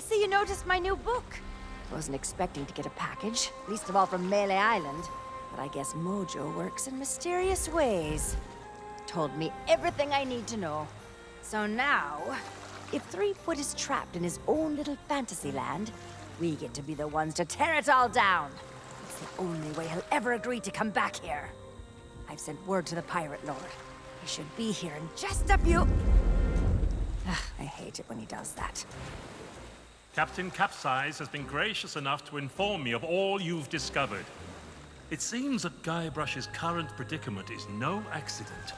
I see you noticed my new book. Wasn't expecting to get a package, least of all from Melee Island. But I guess Mojo works in mysterious ways. Told me everything I need to know. So now, if Threepwood is trapped in his own little fantasy land, we get to be the ones to tear it all down. It's the only way he'll ever agree to come back here. I've sent word to the Pirate Lord. He should be here in just a few... Ugh, I hate it when he does that. Captain Capsize has been gracious enough to inform me of all you've discovered. It seems that Guybrush's current predicament is no accident.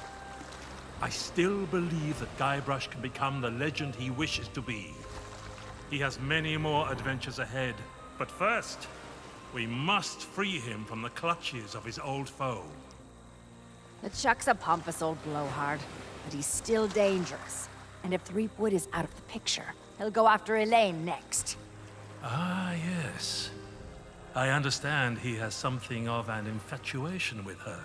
I still believe that Guybrush can become the legend he wishes to be. He has many more adventures ahead, but first, we must free him from the clutches of his old foe. LeChuck's a pompous old blowhard, but he's still dangerous. And if Threepwood is out of the picture, he'll go after Elaine next. Ah, yes. I understand he has something of an infatuation with her.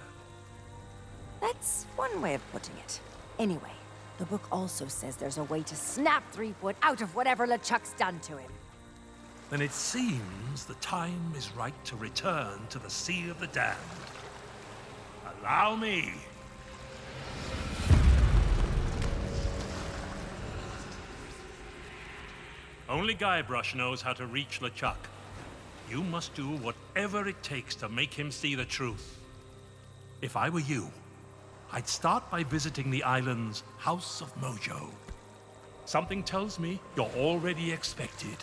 That's one way of putting it. Anyway, the book also says there's a way to snap Threepwood out of whatever LeChuck's done to him. Then it seems the time is right to return to the Sea of the Damned. Allow me. Only Guybrush knows how to reach LeChuck. You must do whatever it takes to make him see the truth. If I were you, I'd start by visiting the island's House of Mojo. Something tells me you're already expected.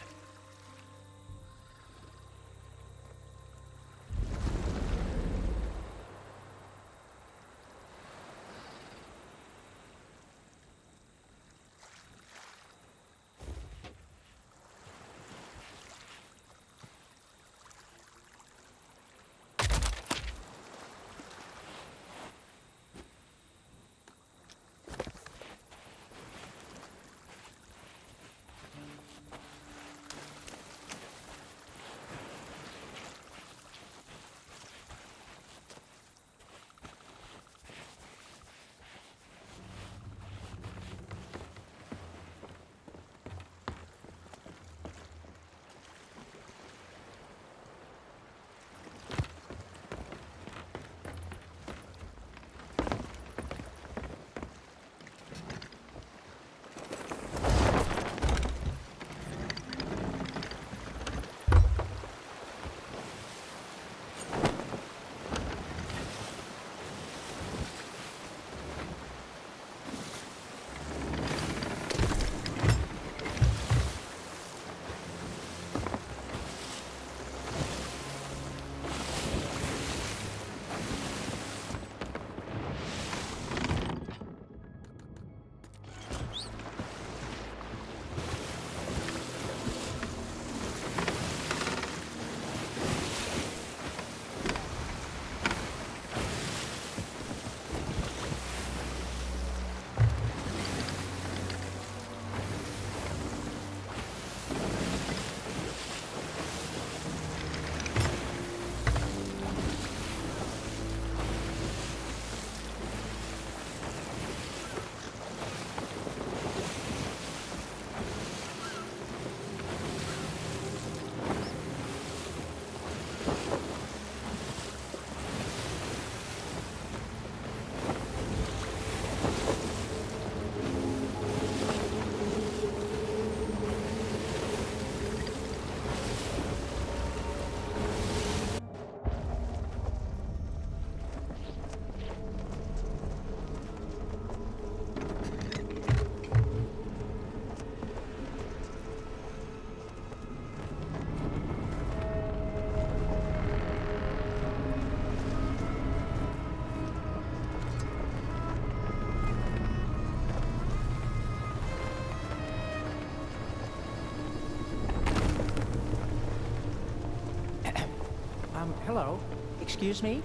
Hello. Excuse me?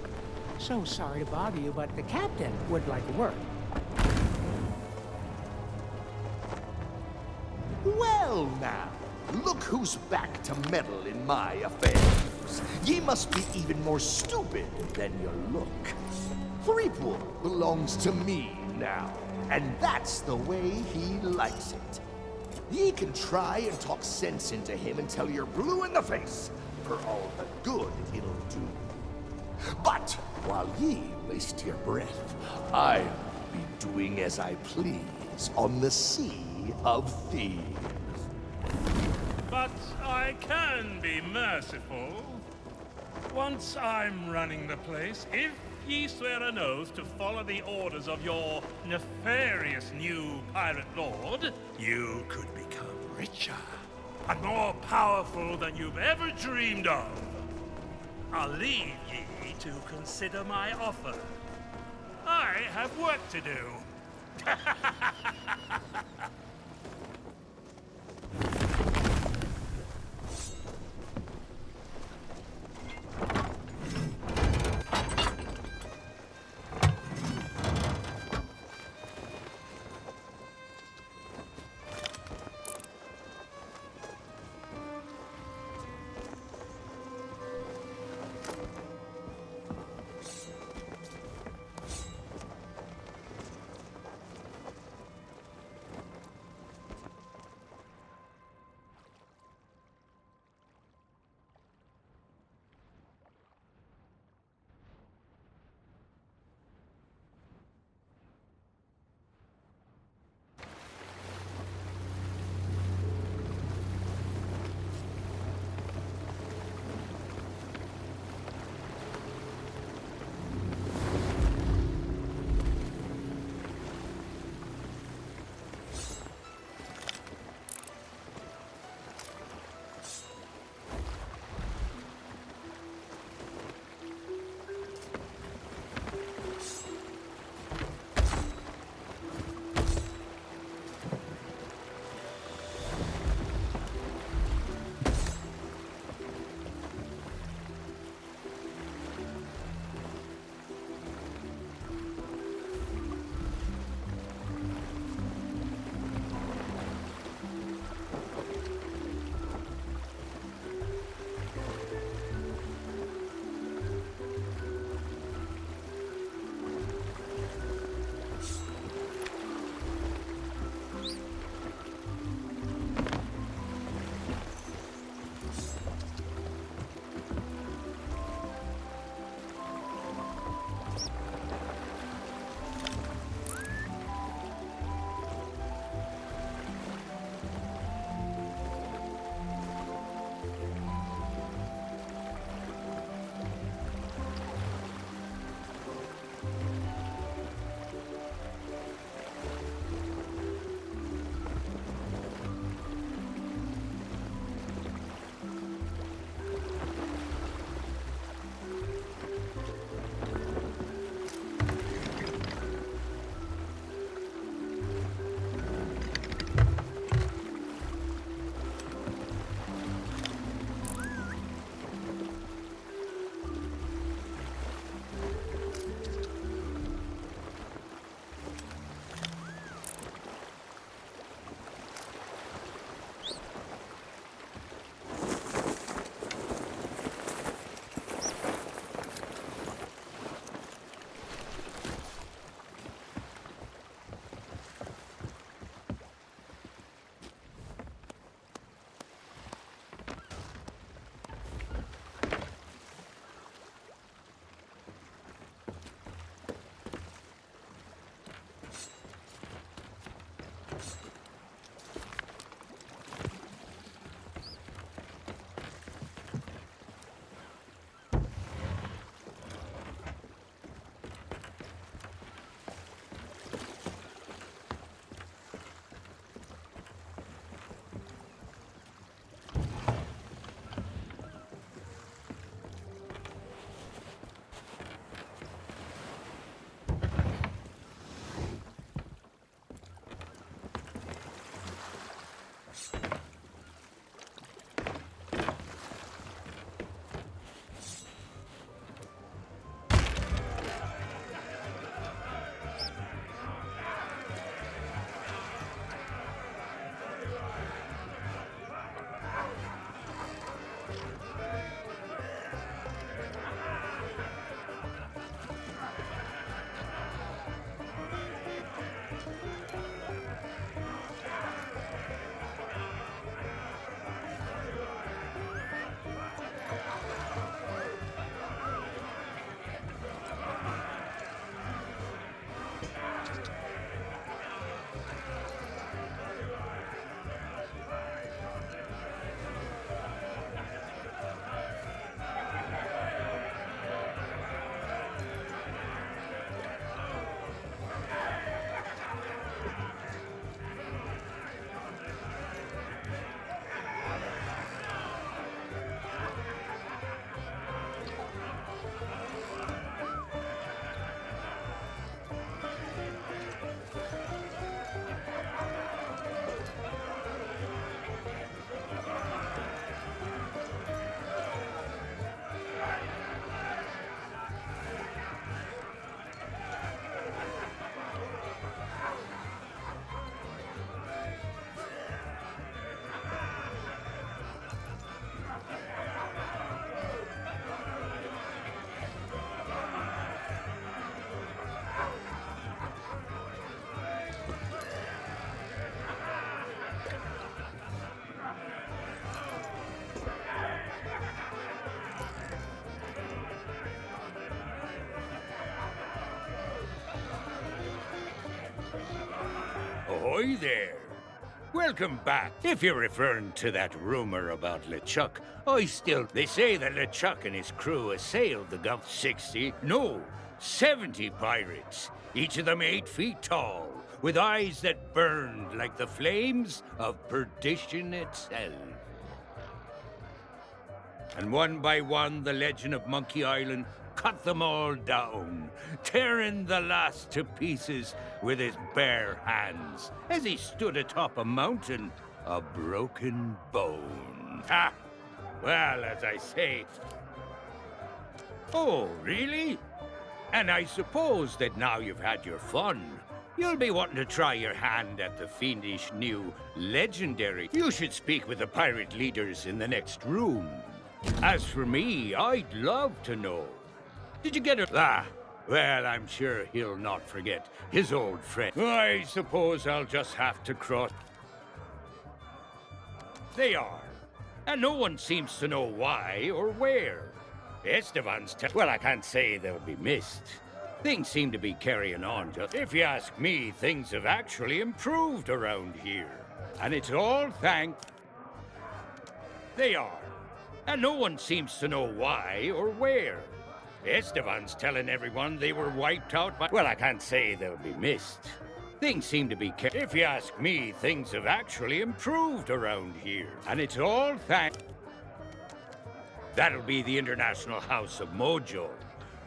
So sorry to bother you, but the captain would like to work. Well now, look who's back to meddle in my affairs. Ye must be even more stupid than you look. Threepwood belongs to me now, and that's the way he likes it. Ye can try and talk sense into him until you're blue in the face, for all the good it'll do. But while ye waste your breath, I'll be doing as I please on the Sea of Thieves. But I can be merciful. Once I'm running the place, if ye swear an oath to follow the orders of your nefarious new pirate lord, you could become richer and more powerful than you've ever dreamed of. I'll leave ye to consider my offer. I have work to do. Ahoy there. Welcome back. If you're referring to that rumor about LeChuck, They say that LeChuck and his crew assailed the Gulf 60, no, 70 pirates, each of them 8 feet tall, with eyes that burned like the flames of perdition itself. And one by one, the legend of Monkey Island cut them all down, tearing the last to pieces with his bare hands as he stood atop a mountain, a broken bone. Ha! Well, as I say... Oh, really? And I suppose that now you've had your fun, you'll be wanting to try your hand at the fiendish new legendary. You should speak with the pirate leaders in the next room. As for me, I'd love to know. Did you get it? Ah, well, I'm sure he'll not forget his old friend. I suppose I'll just have to cross. They are. And no one seems to know why or where. Esteban's well, I can't say they'll be missed. Things seem to be carrying on just... If you ask me, things have actually improved around here. And it's all thanks... They are. And no one seems to know why or where. Esteban's telling everyone they were wiped out by... Well, I can't say they'll be missed. Things seem to be... If you ask me, things have actually improved around here. And it's all thanks... That'll be the International House of Mojo.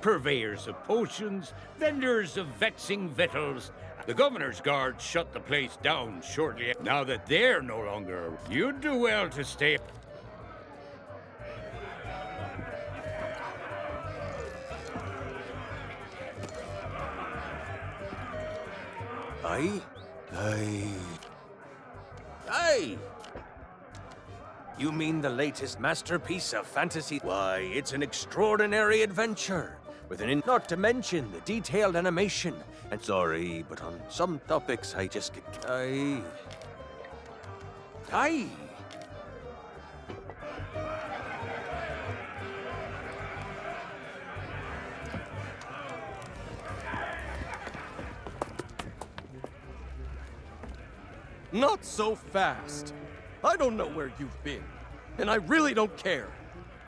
Purveyors of potions, vendors of vexing victuals. The Governor's Guard shut the place down shortly. Now that they're no longer... You'd do well to stay... Aye! You mean the latest masterpiece of fantasy? Why, it's an extraordinary adventure, with not to mention the detailed animation. And sorry, but on some topics I just get... Aye! Not so fast. I don't know where you've been, and I really don't care.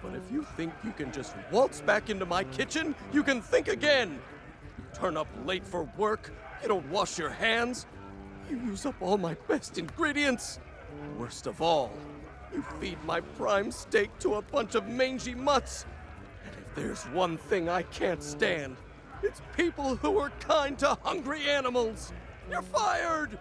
But if you think you can just waltz back into my kitchen, you can think again. You turn up late for work, you don't wash your hands, you use up all my best ingredients. Worst of all, you feed my prime steak to a bunch of mangy mutts. And if there's one thing I can't stand, it's people who are kind to hungry animals. You're fired!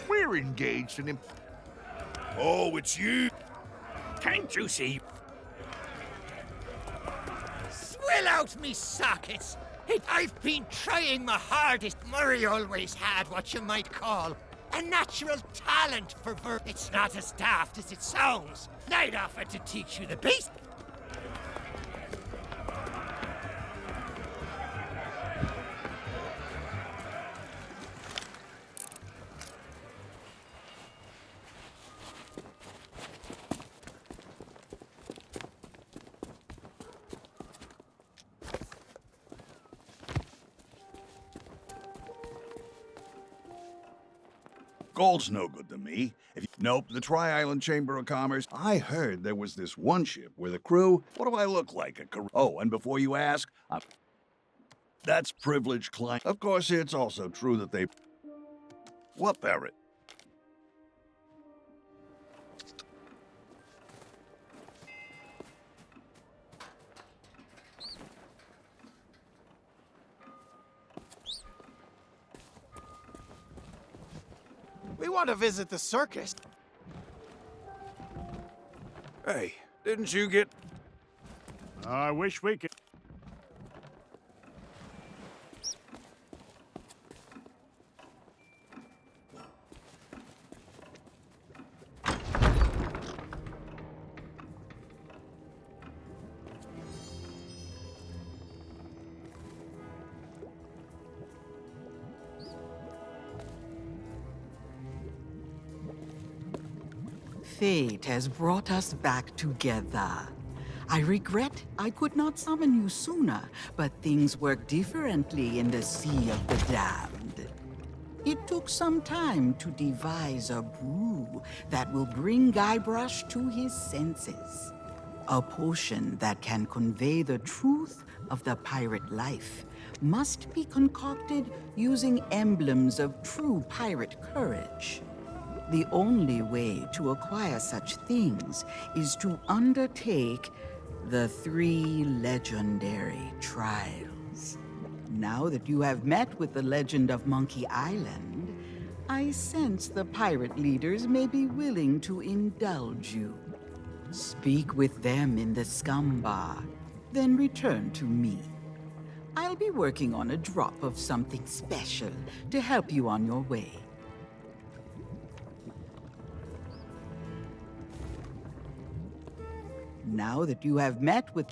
We're engaged in him. Oh, it's you. Can't you see? Swill out me sockets! I've been trying my hardest. Murray always had what you might call a natural talent for It's not as daft as it sounds. I'd offer to teach you the basics. Gold's no good to me. Nope, the Tri-Island Chamber of Commerce. I heard there was this one ship with a crew. What do I look like? Oh, and before you ask, that's privileged client. Of course, it's also true that they... What parrot? We want to visit the circus. Hey, didn't you get... I wish we could. Fate has brought us back together. I regret I could not summon you sooner, but things work differently in the Sea of the Damned. It took some time to devise a brew that will bring Guybrush to his senses. A potion that can convey the truth of the pirate life must be concocted using emblems of true pirate courage. The only way to acquire such things is to undertake the 3 legendary trials. Now that you have met with the legend of Monkey Island, I sense the pirate leaders may be willing to indulge you. Speak with them in the scum bar, then return to me. I'll be working on a drop of something special to help you on your way. Now that you have met with...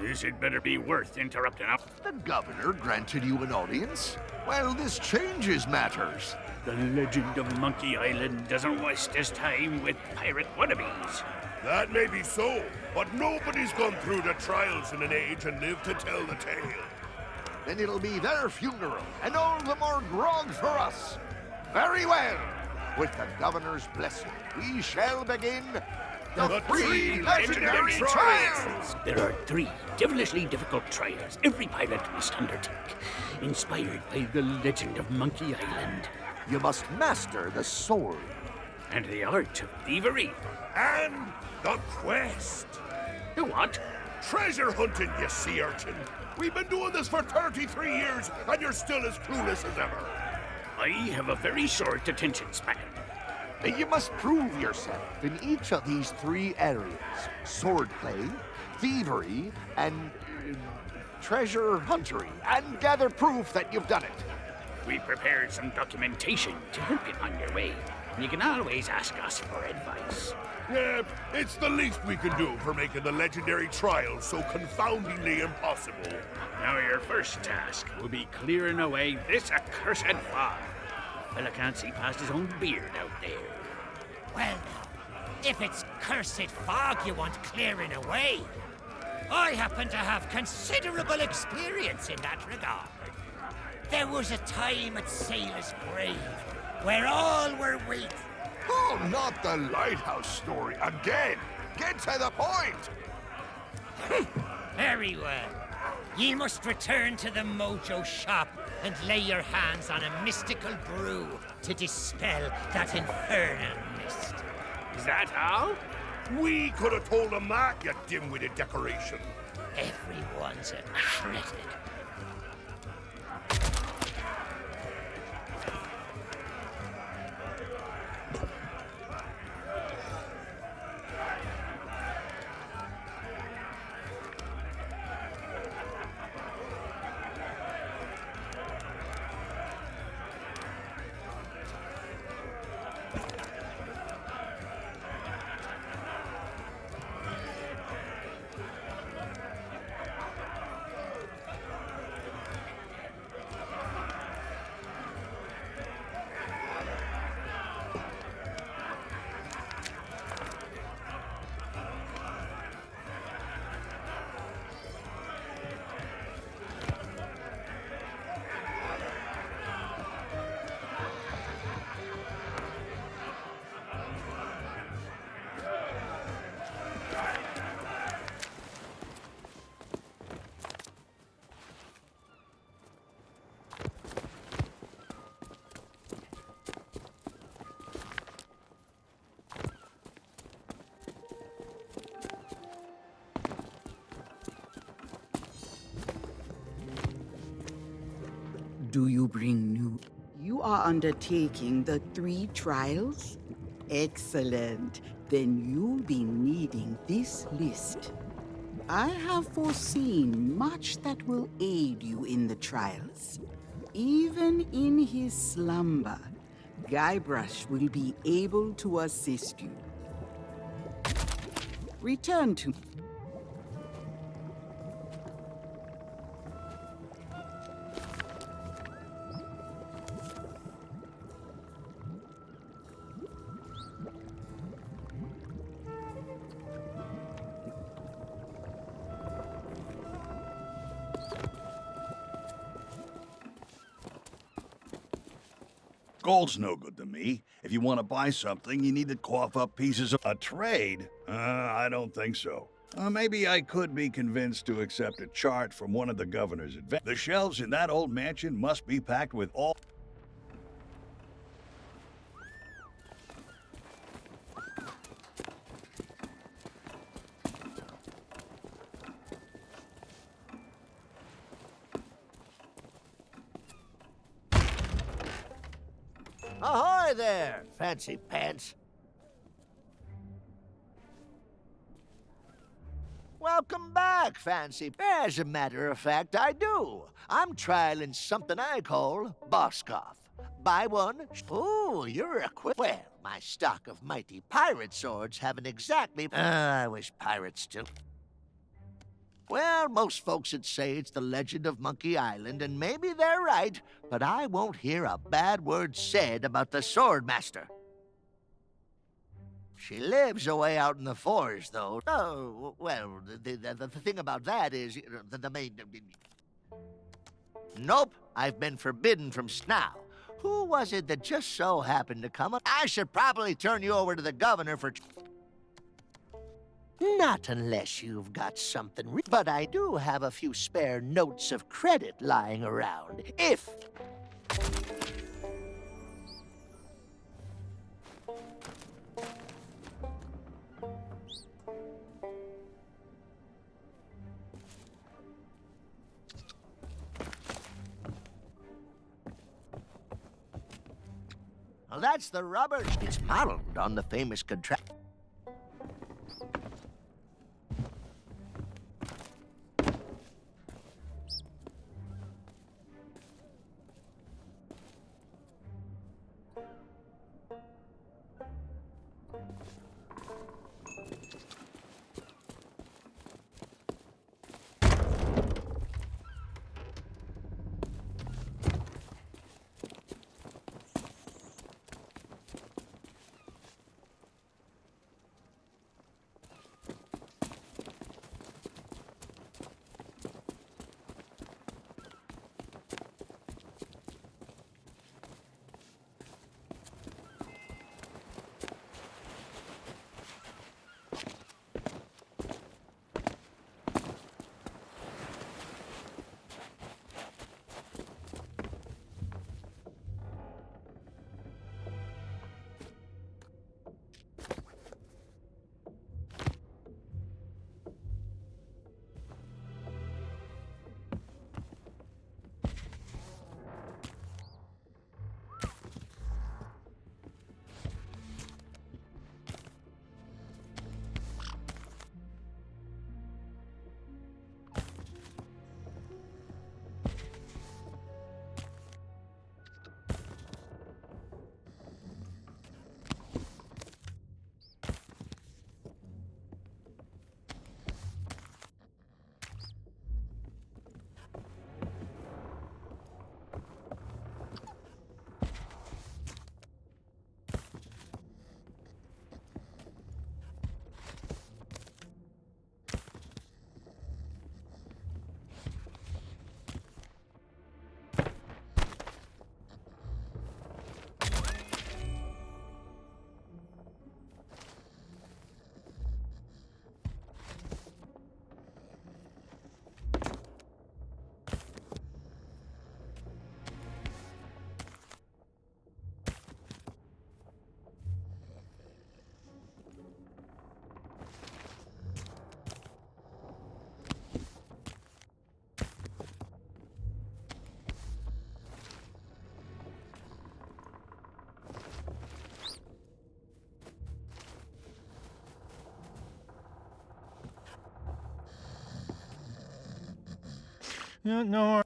This had better be worth interrupting up. The governor granted you an audience? Well, this changes matters. The legend of Monkey Island doesn't waste his time with pirate wannabes. That may be so, but nobody's gone through the trials in an age and lived to tell the tale. Then it'll be their funeral, and all the more grog for us. Very well. With the governor's blessing, we shall begin the 3 legendary trials! There are 3 devilishly difficult trials every pirate must undertake, inspired by the legend of Monkey Island. You must master the sword. And the art of thievery. And the quest. The what? Treasure hunting, you sea urchin. We've been doing this for 33 years, and you're still as clueless as ever. I have a very short attention span. You must prove yourself in each of these 3 areas. Swordplay, thievery, and treasure huntery. And gather proof that you've done it. We prepared some documentation to help you on your way. You can always ask us for advice. Yeah, it's the least we can do for making the legendary trials so confoundingly impossible. Now your first task will be clearing away this accursed fog. Fella can't see past his own beard out there. Well now, if it's cursed fog you want clearing away, I happen to have considerable experience in that regard. There was a time at Sailor's Grave where all were waiting. Oh, not the lighthouse story again! Get to the point! Very well. Ye must return to the Mojo shop and lay your hands on a mystical brew to dispel that infernal mist. Is that all? We could have told him that, you dim-witted decoration. Everyone's a critic. Do you bring new? You are undertaking the 3 trials? Excellent. Then you'll be needing this list. I have foreseen much that will aid you in the trials. Even in his slumber, Guybrush will be able to assist you. Return to... Gold's no good to me. If you want to buy something, you need to cough up pieces of... A trade? I don't think so. Maybe I could be convinced to accept a chart from one of the governor's The shelves in that old mansion must be packed with all... Ahoy there, fancy pants. Welcome back, fancy. As a matter of fact, I do. I'm trialing something I call busca. Buy one. Ooh, you're equipped. Well, my stock of mighty pirate swords haven't exactly... I wish pirates still... Well, most folks would say it's the legend of Monkey Island, and maybe they're right, but I won't hear a bad word said about the sword master. She lives away out in the forest, though. Oh, well, the thing about that is, the main... Nope, I've been forbidden from now. Who was it that just so happened to come up? I should probably turn you over to the governor for... Not unless you've got something but I do have a few spare notes of credit lying around, if... Well, that's the rubber. It's modeled on the famous contract. No.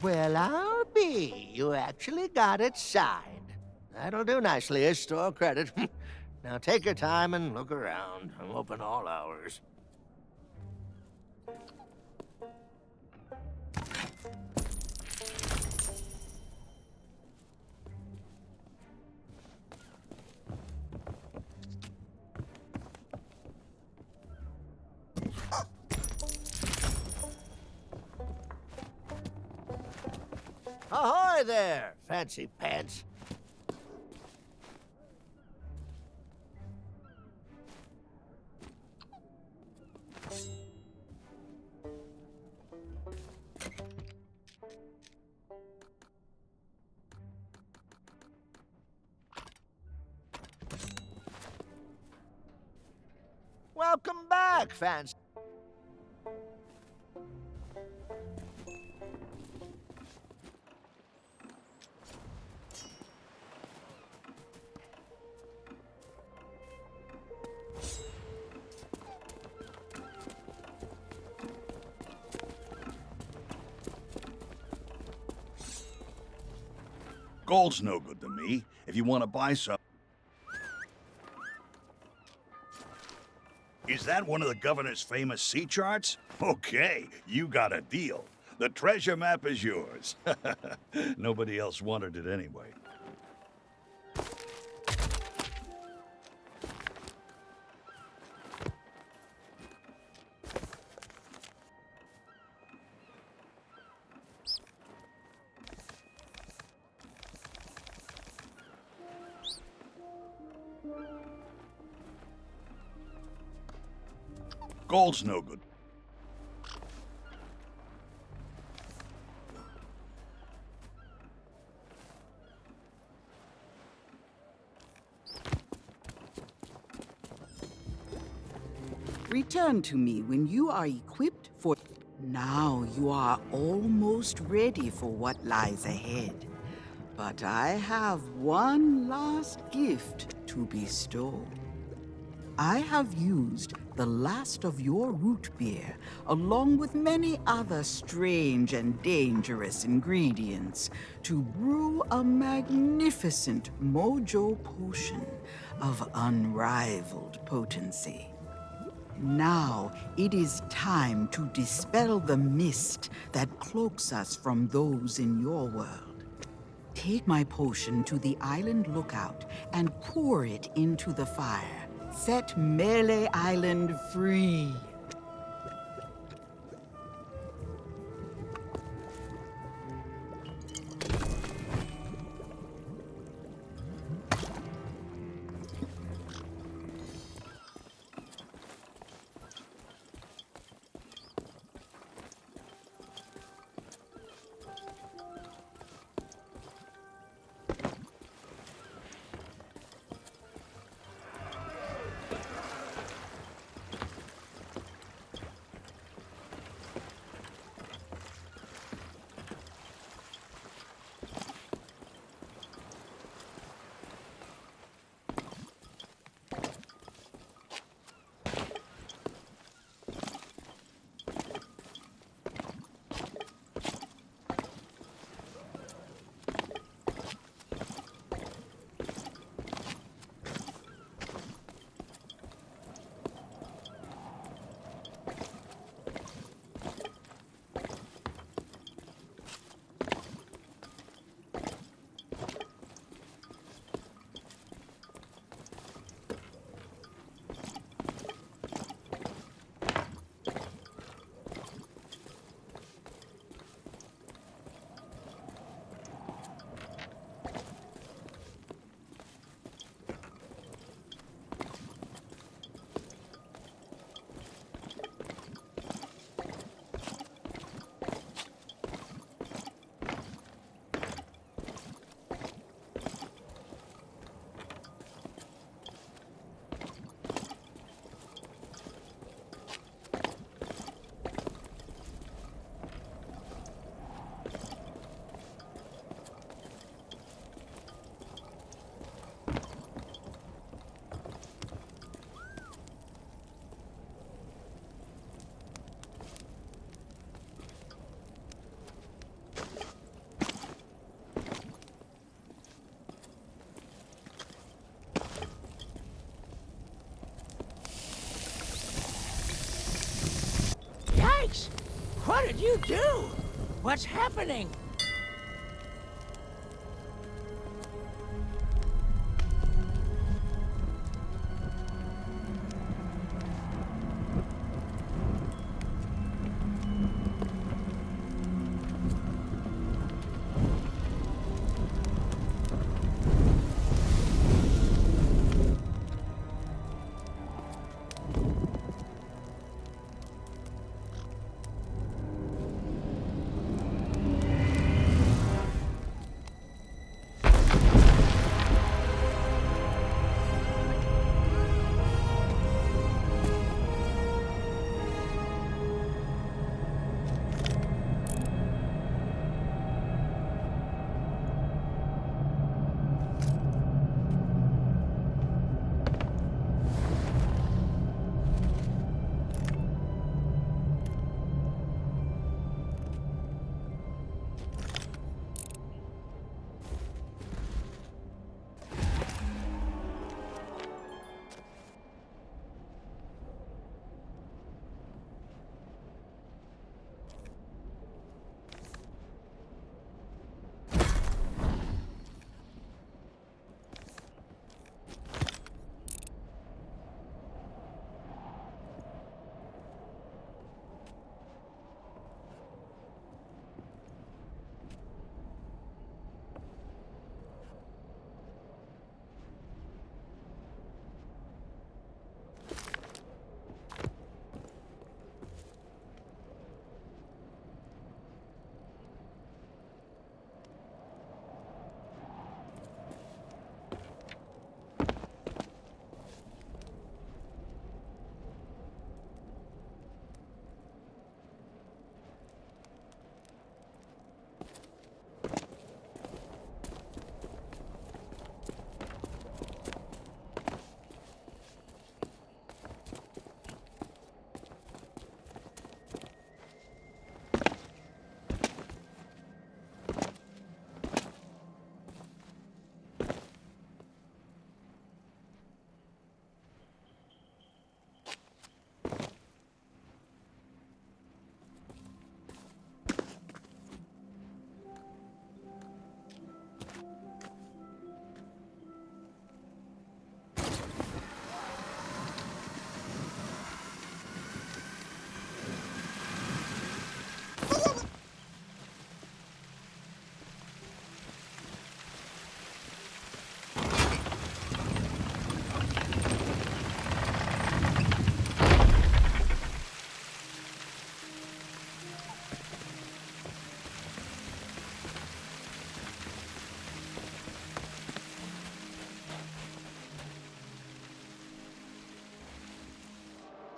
Well, I'll be. You actually got it signed. That'll do nicely as store credit. Now take your time and look around. I'm open all hours. Ahoy there, fancy pants. Welcome back, fancy. Gold's no good to me. If you want to buy some... Is that one of the governor's famous sea charts? Okay, you got a deal. The treasure map is yours. Nobody else wanted it anyway. Gold's no good. Return to me when you are equipped for... Now you are almost ready for what lies ahead. But I have one last gift to bestow. I have used the last of your root beer, along with many other strange and dangerous ingredients, to brew a magnificent mojo potion of unrivaled potency. Now it is time to dispel the mist that cloaks us from those in your world. Take my potion to the island lookout and pour it into the fire. Set Melee Island free. Yikes! What did you do? What's happening?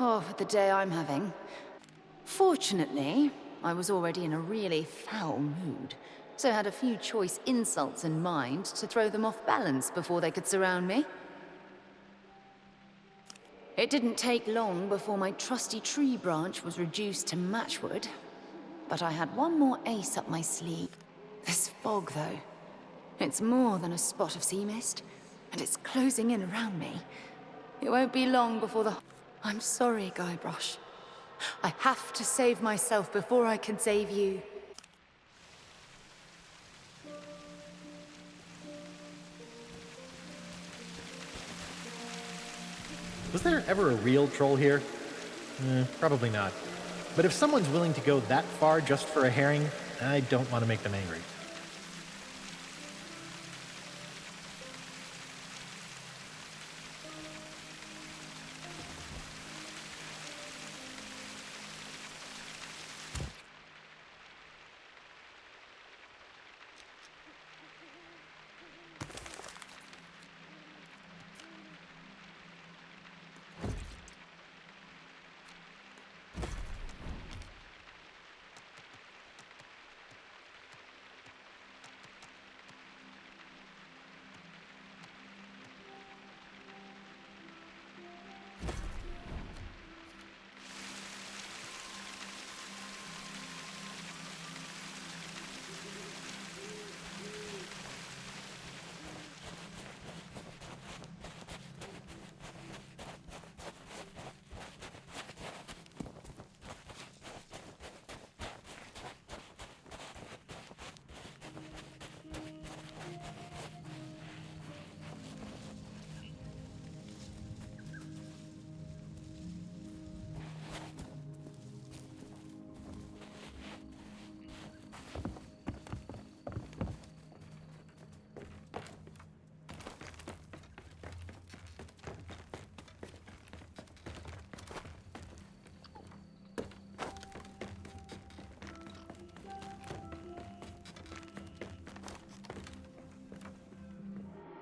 Oh, the day I'm having. Fortunately, I was already in a really foul mood, so had a few choice insults in mind to throw them off balance before they could surround me. It didn't take long before my trusty tree branch was reduced to matchwood, but I had one more ace up my sleeve. This fog, though. It's more than a spot of sea mist, and it's closing in around me. It won't be long before the... I'm sorry, Guybrush. I have to save myself before I can save you. Was there ever a real troll here? Probably not. But if someone's willing to go that far just for a herring, I don't want to make them angry.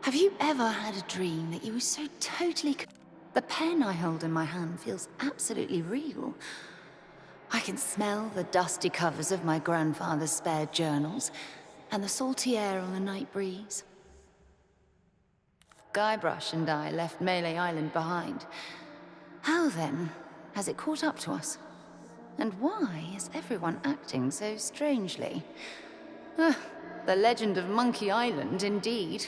Have you ever had a dream that you were so totally... The pen I hold in my hand feels absolutely real. I can smell the dusty covers of my grandfather's spare journals and the salty air on the night breeze. Guybrush and I left Melee Island behind. How then has it caught up to us? And why is everyone acting so strangely? The legend of Monkey Island, indeed.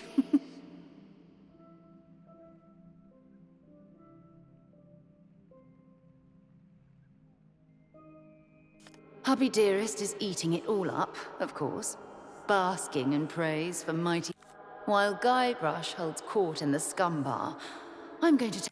Hubby Dearest is eating it all up, of course, basking in praise for mighty... While Guybrush holds court in the scum bar, I'm going to...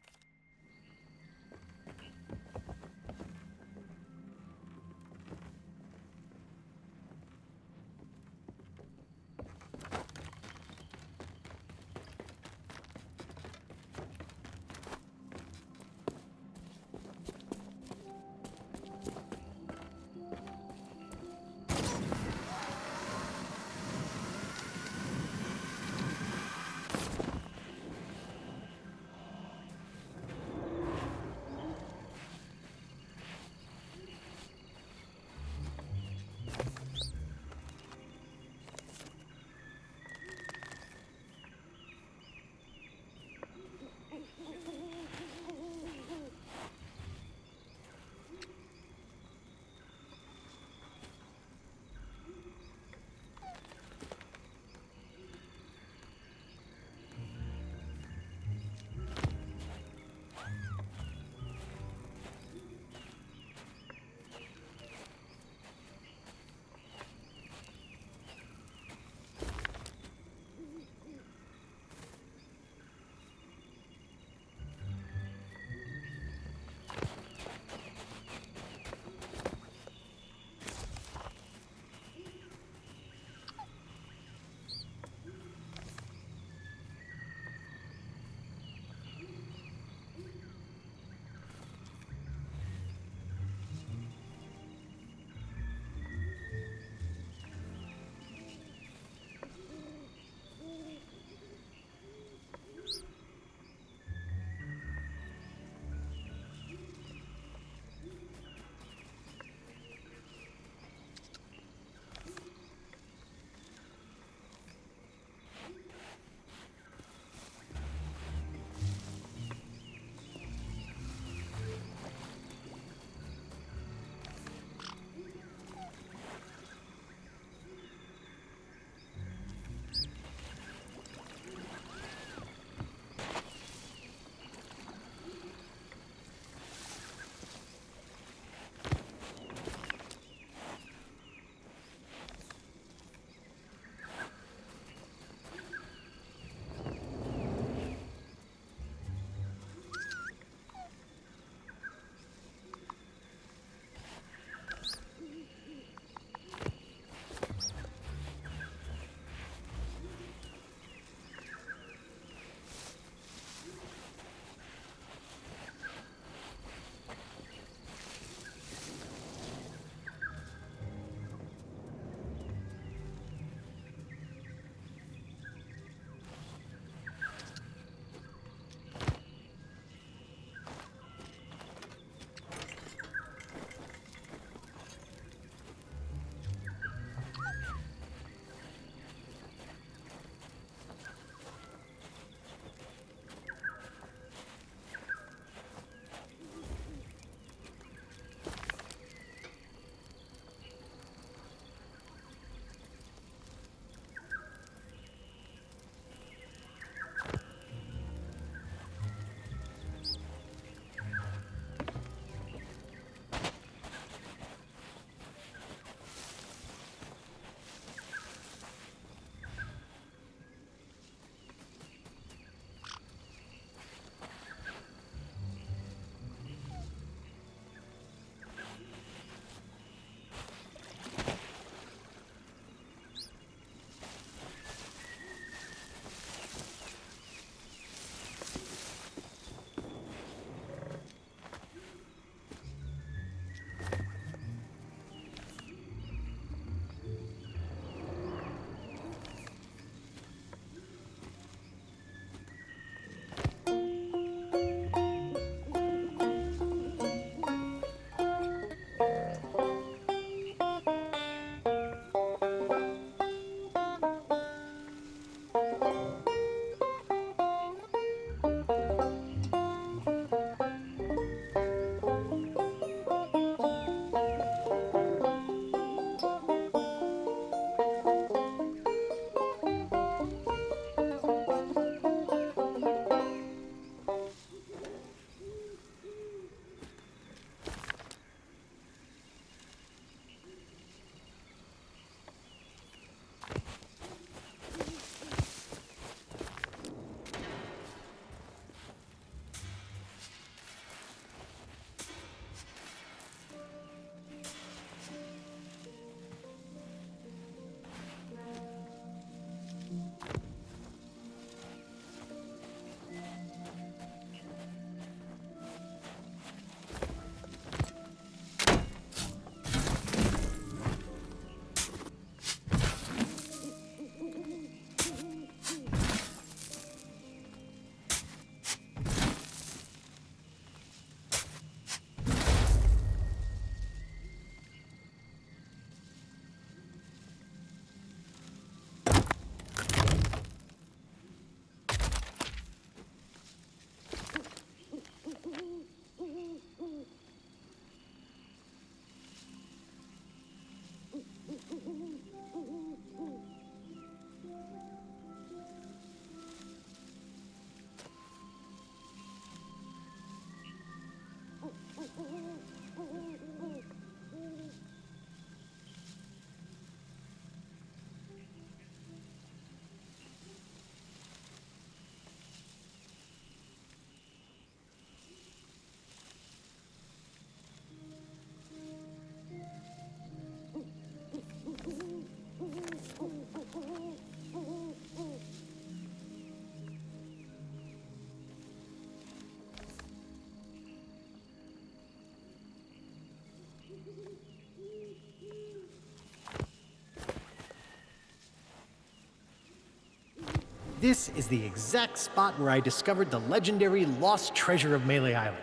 This is the exact spot where I discovered the legendary lost treasure of Melee Island.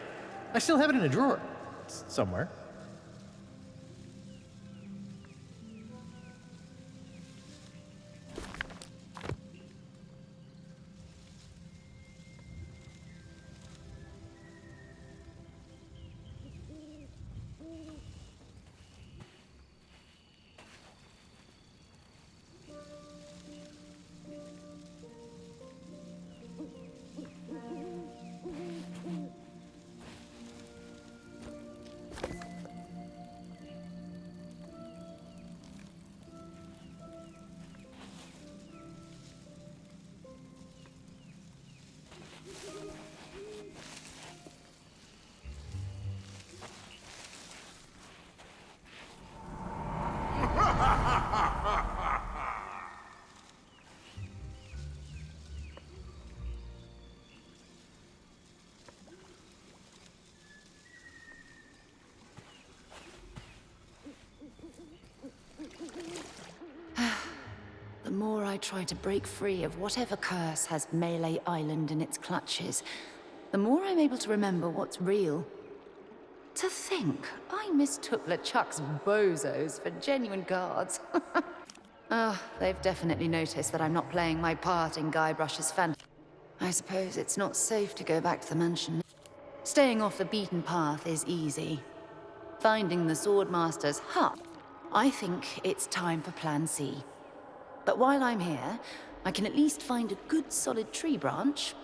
I still have it in a drawer. Somewhere. The more I try to break free of whatever curse has Melee Island in its clutches, the more I'm able to remember what's real. To think, I mistook LeChuck's bozos for genuine guards. Oh, they've definitely noticed that I'm not playing my part in Guybrush's fantasy. I suppose it's not safe to go back to the mansion. Staying off the beaten path is easy. Finding the Swordmaster's hut, I think it's time for Plan C. But while I'm here, I can at least find a good solid tree branch.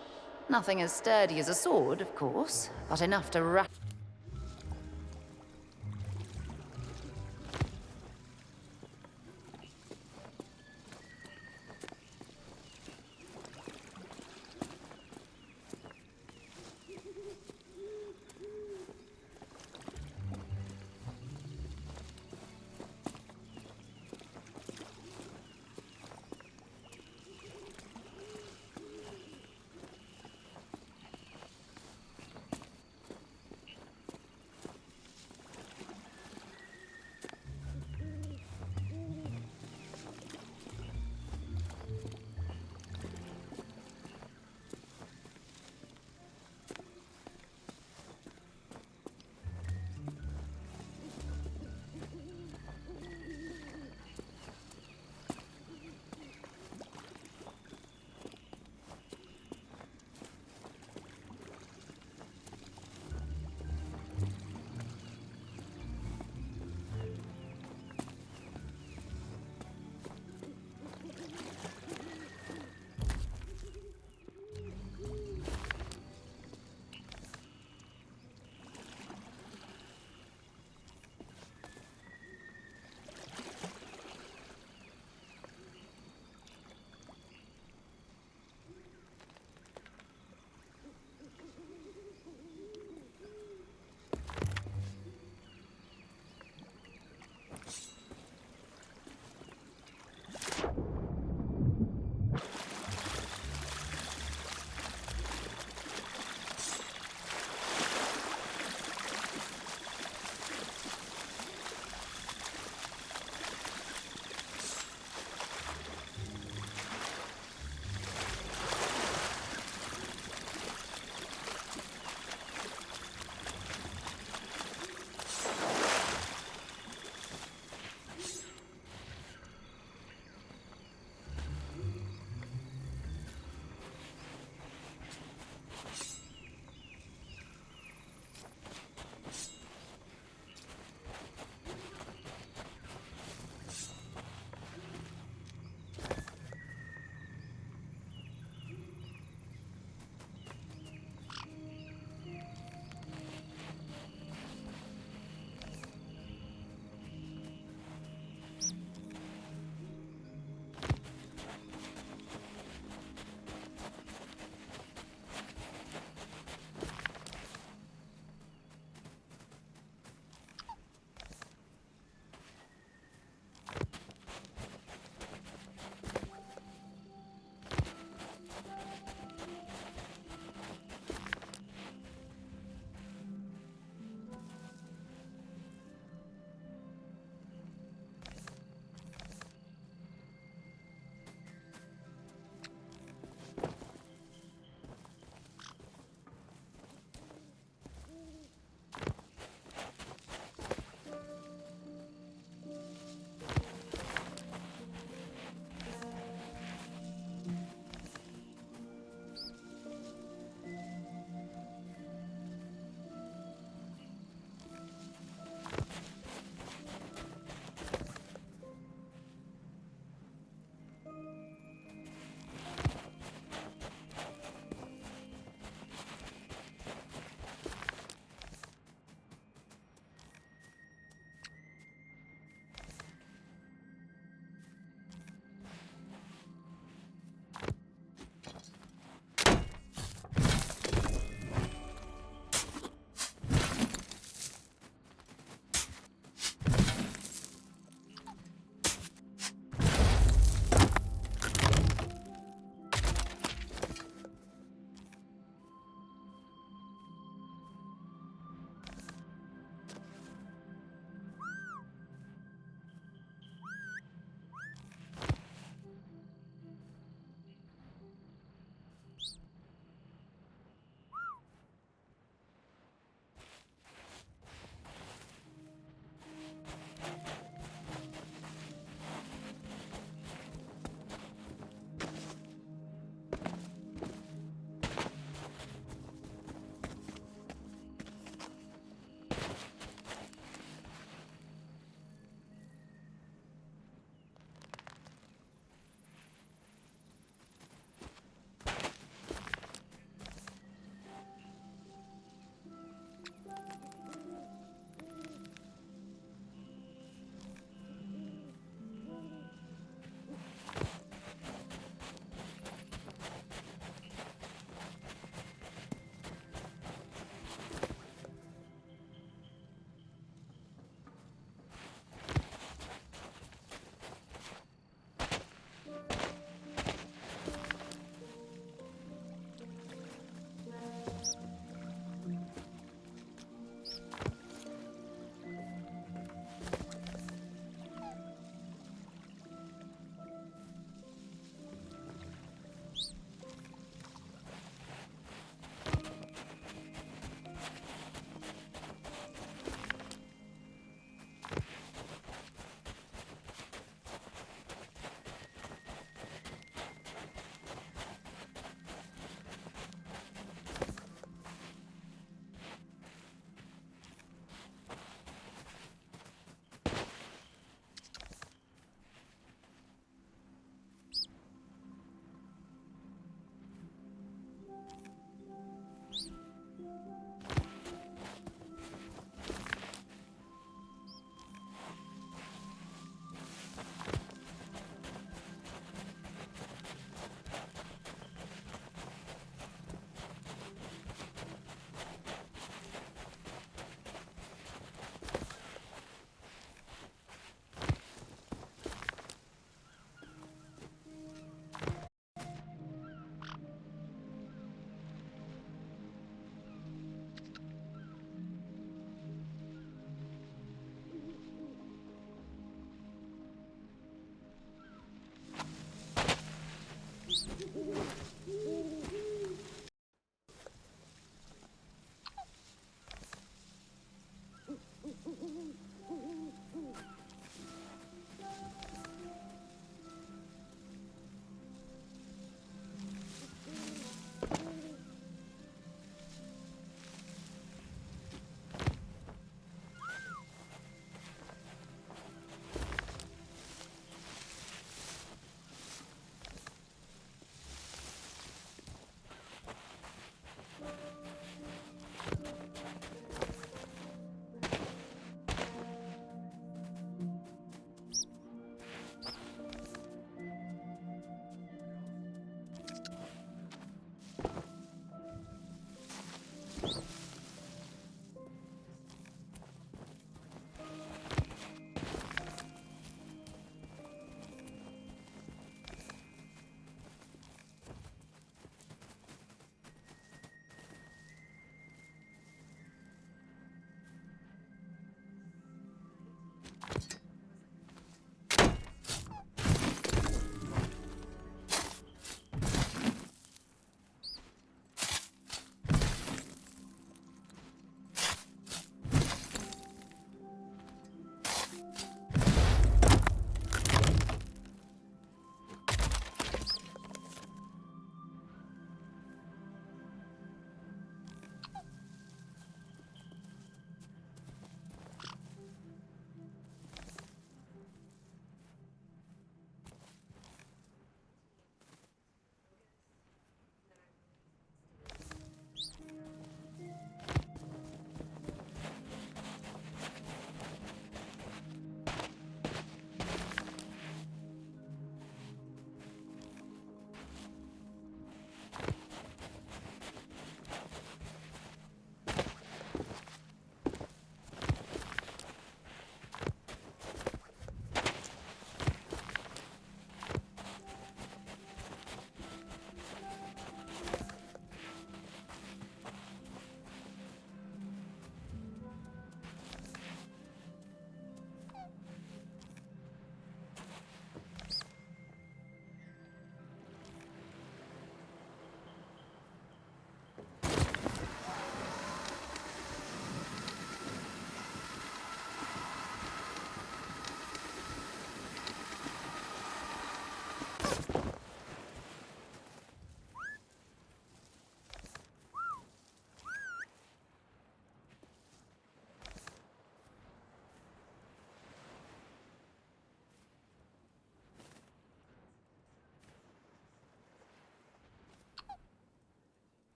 Nothing as sturdy as a sword, of course, but enough to wrap.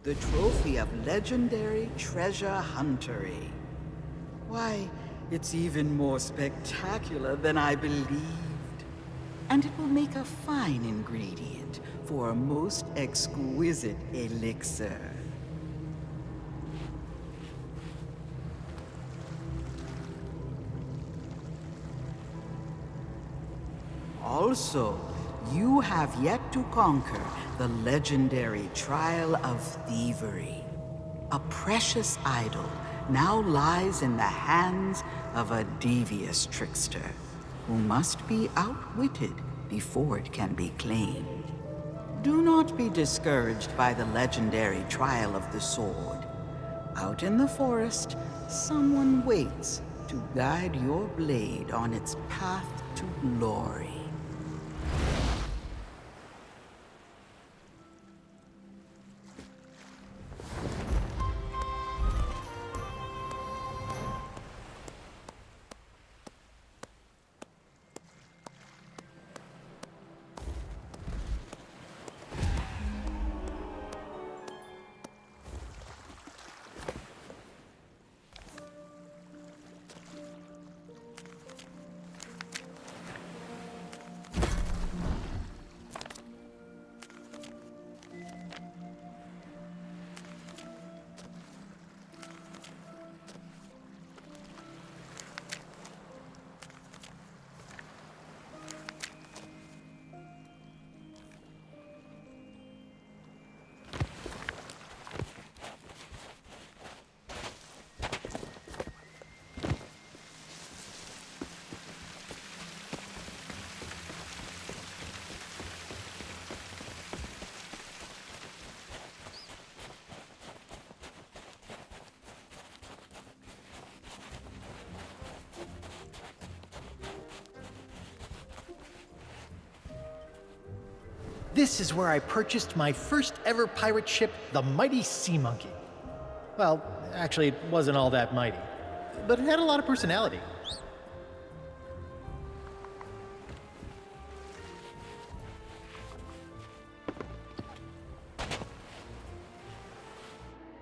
The trophy of legendary treasure huntery. Why, it's even more spectacular than I believed. And it will make a fine ingredient for a most exquisite elixir. Also, you have yet to conquer the legendary Trial of Thievery. A precious idol now lies in the hands of a devious trickster who must be outwitted before it can be claimed. Do not be discouraged by the legendary Trial of the Sword. Out in the forest, someone waits to guide your blade on its path to glory. This is where I purchased my first ever pirate ship, the mighty Sea Monkey. Well, actually, it wasn't all that mighty, but it had a lot of personality.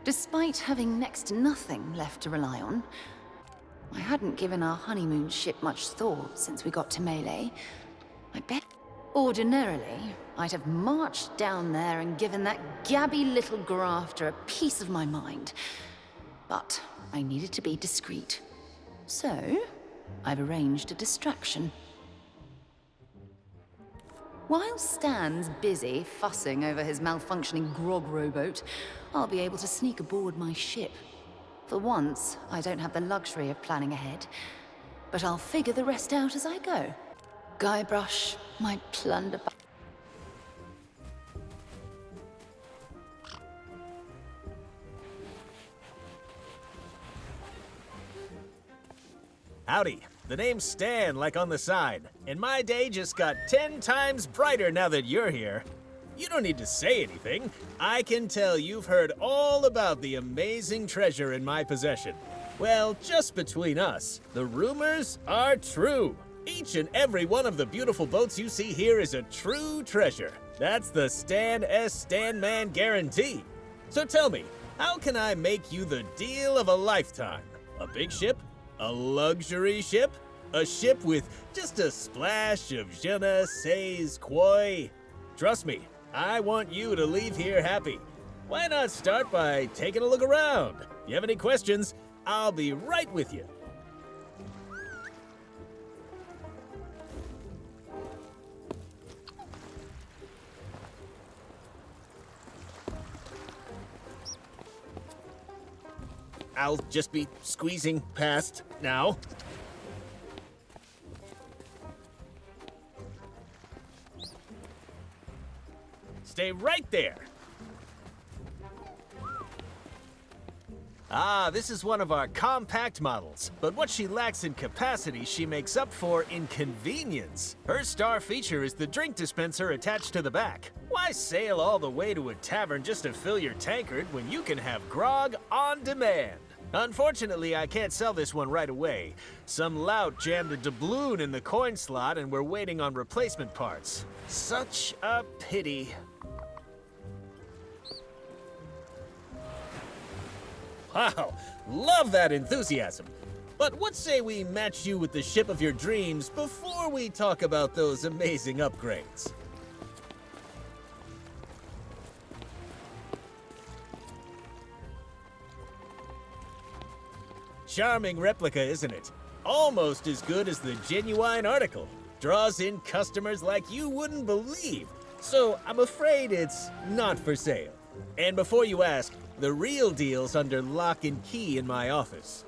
Despite having next to nothing left to rely on, I hadn't given our honeymoon ship much thought since we got to Melee. I bet ordinarily, I'd have marched down there and given that gabby little grafter a piece of my mind. But I needed to be discreet. So, I've arranged a distraction. While Stan's busy fussing over his malfunctioning grog rowboat, I'll be able to sneak aboard my ship. For once, I don't have the luxury of planning ahead, but I'll figure the rest out as I go. Guybrush, my plunder. Howdy. The name's Stan, like on the side. And my day just got 10 times brighter now that you're here. You don't need to say anything. I can tell you've heard all about the amazing treasure in my possession. Well, just between us, the rumors are true. Each and every one of the beautiful boats you see here is a true treasure. That's the Stan S. Stanman guarantee. So tell me, how can I make you the deal of a lifetime? A big ship? A luxury ship? A ship with just a splash of je ne sais quoi? Trust me, I want you to leave here happy. Why not start by taking a look around? If you have any questions, I'll be right with you. I'll just be squeezing past now. Stay right there. Ah, this is one of our compact models, but what she lacks in capacity, she makes up for in convenience. Her star feature is the drink dispenser attached to the back. Why sail all the way to a tavern just to fill your tankard when you can have grog on demand? Unfortunately, I can't sell this one right away. Some lout jammed a doubloon in the coin slot and we're waiting on replacement parts. Such a pity. Wow, love that enthusiasm. But what say we match you with the ship of your dreams before we talk about those amazing upgrades? Charming replica, isn't it? Almost as good as the genuine article. Draws in customers like you wouldn't believe. So I'm afraid it's not for sale. And before you ask, the real deal's under lock and key in my office.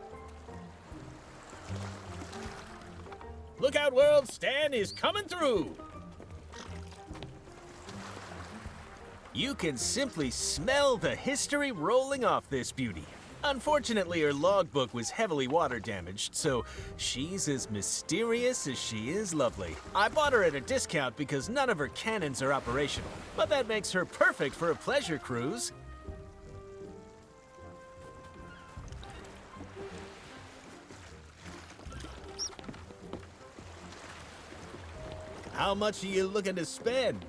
Look out, world, Stan is coming through! You can simply smell the history rolling off this beauty. Unfortunately, her logbook was heavily water damaged, so she's as mysterious as she is lovely. I bought her at a discount because none of her cannons are operational, but that makes her perfect for a pleasure cruise. How much are you looking to spend?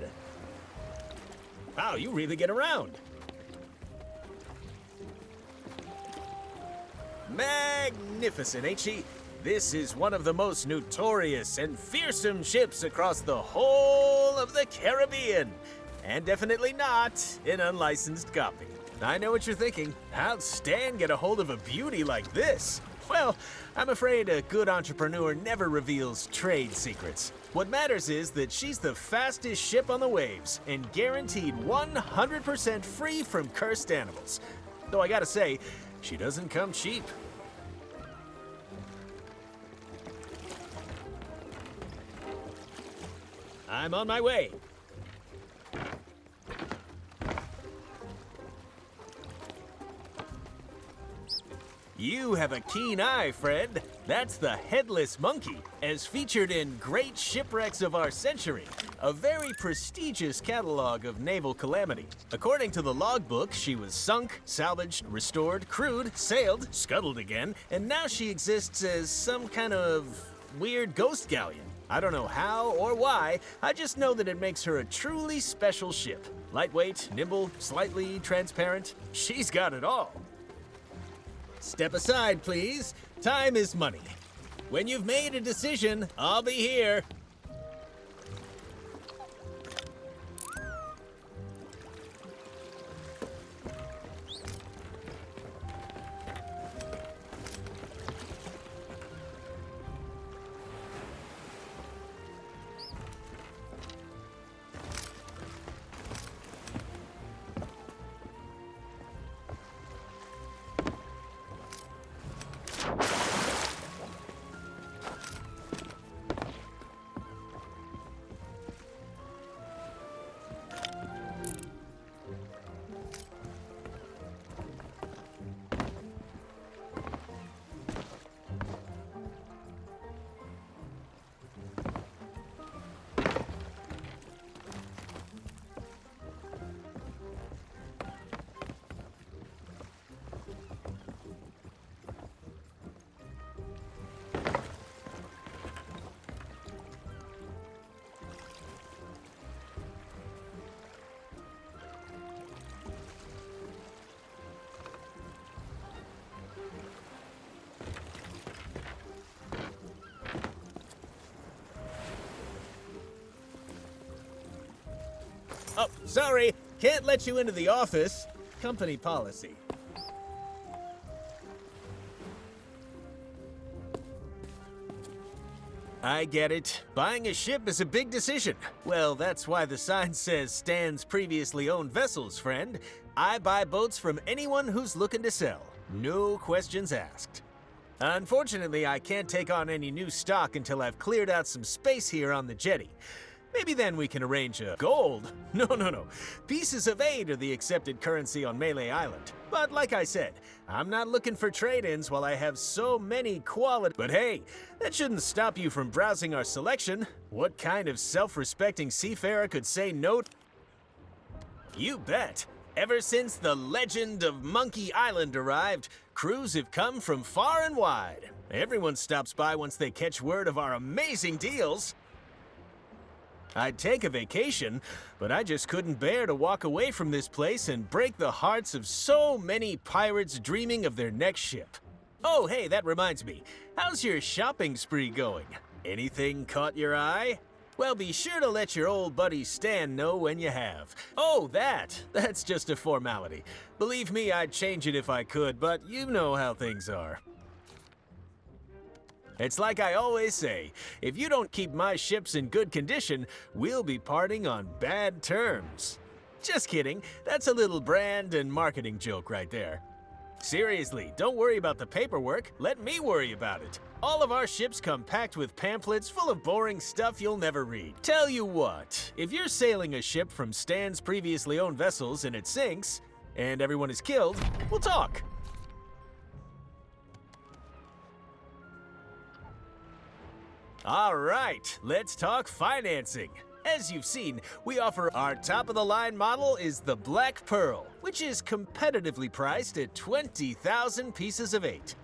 Wow, you really get around. Magnificent, ain't she? This is one of the most notorious and fearsome ships across the whole of the Caribbean. And definitely not an unlicensed copy. I know what you're thinking. How'd Stan get a hold of a beauty like this? Well, I'm afraid a good entrepreneur never reveals trade secrets. What matters is that she's the fastest ship on the waves and guaranteed 100% free from cursed animals. Though I gotta say, she doesn't come cheap. I'm on my way. You have a keen eye, friend. That's the Headless Monkey, as featured in Great Shipwrecks of Our Century, a very prestigious catalog of naval calamity. According to the logbook, she was sunk, salvaged, restored, crewed, sailed, scuttled again, and now she exists as some kind of weird ghost galleon. I don't know how or why, I just know that it makes her a truly special ship. Lightweight, nimble, slightly transparent. She's got it all. Step aside, please. Time is money. When you've made a decision, I'll be here. Oh, sorry. Can't let you into the office. Company policy. I get it. Buying a ship is a big decision. Well, that's why the sign says Stan's previously owned vessels, friend. I buy boats from anyone who's looking to sell. No questions asked. Unfortunately, I can't take on any new stock until I've cleared out some space here on the jetty. Maybe then we can arrange a gold. No. Pieces of 8 are the accepted currency on Melee Island. But like I said, I'm not looking for trade-ins while I have so many quality. But hey, that shouldn't stop you from browsing our selection. What kind of self-respecting seafarer could say no? You bet. Ever since the legend of Monkey Island arrived, crews have come from far and wide. Everyone stops by once they catch word of our amazing deals. I'd take a vacation, but I just couldn't bear to walk away from this place and break the hearts of so many pirates dreaming of their next ship. Oh, hey, that reminds me. How's your shopping spree going? Anything caught your eye? Well, be sure to let your old buddy Stan know when you have. Oh, that's just a formality. Believe me, I'd change it if I could, but you know how things are. It's like I always say, if you don't keep my ships in good condition, we'll be parting on bad terms. Just kidding, that's a little brand and marketing joke right there. Seriously, don't worry about the paperwork, let me worry about it. All of our ships come packed with pamphlets full of boring stuff you'll never read. Tell you what, if you're sailing a ship from Stan's previously owned vessels and it sinks, and everyone is killed, we'll talk. All right, let's talk financing. As you've seen, we offer our top-of-the-line model is the Black Pearl, which is competitively priced at 20,000 pieces of 8.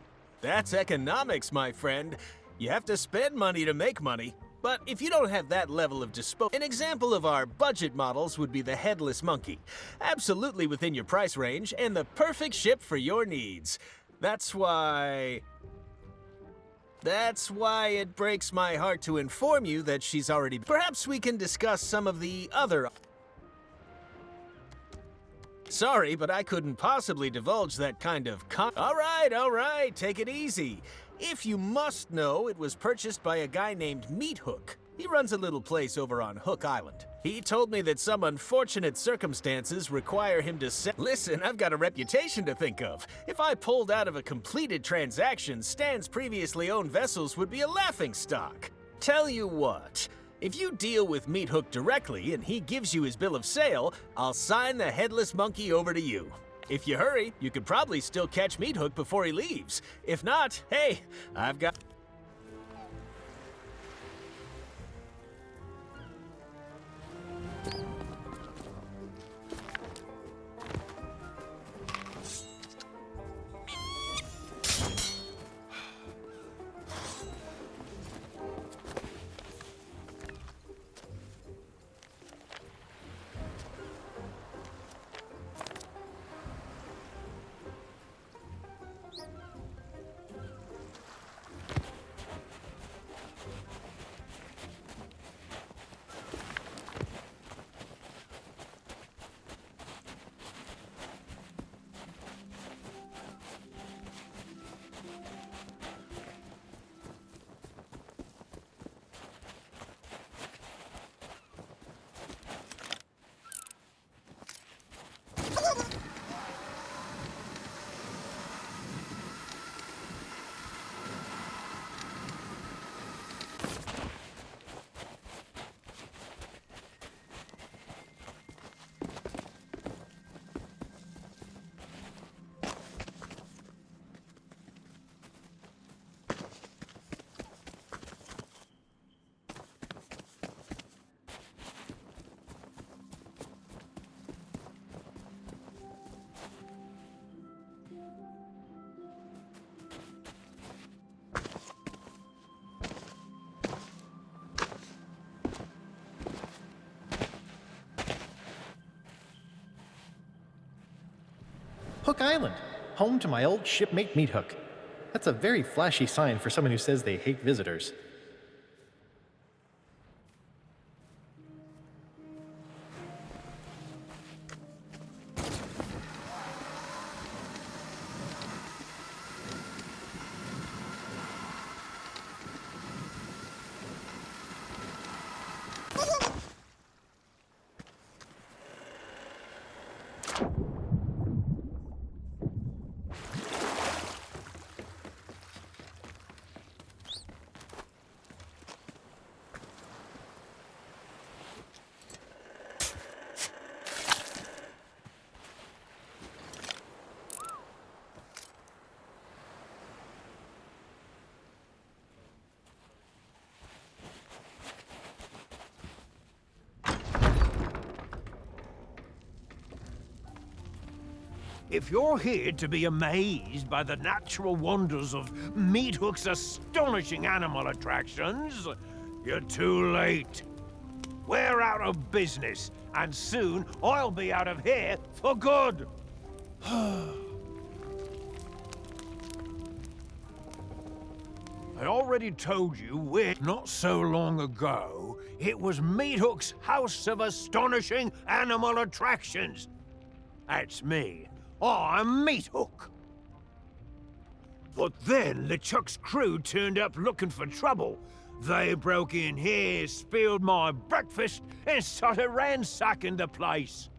That's economics, my friend. You have to spend money to make money. But if you don't have that level of disposal, an example of our budget models would be the Headless Monkey. Absolutely within your price range and the perfect ship for your needs. That's why it breaks my heart to inform you that she's already... Perhaps we can discuss some of the other... Sorry, but I couldn't possibly divulge that kind of All right, take it easy. If you must know, it was purchased by a guy named Meat Hook. He runs a little place over on Hook Island. He told me that some unfortunate circumstances require him to Listen, I've got a reputation to think of. If I pulled out of a completed transaction, Stan's previously owned vessels would be a laughingstock. Tell you what, if you deal with Meat Hook directly and he gives you his bill of sale, I'll sign the Headless Monkey over to you. If you hurry, you could probably still catch Meat Hook before he leaves. If not, hey, I've got... Hook Island, home to my old shipmate Meat Hook. That's a very flashy sign for someone who says they hate visitors. If you're here to be amazed by the natural wonders of Meat Hook's astonishing animal attractions, you're too late. We're out of business, and soon I'll be out of here for good. I already told you not so long ago, it was Meat Hook's House of Astonishing Animal Attractions. That's me. I'm Meat Hook. But then LeChuck's crew turned up looking for trouble. They broke in here, spilled my breakfast, and started ransacking the place.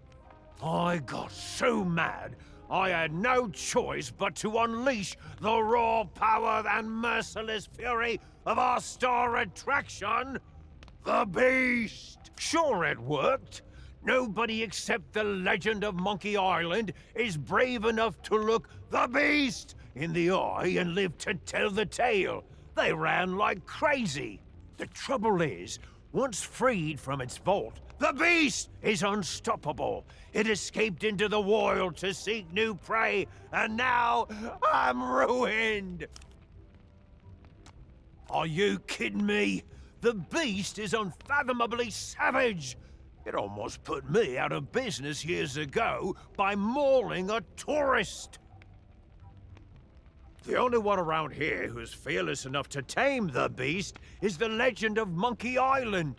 I got so mad, I had no choice but to unleash the raw power and merciless fury of our star attraction, the Beast. Sure, it worked. Nobody except the legend of Monkey Island is brave enough to look the Beast in the eye and live to tell the tale. They ran like crazy. The trouble is, once freed from its vault, the Beast is unstoppable. It escaped into the wild to seek new prey, and now I'm ruined. Are you kidding me? The Beast is unfathomably savage. It almost put me out of business years ago by mauling a tourist. The only one around here who's fearless enough to tame the Beast is the legend of Monkey Island.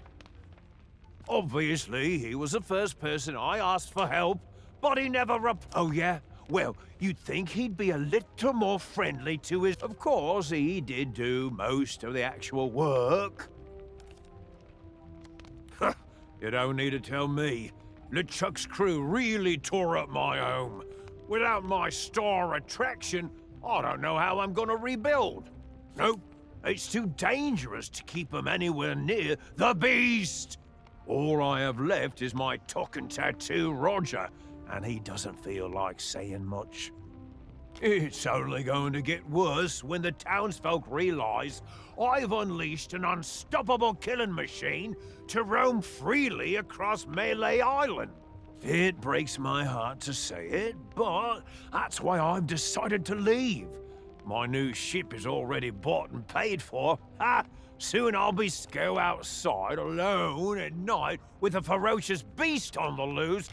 Obviously, he was the first person I asked for help, but he never Oh, yeah? Well, you'd think he'd be a little more friendly to his... Of course, he did do most of the actual work. You don't need to tell me. LeChuck's crew really tore up my home. Without my star attraction, I don't know how I'm gonna rebuild. Nope, it's too dangerous to keep them anywhere near the Beast. All I have left is my talking tattoo, Roger, and he doesn't feel like saying much. It's only going to get worse when the townsfolk realize I've unleashed an unstoppable killing machine to roam freely across Melee Island. It breaks my heart to say it, but that's why I've decided to leave. My new ship is already bought and paid for. Soon I'll be go outside alone at night with a ferocious beast on the loose.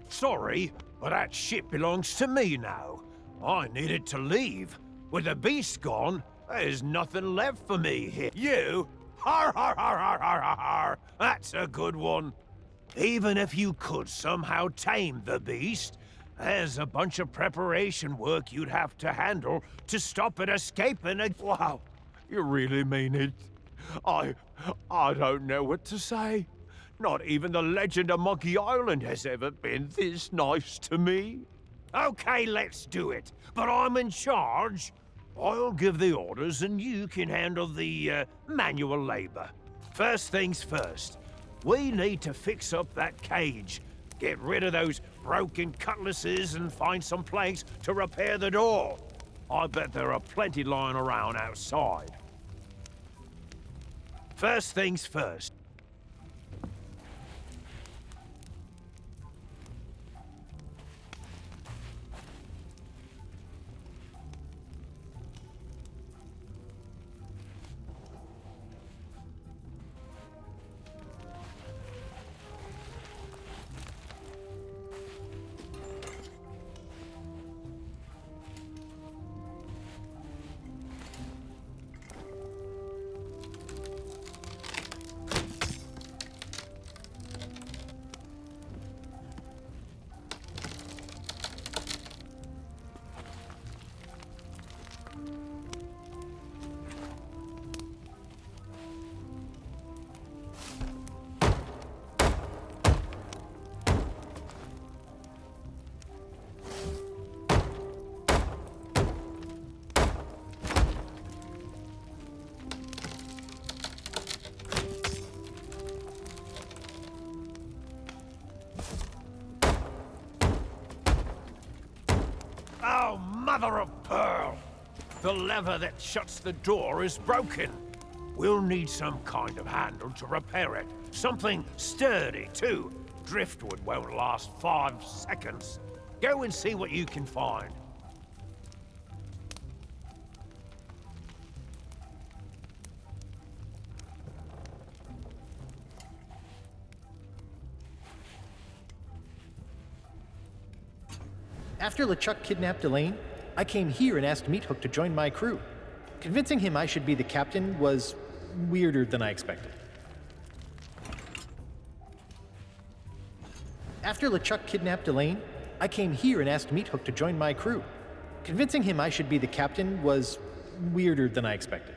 Sorry, but that ship belongs to me now. I needed to leave. With the beast gone, there's nothing left for me here. You? Har har har har har har har. That's a good one. Even if you could somehow tame the beast, there's a bunch of preparation work you'd have to handle to stop it escaping. Wow, you really mean it? I don't know what to say. Not even the legend of Monkey Island has ever been this nice to me. Okay, let's do it. But I'm in charge. I'll give the orders and you can handle the manual labor. First things first. We need to fix up that cage. Get rid of those broken cutlasses and find some planks to repair the door. I bet there are plenty lying around outside. First things first. Oh, mother of pearl! The lever that shuts the door is broken. We'll need some kind of handle to repair it. Something sturdy, too. Driftwood won't last 5 seconds. Go and see what you can find. After LeChuck kidnapped Elaine, I came here and asked Meathook to join my crew. Convincing him I should be the captain was weirder than I expected. After LeChuck kidnapped Elaine, I came here and asked Meathook to join my crew. Convincing him I should be the captain was weirder than I expected.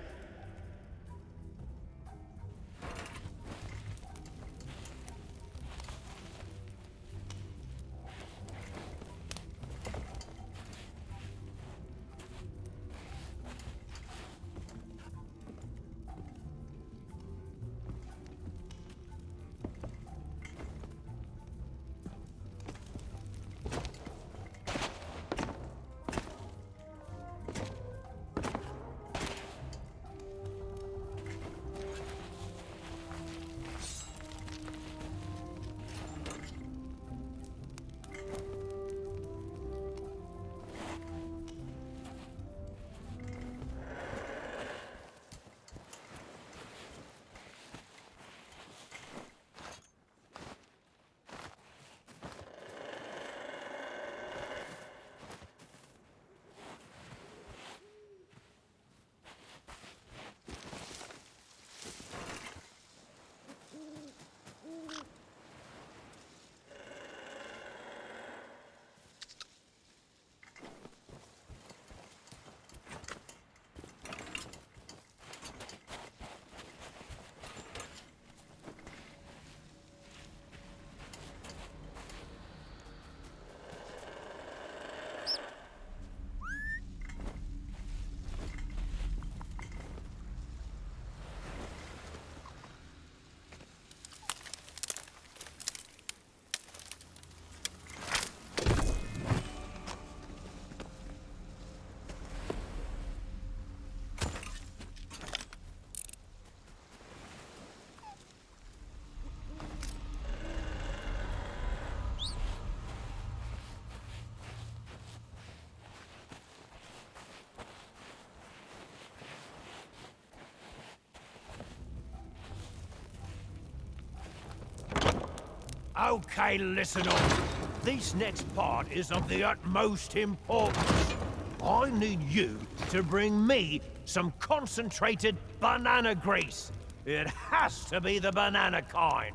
Okay, listen on. This next part is of the utmost importance. I need you to bring me some concentrated banana grease. It has to be the banana kind.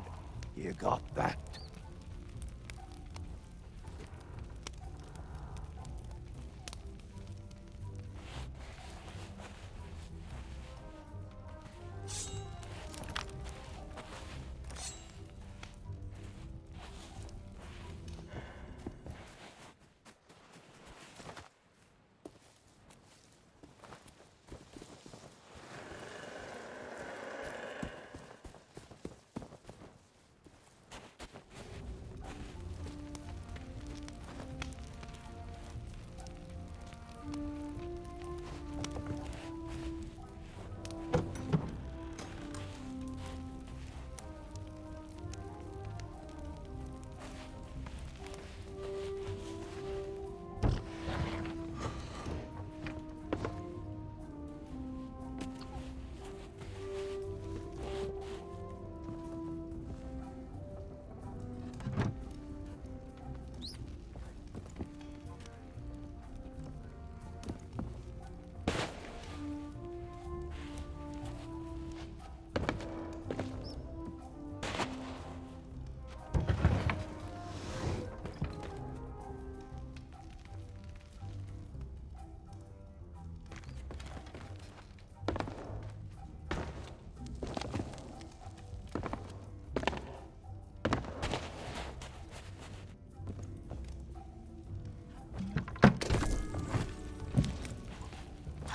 You got that?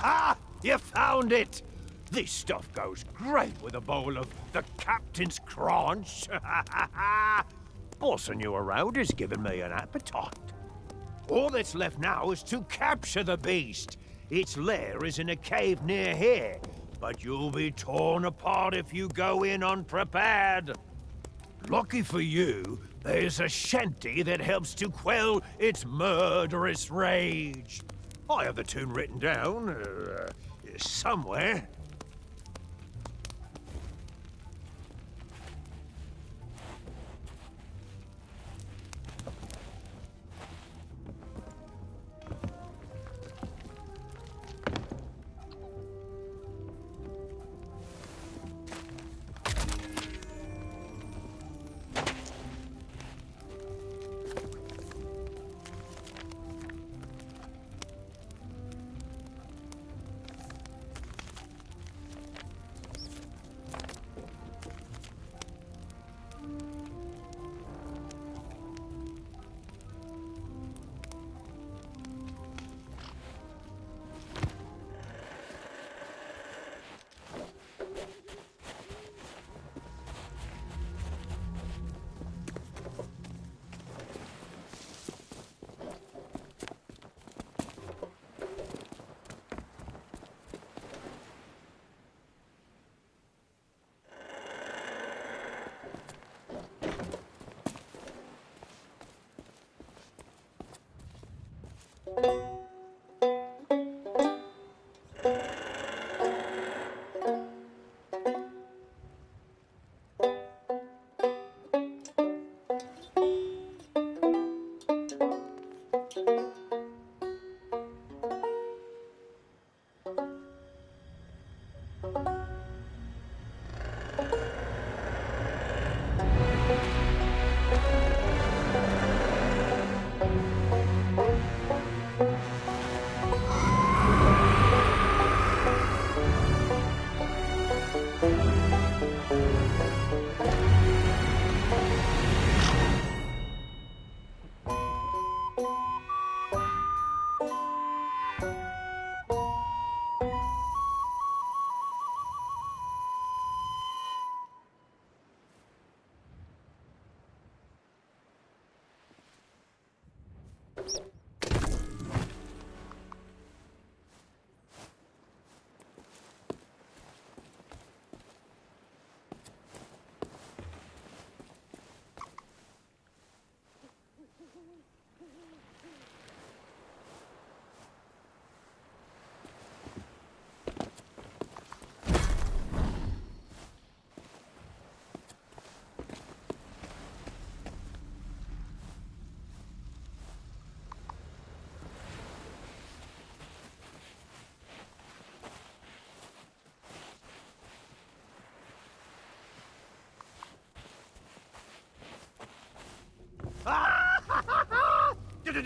Ha! You found it! This stuff goes great with a bowl of the Captain's Crunch. Bossing you around has given me an appetite. All that's left now is to capture the beast. Its lair is in a cave near here, but you'll be torn apart if you go in unprepared. Lucky for you, there's a shanty that helps to quell its murderous rage. I have the tune written down, somewhere.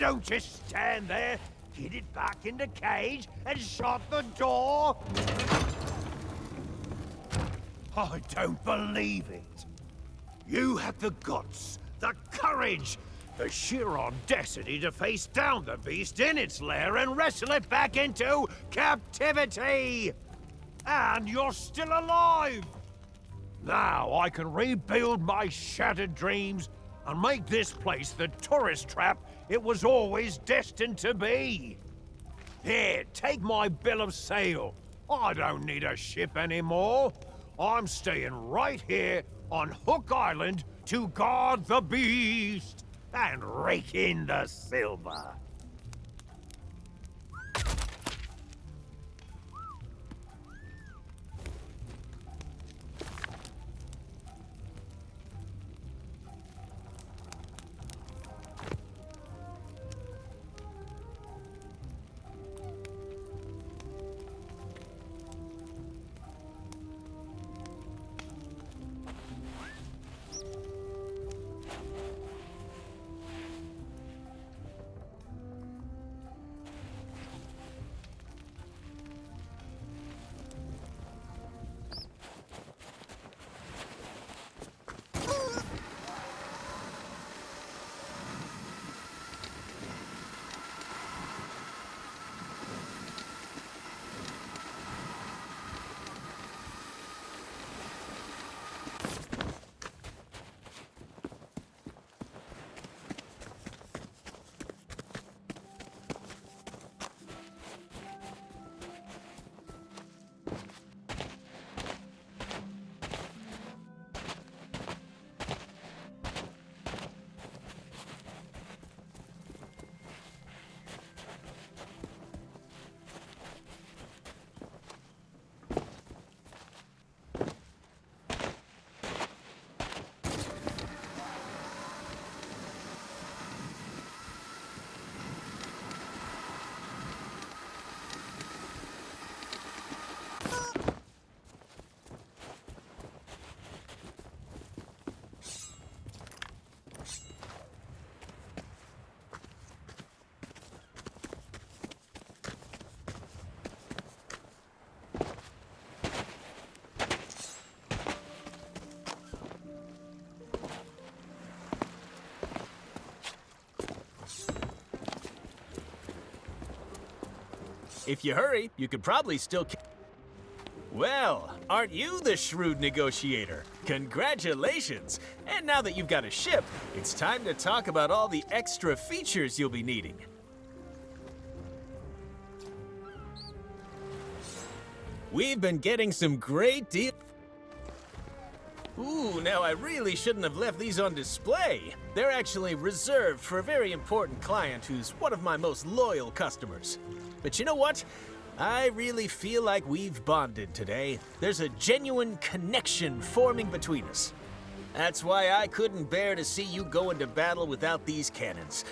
Don't just stand there. Get it back in the cage and shut the door. I don't believe it. You had the guts, the courage, the sheer audacity to face down the beast in its lair and wrestle it back into captivity. And you're still alive. Now I can rebuild my shattered dreams and make this place the tourist trap it was always destined to be. Here, take my bill of sale. I don't need a ship anymore. I'm staying right here on Hook Island to guard the beast and rake in the silver. If you hurry, you could probably still... Well, aren't you the shrewd negotiator? Congratulations! And now that you've got a ship, it's time to talk about all the extra features you'll be needing. We've been getting some great deals. Ooh, now I really shouldn't have left these on display. They're actually reserved for a very important client who's one of my most loyal customers. But you know what? I really feel like we've bonded today. There's a genuine connection forming between us. That's why I couldn't bear to see you go into battle without these cannons.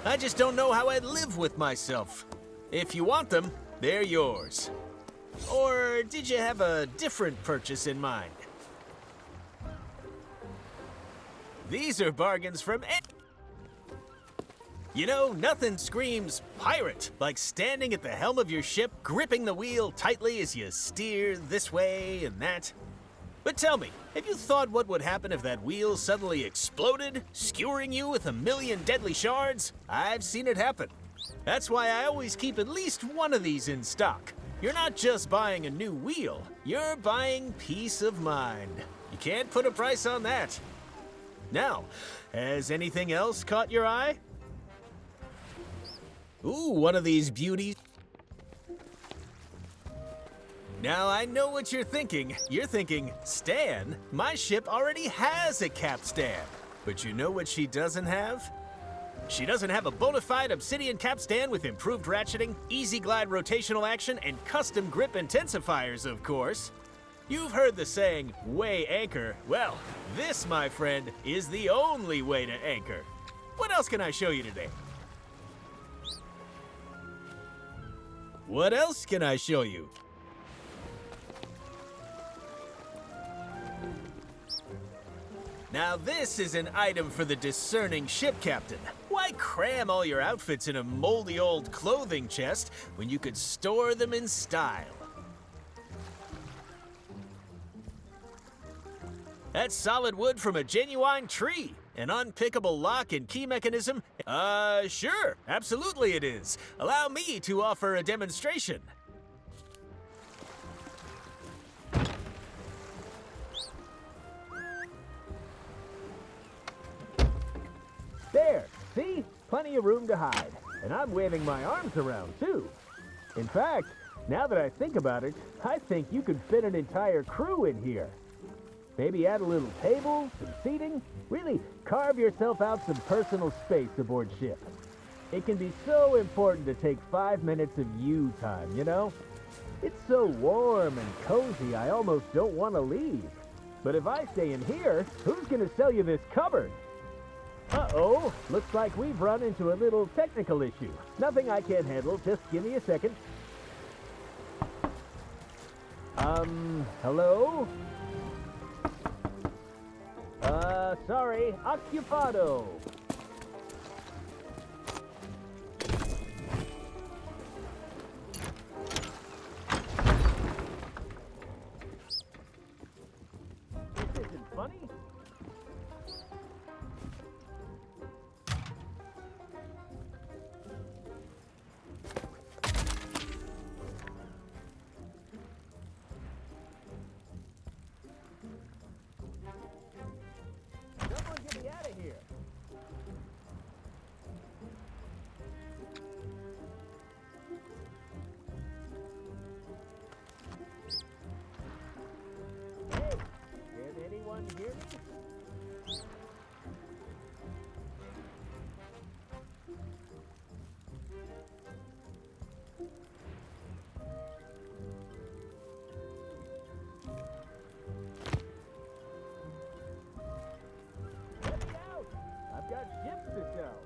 I just don't know how I'd live with myself. If you want them, they're yours. Or did you have a different purchase in mind? These are bargains from You know, nothing screams pirate like standing at the helm of your ship, gripping the wheel tightly as you steer this way and that. But tell me, have you thought what would happen if that wheel suddenly exploded, skewering you with 1,000,000 deadly shards? I've seen it happen. That's why I always keep at least one of these in stock. You're not just buying a new wheel, you're buying peace of mind. You can't put a price on that. Now, has anything else caught your eye? Ooh, one of these beauties. Now, I know what you're thinking. You're thinking, Stan, my ship already has a capstan. But you know what she doesn't have? She doesn't have a bona fide obsidian capstan with improved ratcheting, easy glide rotational action, and custom grip intensifiers, of course. You've heard the saying, weigh anchor. Well, this, my friend, is the only way to anchor. What else can I show you today? What else can I show you? Now this is an item for the discerning ship captain. Why cram all your outfits in a moldy old clothing chest when you could store them in style? That's solid wood from a genuine tree. An unpickable lock and key mechanism? Sure, absolutely it is. Allow me to offer a demonstration. There, see? Plenty of room to hide. And I'm waving my arms around, too. In fact, now that I think about it, I think you could fit an entire crew in here. Maybe add a little table, some seating. Really carve yourself out some personal space aboard ship. It can be so important to take 5 minutes of you time, you know? It's so warm and cozy, I almost don't want to leave. But if I stay in here, who's going to sell you this cupboard? Uh-oh, looks like we've run into a little technical issue. Nothing I can't handle, just give me a second. Hello? Sorry, occupado. This isn't funny. Someone get me out of here. Hey, can anyone hear me? Let me out! I've got ships to sell.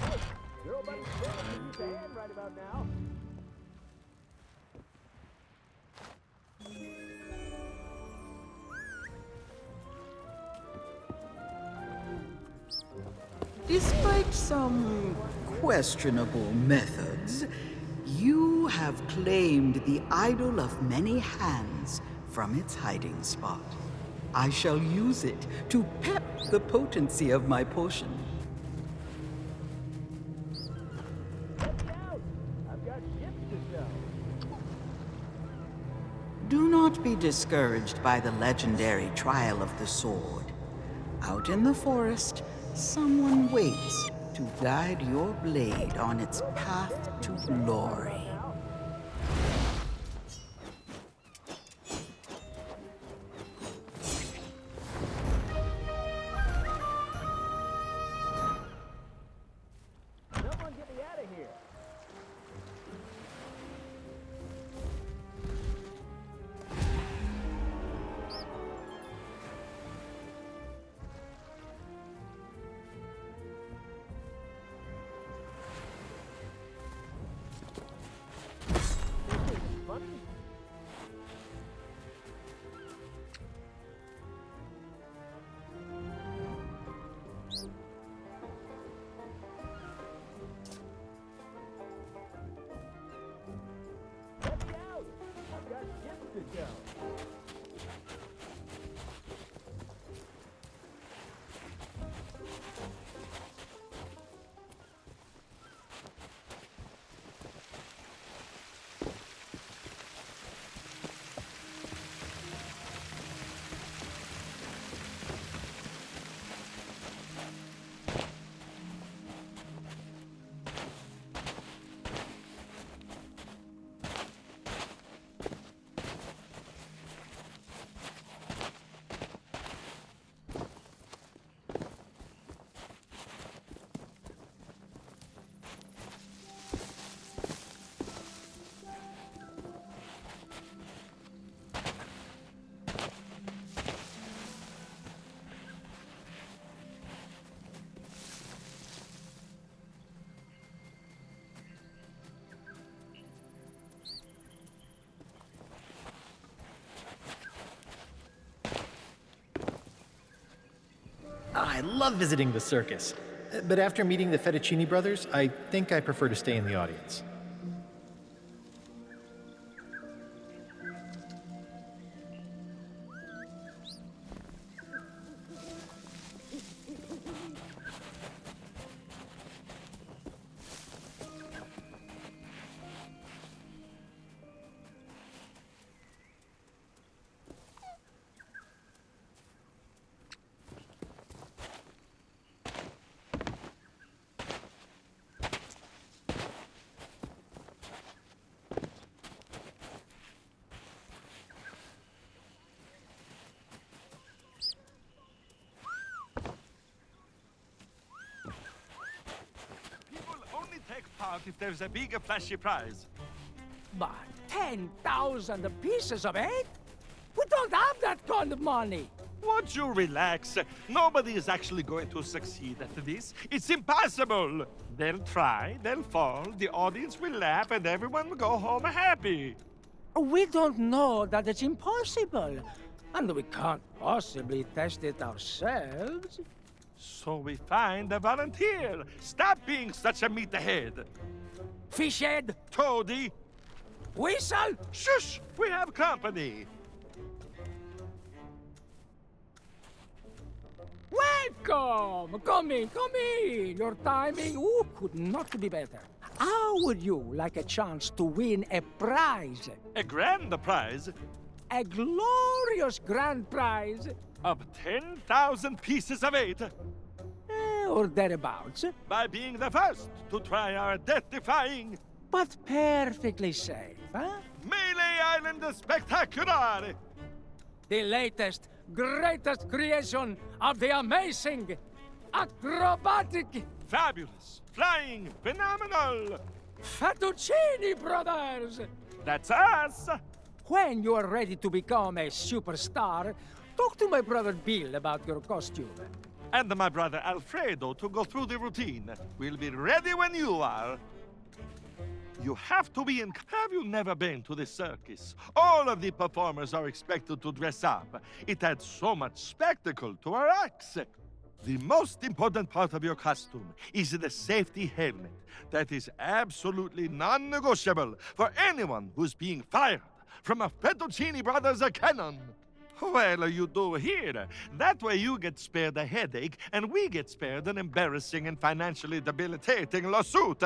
Hey, girl buddy, can use a hand right about now. Despite some questionable methods, you have claimed the idol of many hands from its hiding spot. I shall use it to pep the potency of my potion. Let me out! I've got ships to sell. Do not be discouraged by the legendary trial of the sword. Out in the forest, Someone waits to guide your blade on its path to glory. Someone get me out of here. I love visiting the circus. But after meeting the Fettuccine brothers, I think I prefer to stay in the audience. Take part if there's a big flashy prize. But 10,000 pieces of eight? We don't have that kind of money. Won't you relax? Nobody is actually going to succeed at this. It's impossible. They'll try, they'll fall, the audience will laugh, and everyone will go home happy. We don't know that it's impossible. And we can't possibly test it ourselves. So we find a volunteer. Stop being such a meathead. Fishhead. Toady. Whistle. Shush! We have company. Welcome! Come in, come in! Your timing could not be better. How would you like a chance to win a prize? A grand prize? A glorious grand prize. Of 10,000 pieces of eight. Or thereabouts. By being the first to try our death-defying... But perfectly safe, huh? Melee Island Spectacular! The latest, greatest creation of the amazing, acrobatic... Fabulous, flying, phenomenal! Fettuccine brothers! That's us! When you are ready to become a superstar, talk to my brother Bill about your costume. And my brother Alfredo to go through the routine. We'll be ready when you are. You have to be in... Have you never been to the circus? All of the performers are expected to dress up. It adds so much spectacle to our acts. The most important part of your costume is the safety helmet. That is absolutely non-negotiable for anyone who's being fired from a Fettuccine Brothers cannon. Well, you do here. That way you get spared a headache, and we get spared an embarrassing and financially debilitating lawsuit.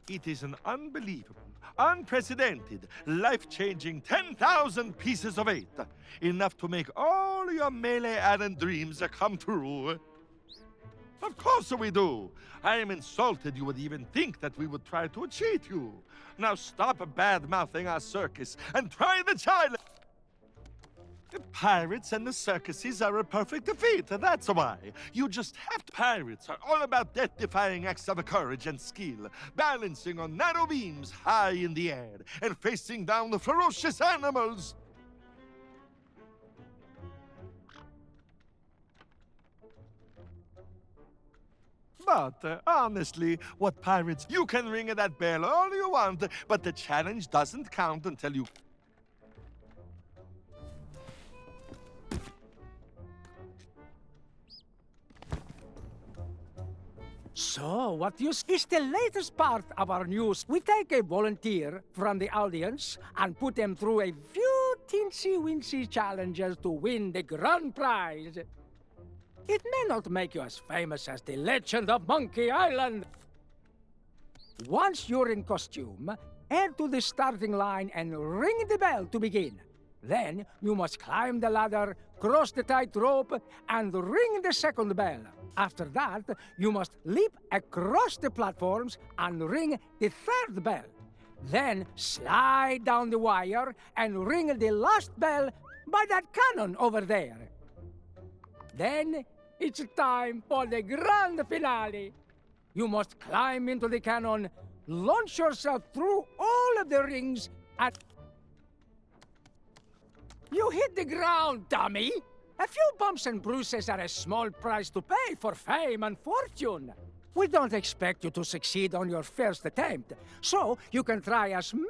It is an unbelievable, unprecedented, life-changing 10,000 pieces of eight. Enough to make all your Melee Island dreams come true. Of course we do. I am insulted you would even think that we would try to cheat you. Now stop bad-mouthing our circus and try the challenge. The pirates and the circuses are a perfect fit, that's why. You just have to. Pirates are all about death-defying acts of courage and skill, balancing on narrow beams high in the air, and facing down the ferocious animals. But honestly, what pirates? You can ring that bell all you want, but the challenge doesn't count until you... So, what you is the latest part of our news. We take a volunteer from the audience and put them through a few teensy-weensy challenges to win the grand prize. It may not make you as famous as the legend of Monkey Island. Once you're in costume, head to the starting line and ring the bell to begin. Then you must climb the ladder, cross the tightrope, and ring the second bell. After that, you must leap across the platforms and ring the third bell. Then slide down the wire and ring the last bell by that cannon over there. Then it's time for the grand finale. You must climb into the cannon, launch yourself through all of the rings, and... You hit the ground, dummy! A few bumps and bruises are a small price to pay for fame and fortune. We don't expect you to succeed on your first attempt, so you can try as many...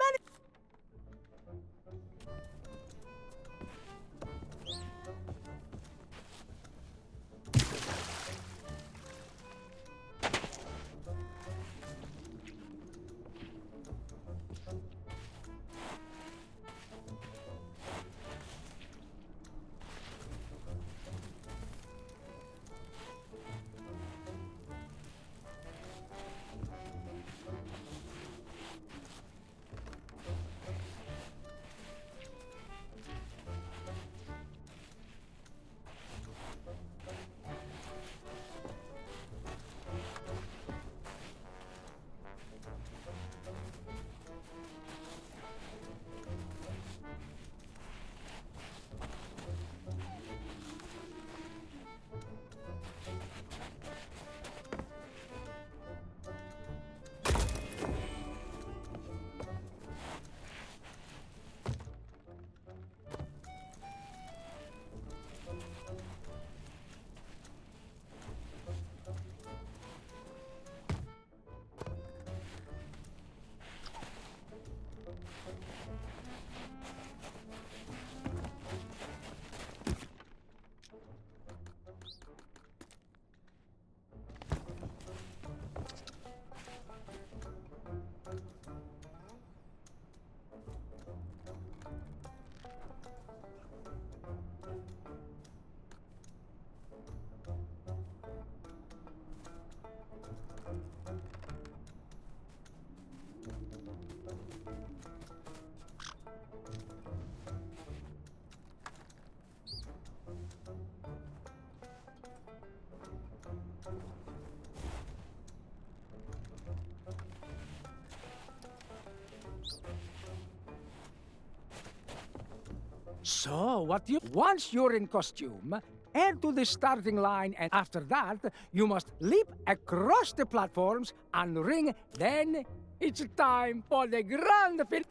So, once you're in costume, head to the starting line, and after that, you must leap across the platforms and ring. Then it's time for the grand finale.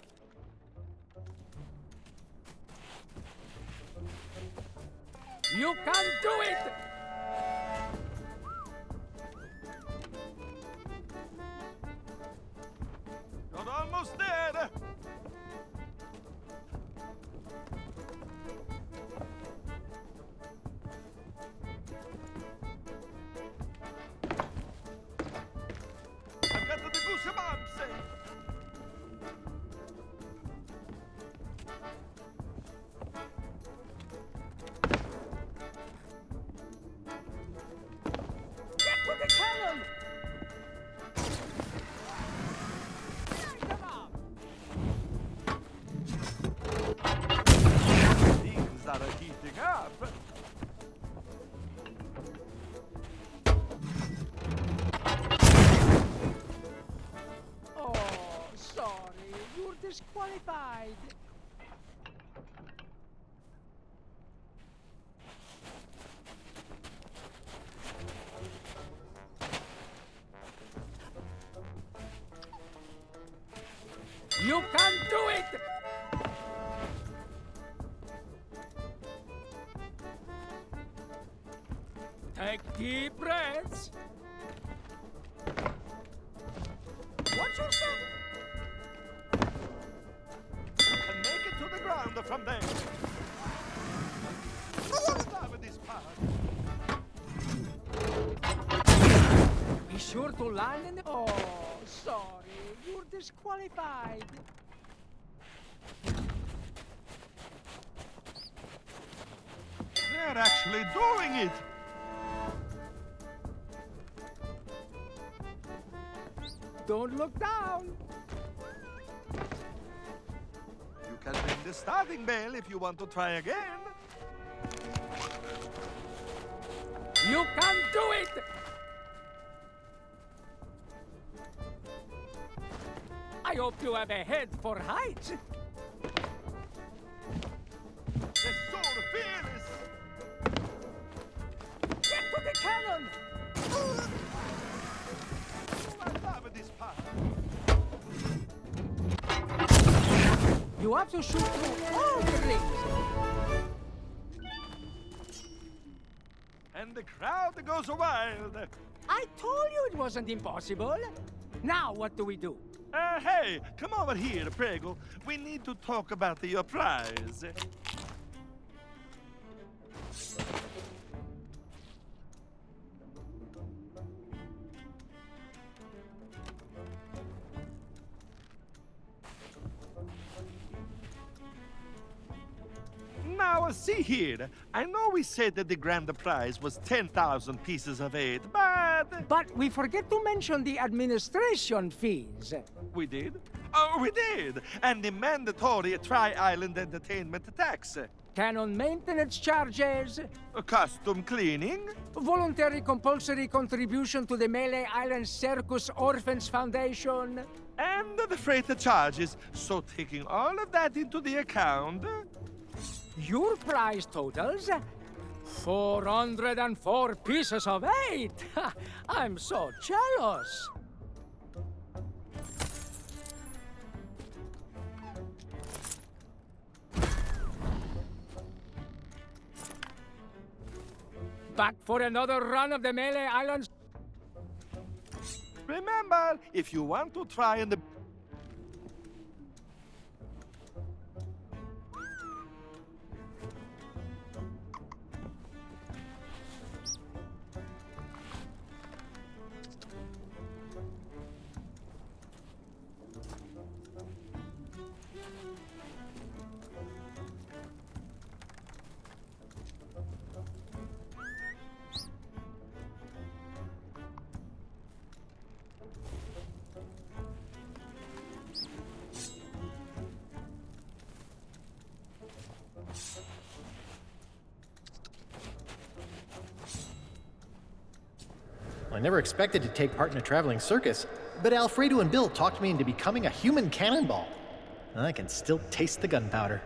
You can do it! You're almost there! I've got the goosebumps! disqualified. You can do it! Take deep breaths. Watch yourself. You can make it to the ground from there. Stop with this part. Be sure to land in the... Oh, sorry. You're disqualified. They're actually doing it. Don't look down. You can ring the starting bell if you want to try again. You can do it! I hope you have a head for heights. The sword fearless. Get to the cannon! This part. You have to shoot through all the rings. And the crowd goes wild. I told you it wasn't impossible. Now what do we do? Hey, come over here, Prego. We need to talk about your prize. Now, see here. I know we said that the grand prize was 10,000 pieces of 8, but... But we forget to mention the administration fees. We did? Oh, we did! And the mandatory Tri-Island entertainment tax. Cannon maintenance charges. Custom cleaning. Voluntary compulsory contribution to the Melee Island Circus Orphans Foundation. And the freight charges. So taking all of that into the account... Your prize totals 404 pieces of 8. I'm so jealous. Back for another run of the Melee Islands. Remember, if you want to try and... I never expected to take part in a traveling circus, but Alfredo and Bill talked me into becoming a human cannonball. I can still taste the gunpowder.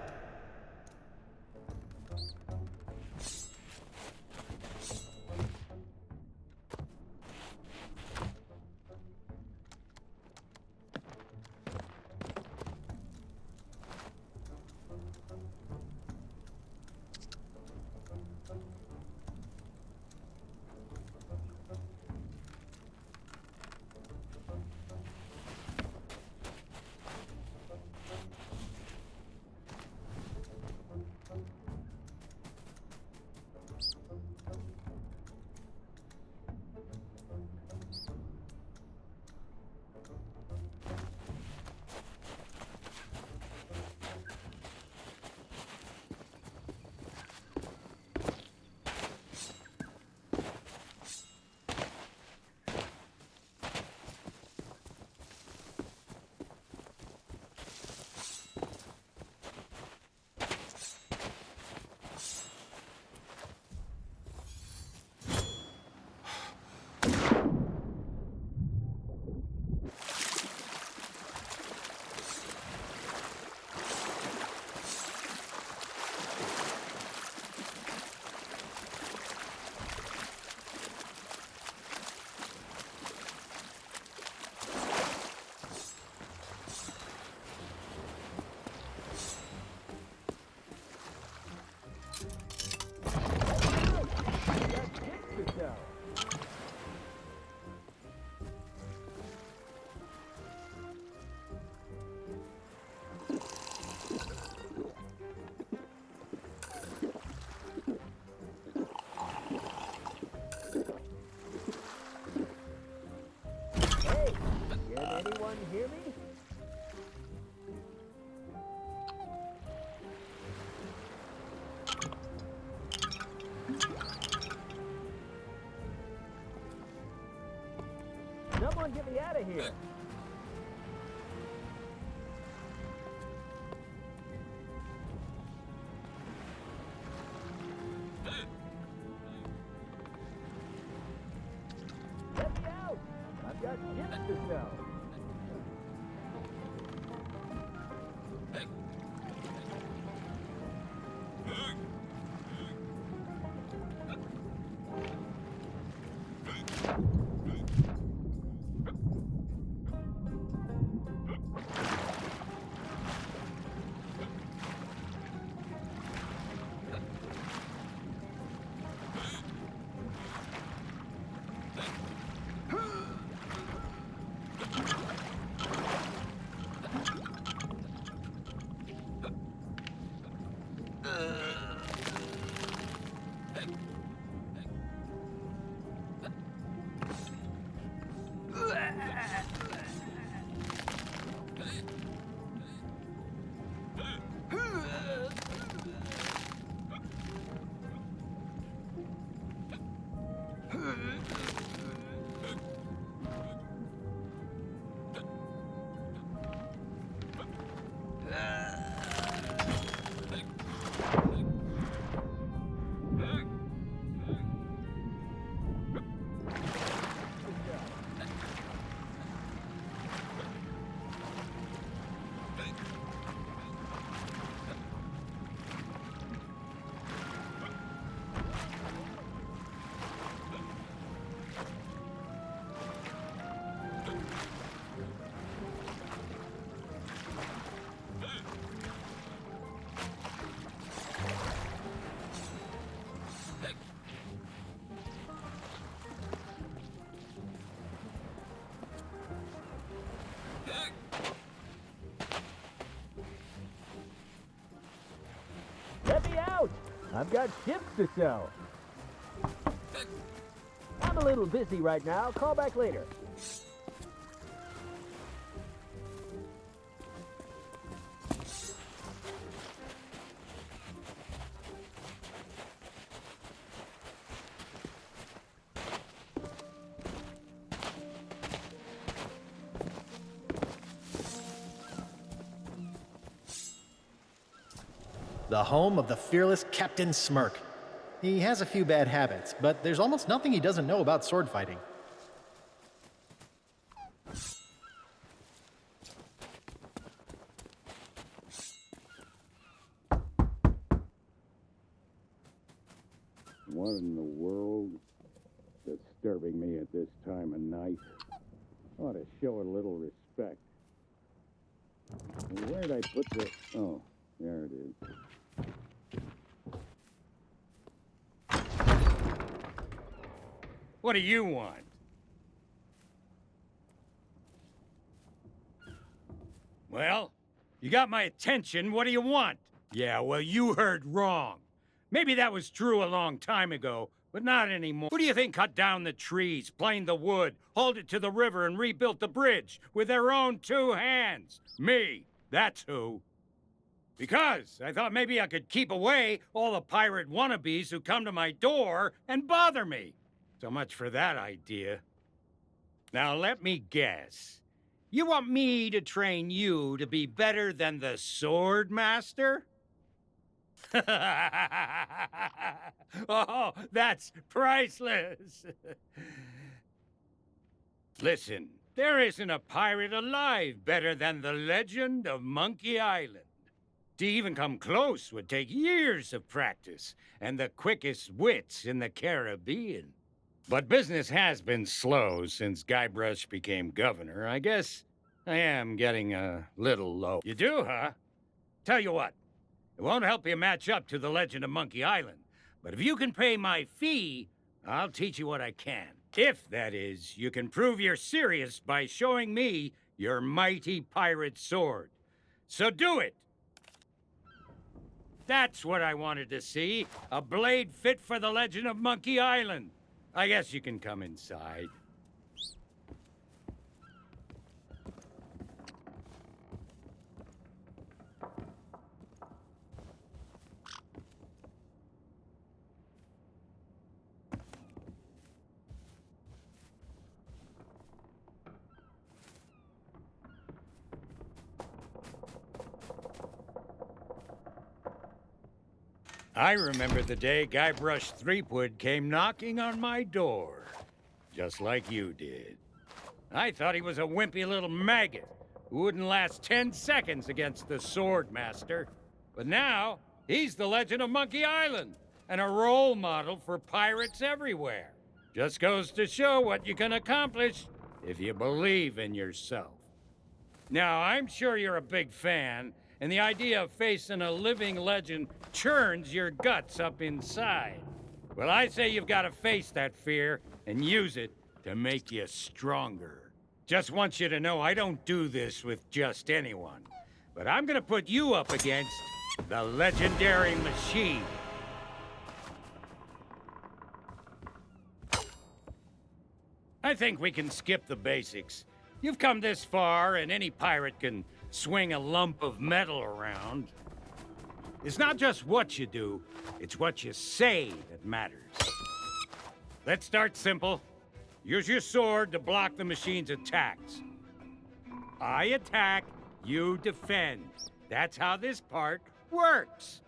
of here. Let me out! I've got ships to sell. Let me out! I've got ships to sell. I'm a little busy right now. Call back later. The home of the fearless Captain Smirk. He has a few bad habits, but there's almost nothing he doesn't know about sword fighting. What in the world? Disturbing me at this time of night. Ought to show a little respect. Where'd I put the... Oh, there it is. What do you want? Well, you got my attention. What do you want? Yeah, well, you heard wrong. Maybe that was true a long time ago, but not anymore. Who do you think cut down the trees, planed the wood, hauled it to the river, and rebuilt the bridge with their own 2 hands? Me. That's who. Because I thought maybe I could keep away all the pirate wannabes who come to my door and bother me. So much for that idea. Now let me guess. You want me to train you to be better than the Sword Master? Oh, that's priceless. Listen, there isn't a pirate alive better than the legend of Monkey Island. To even come close would take years of practice and the quickest wits in the Caribbean. But business has been slow since Guybrush became governor. I guess I am getting a little low. You do, huh? Tell you what, it won't help you match up to the legend of Monkey Island. But if you can pay my fee, I'll teach you what I can. If, that is, you can prove you're serious by showing me your mighty pirate sword. So do it! That's what I wanted to see. A blade fit for the legend of Monkey Island. I guess you can come inside. I remember the day Guybrush Threepwood came knocking on my door. Just like you did. I thought he was a wimpy little maggot who wouldn't last 10 seconds against the Sword Master. But now, he's the legend of Monkey Island and a role model for pirates everywhere. Just goes to show what you can accomplish if you believe in yourself. Now, I'm sure you're a big fan, and the idea of facing a living legend churns your guts up inside. Well, I say you've got to face that fear and use it to make you stronger. Just want you to know I don't do this with just anyone, but I'm gonna put you up against the legendary machine. I think we can skip the basics. You've come this far, and any pirate can swing a lump of metal around. It's not just what you do, it's what you say that matters. Let's start simple. Use your sword to block the machine's attacks. I attack, you defend. That's how this part works.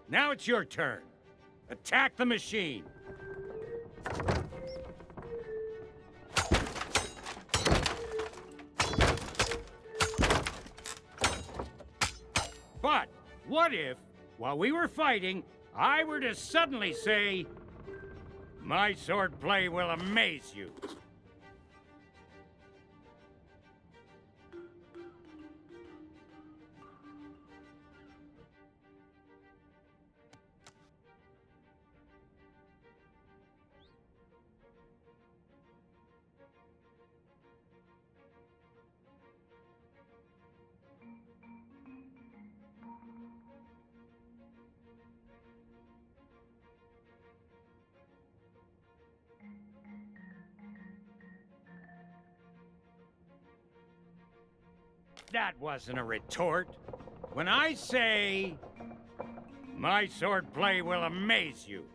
Now it's your turn. Attack the machine. But what if, while we were fighting, I were to suddenly say, "My swordplay will amaze you"? That wasn't a retort. When I say, "My swordplay will amaze you,"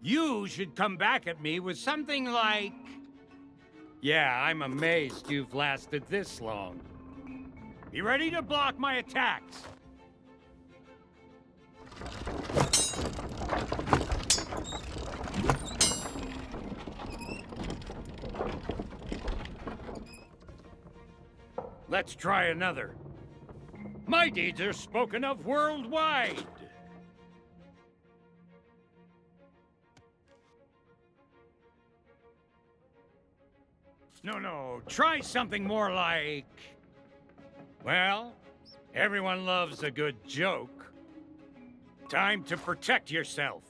you should come back at me with something like, "Yeah, I'm amazed you've lasted this long. Be ready to block my attacks." Let's try another. My deeds are spoken of worldwide. No, try something more like... Well, everyone loves a good joke. Time to protect yourself.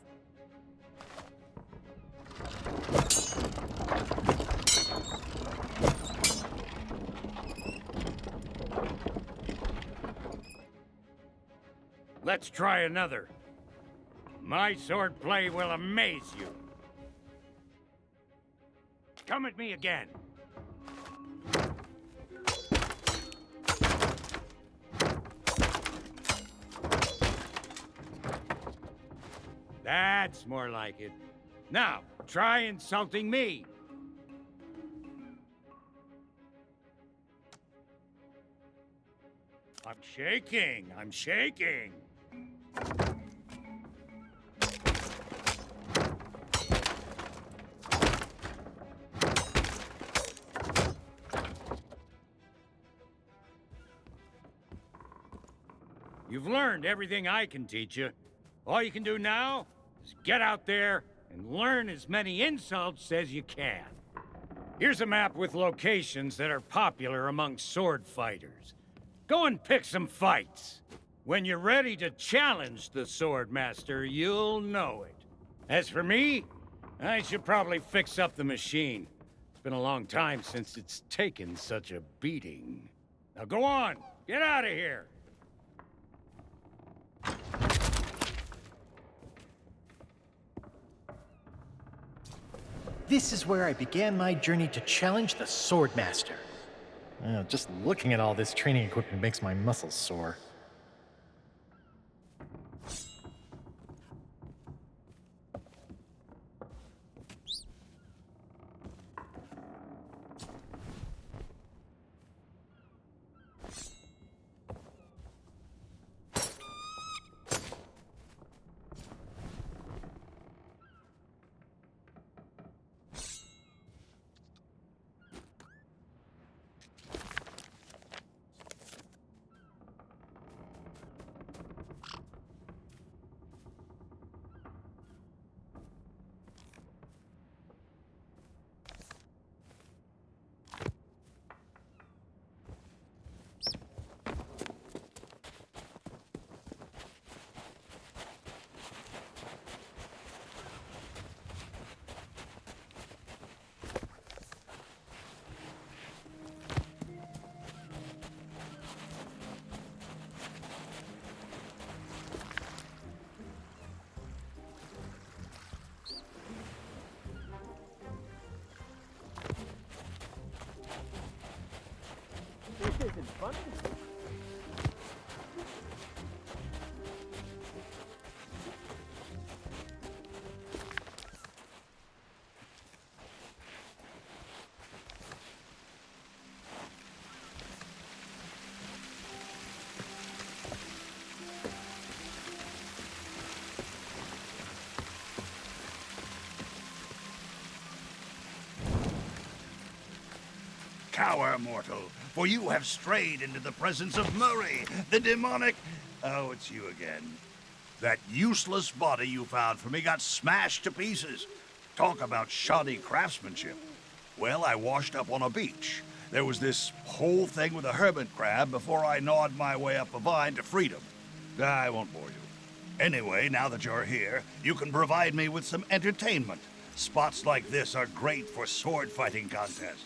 Let's try another. My swordplay will amaze you. Come at me again. That's more like it. Now, try insulting me. I'm shaking. You've learned everything I can teach you. All you can do now is get out there and learn as many insults as you can. Here's a map with locations that are popular among sword fighters. Go and pick some fights. When you're ready to challenge the Sword Master, you'll know it. As for me, I should probably fix up the machine. It's been a long time since it's taken such a beating. Now go on, get out of here! This is where I began my journey to challenge the Sword Master. Just looking at all this training equipment makes my muscles sore. This isn't funny. Cower, mortal, for you have strayed into the presence of Murray, the demonic... Oh, it's you again. That useless body you found for me got smashed to pieces. Talk about shoddy craftsmanship. Well, I washed up on a beach. There was this whole thing with a hermit crab before I gnawed my way up a vine to freedom. I won't bore you. Anyway, now that you're here, you can provide me with some entertainment. Spots like this are great for sword fighting contests.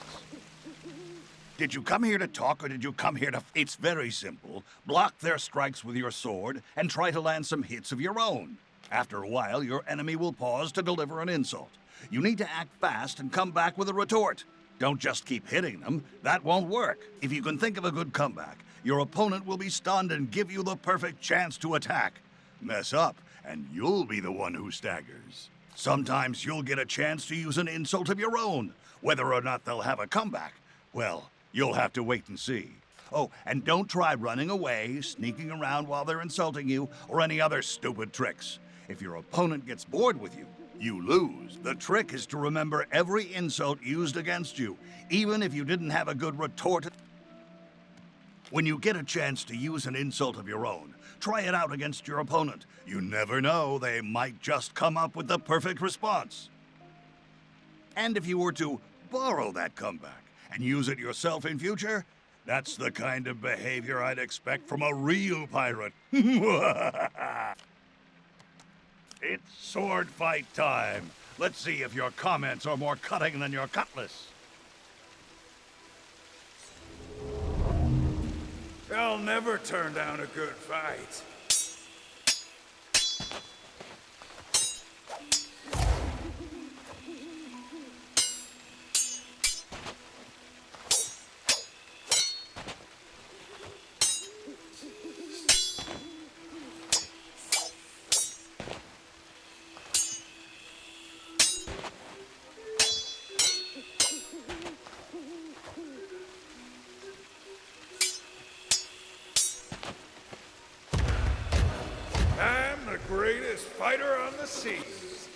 Did you come here to talk, or did you come here to... It's very simple. Block their strikes with your sword, and try to land some hits of your own. After a while, your enemy will pause to deliver an insult. You need to act fast and come back with a retort. Don't just keep hitting them. That won't work. If you can think of a good comeback, your opponent will be stunned and give you the perfect chance to attack. Mess up, and you'll be the one who staggers. Sometimes you'll get a chance to use an insult of your own. Whether or not they'll have a comeback, well... you'll have to wait and see. Oh, and don't try running away, sneaking around while they're insulting you, or any other stupid tricks. If your opponent gets bored with you, you lose. The trick is to remember every insult used against you, even if you didn't have a good retort. When you get a chance to use an insult of your own, try it out against your opponent. You never know, they might just come up with the perfect response. And if you were to borrow that comeback, and use it yourself in future, that's the kind of behavior I'd expect from a real pirate. It's sword fight time. Let's see if your comments are more cutting than your cutlass. I'll never turn down a good fight. Greatest fighter on the seas.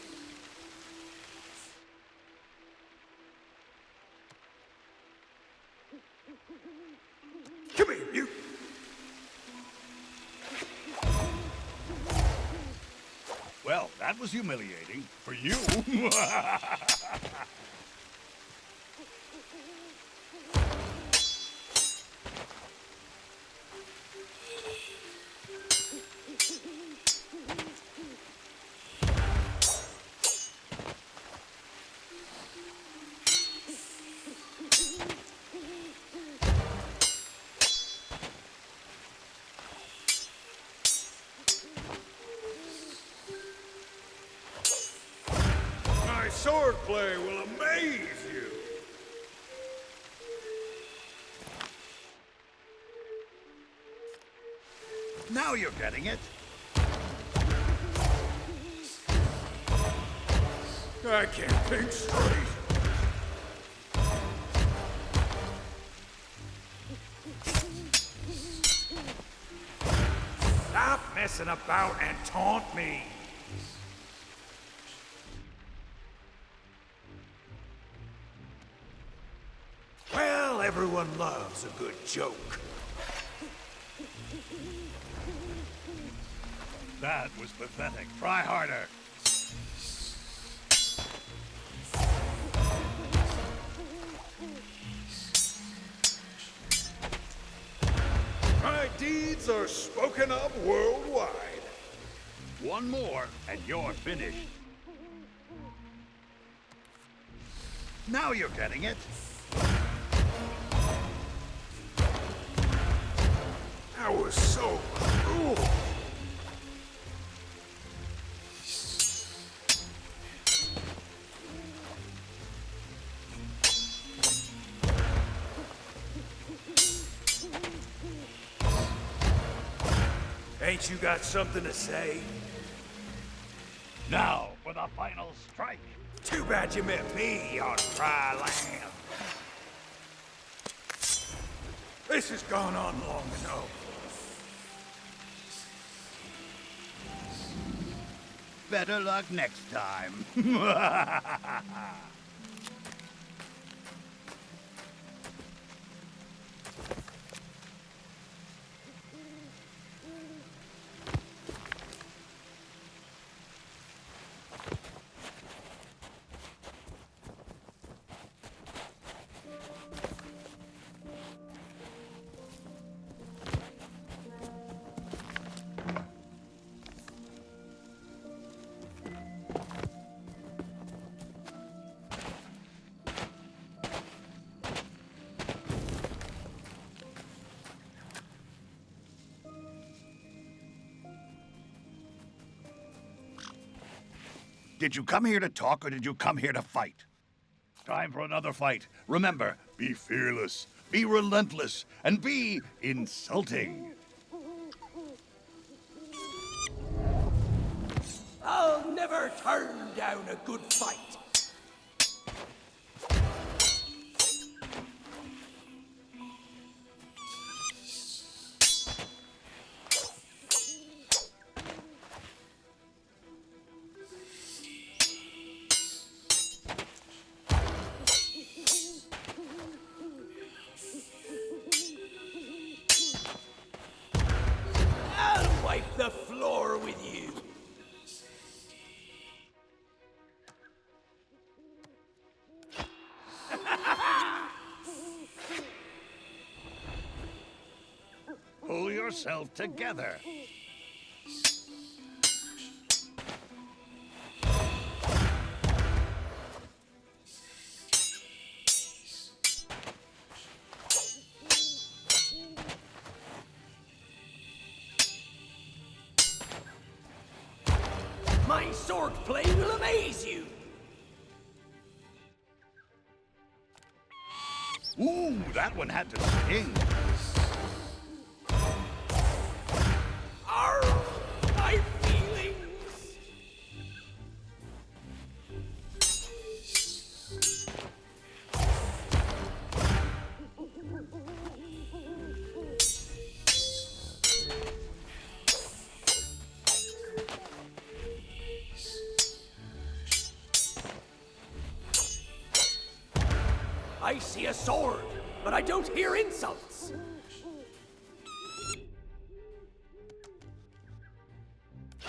Come here, you. Well, that was humiliating. For you. My swordplay will amaze you. Now you're getting it. I can't think straight. Stop messing about and taunt me. Well, everyone loves a good joke. That was pathetic. Try harder. My deeds are spoken of worldwide. One more, and you're finished. Now you're getting it. That was so cruel. Ain't you got something to say? Now for the final strike. Too bad you met me on dry land. This has gone on long enough. Better luck next time. Did you come here to talk, or did you come here to fight? Time for another fight. Remember, be fearless, be relentless, and be insulting. I'll never turn down a good fight. I'll wipe the floor with you. Pull yourself together. My swordplay will amaze you. Ooh, that one had to sting. Arr, my feelings. I see a sword, but I don't hear insults.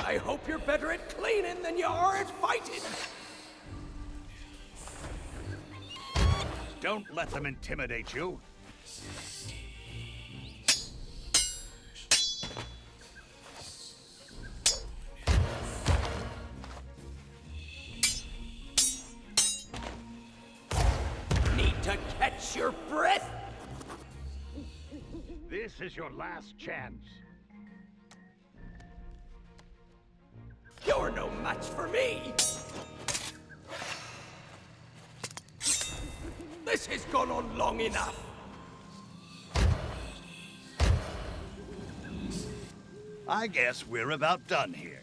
I hope you're better at cleaning than you are at fighting. Don't let them intimidate you. Need to catch your breath? This is your last chance. You're no match for me! This has gone on long enough! I guess we're about done here.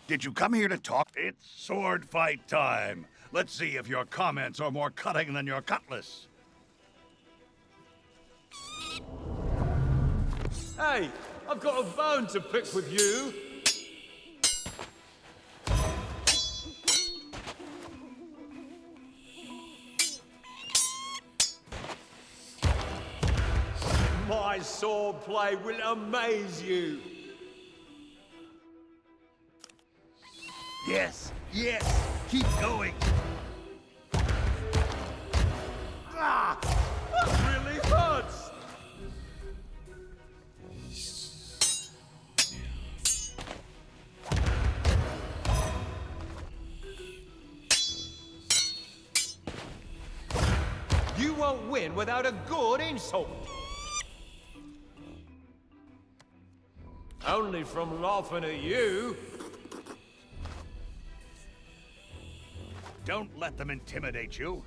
Did you come here to talk? It's sword fight time. Let's see if your comments are more cutting than your cutlass. Hey, I've got a bone to pick with you. My sword play will amaze you. Yes, yes, keep going. Ah, that really hurts. You won't win without a good insult. Only from laughing at you. Don't let them intimidate you.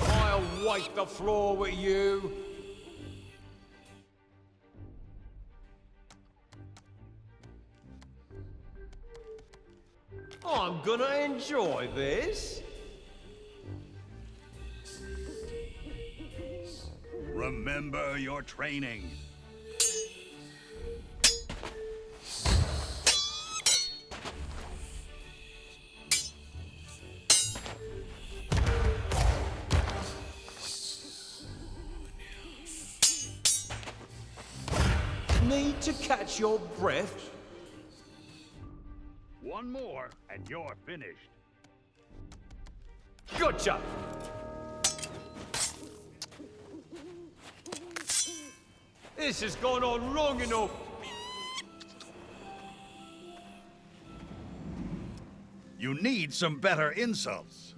I'll wipe the floor with you. I'm gonna enjoy this. Remember your training. Need to catch your breath? One more, and you're finished. Gotcha! This has gone on long enough. You need some better insults.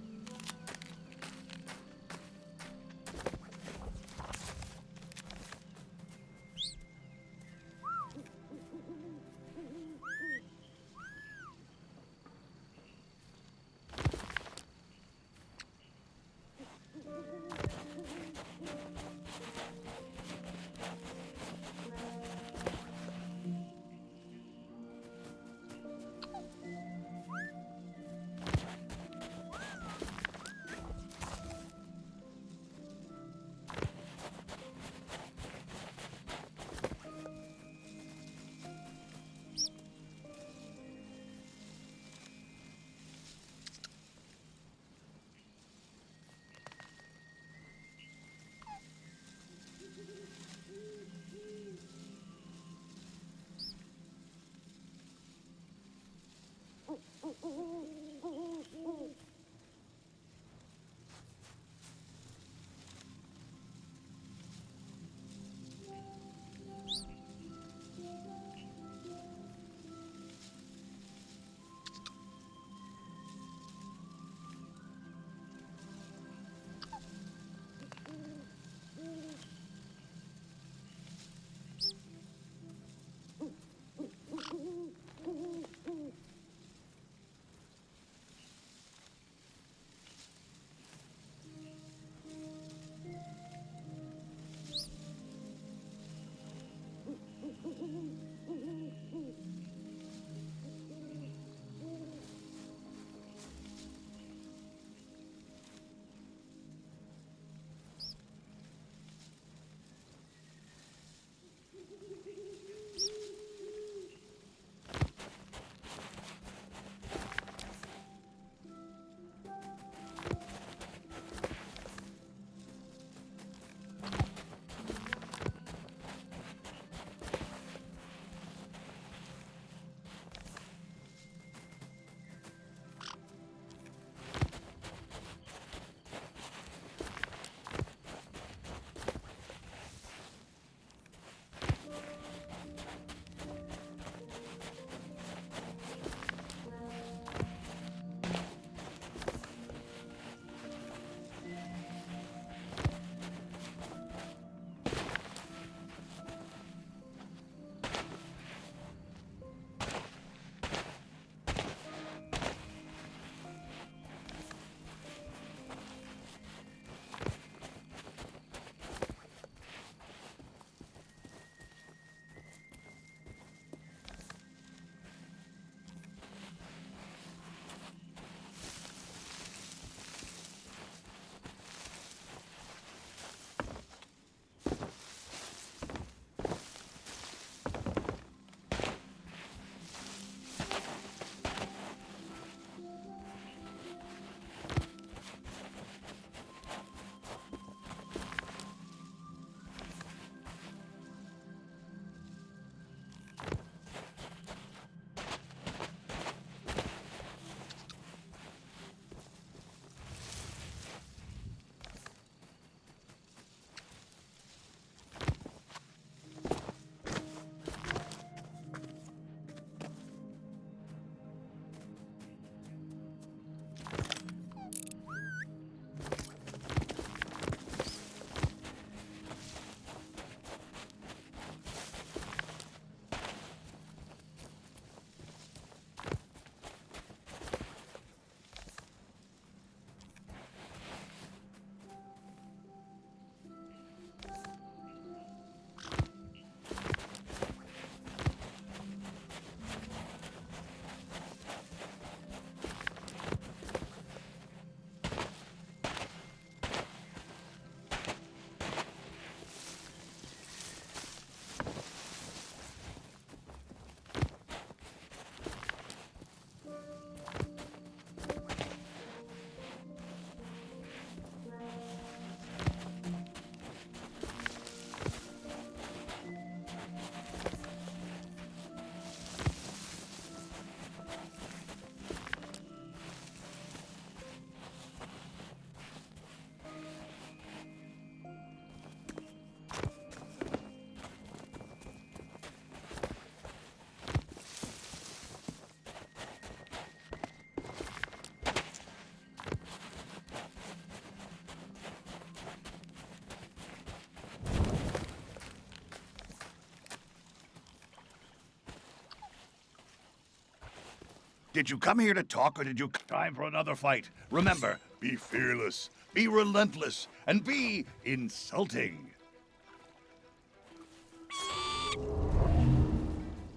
Did you come here to talk, or did you... Time for another fight. Remember, be fearless, be relentless, and be insulting.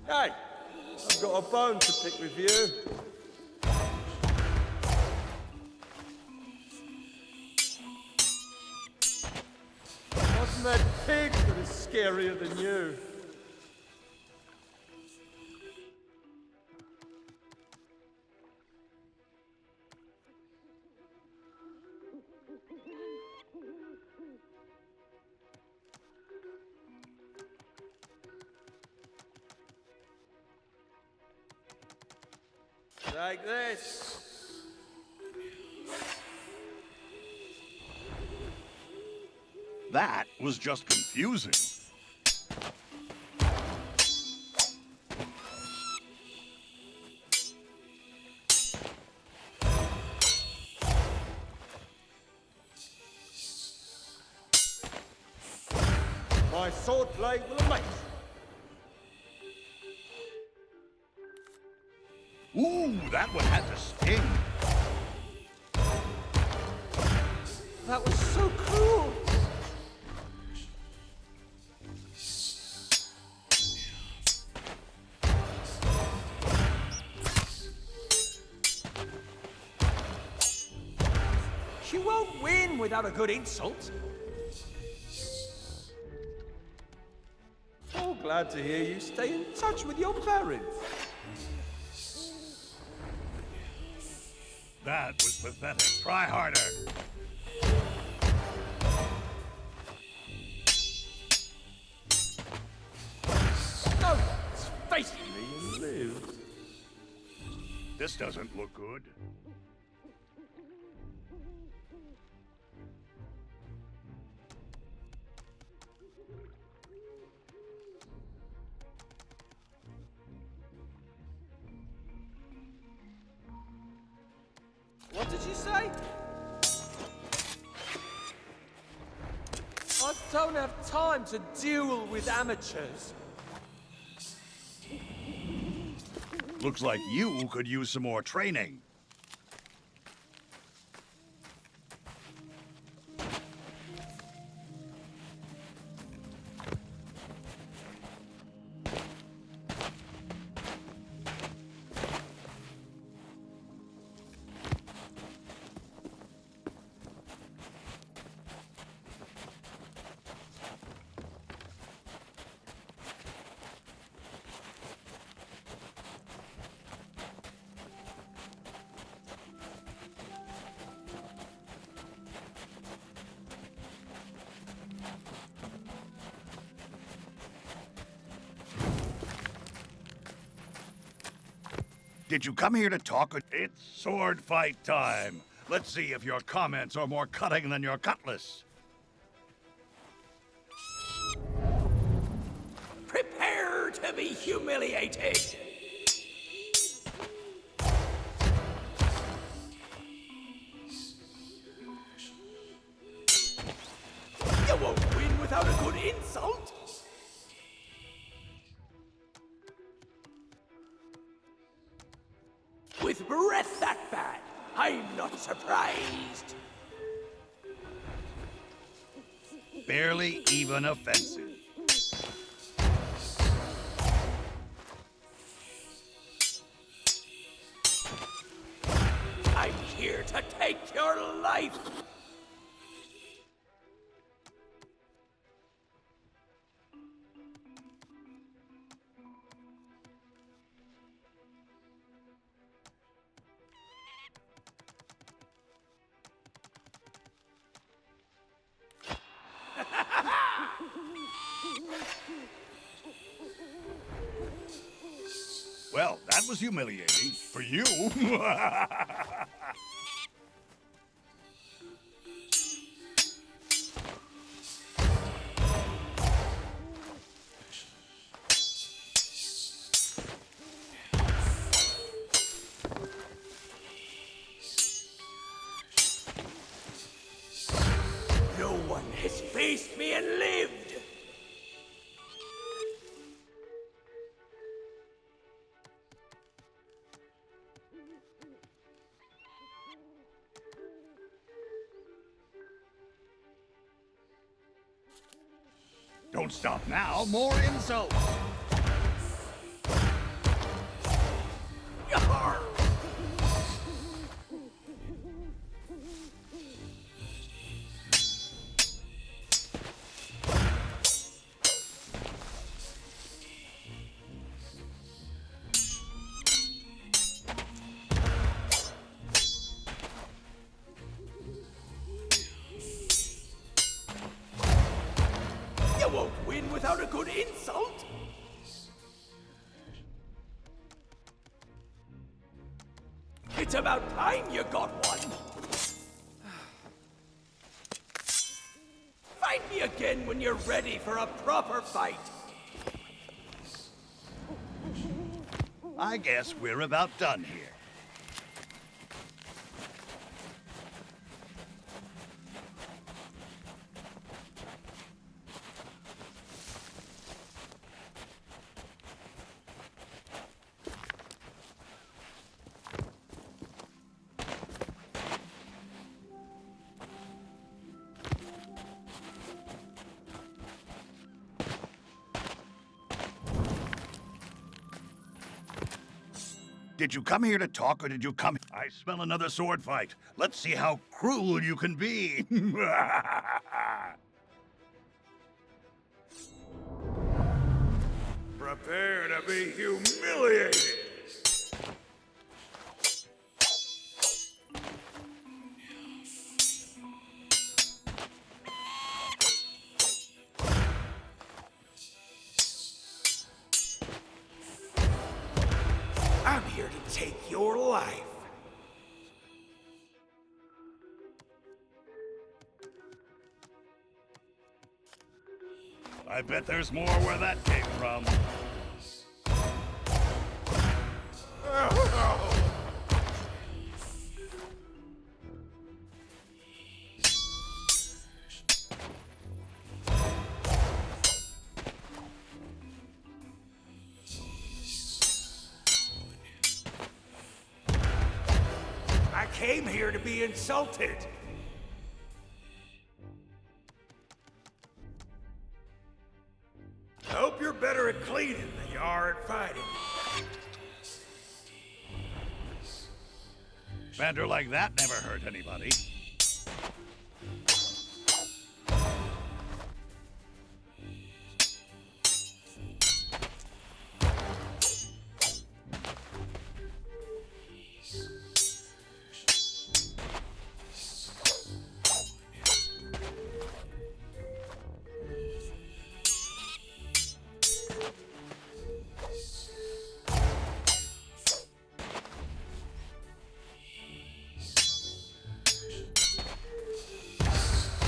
Hey, I've got a bone to pick with you. Wasn't that pig that is scarier than you? Like this. That was just confusing. My sword blade will amaze you. Ooh, that one had to sting. That was so cool. She won't win without a good insult. So glad to hear you stay in touch with your parents. That was pathetic. Try harder. No, it's facing me and lives. This doesn't look good. What did you say? I don't have time to duel with amateurs. Looks like you could use some more training. Did you come here to talk? It's sword fight time. Let's see if your comments are more cutting than your cutlass. Prepare to be humiliated. You won't win without a good insult. With breath that bad, I'm not surprised. Barely even offensive. I'm here to take your life. Well, that was humiliating. For you. No one has faced me and lived. Don't stop now. More insults. Yarr! You won't win without a good insult. It's about time you got one. Find me again when you're ready for a proper fight. I guess we're about done here. Did you come here to talk, or did you come... I smell another sword fight. Let's see how cruel you can be. Prepare to be humiliated. I'm here to take your life. I bet there's more where that came from. I came here to be insulted. I hope you're better at cleaning than you are at fighting. Banter like that never hurt anybody.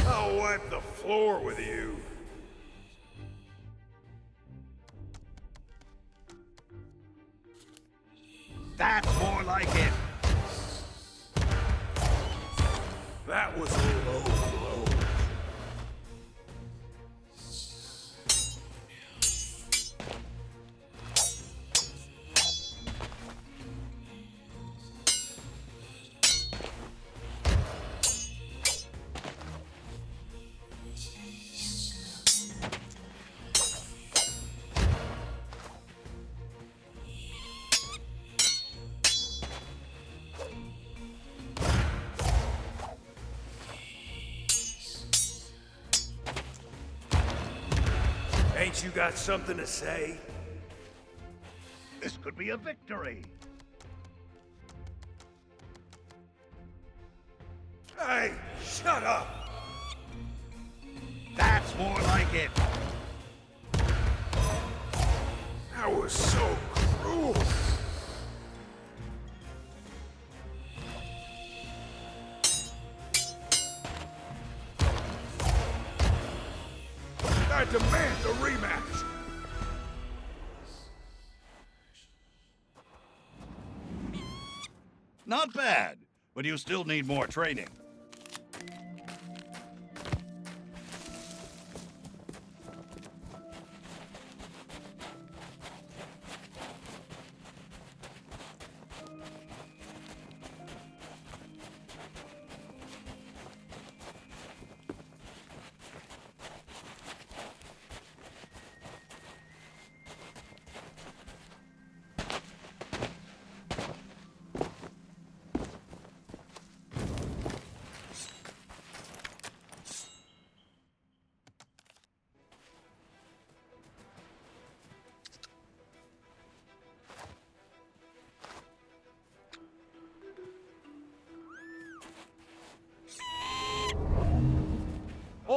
I'll wipe the floor with you. That's more like it. That was a low blow. Ain't you got something to say? This could be a victory. Hey, shut up! That's more like it. That was so cruel. I demand a rematch. Not bad, but you still need more training.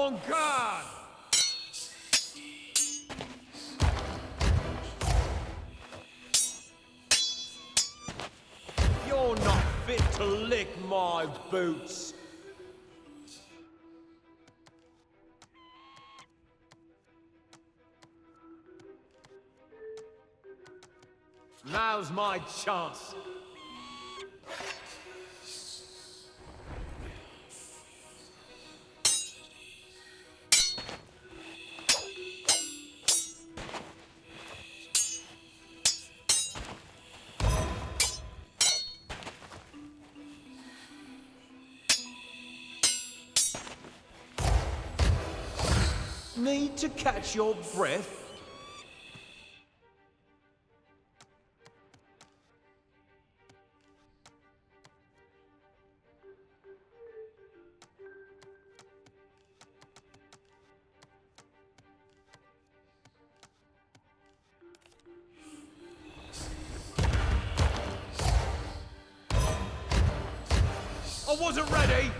on guard! You're not fit to lick my boots. Now's my chance. Need to catch your breath? I wasn't ready!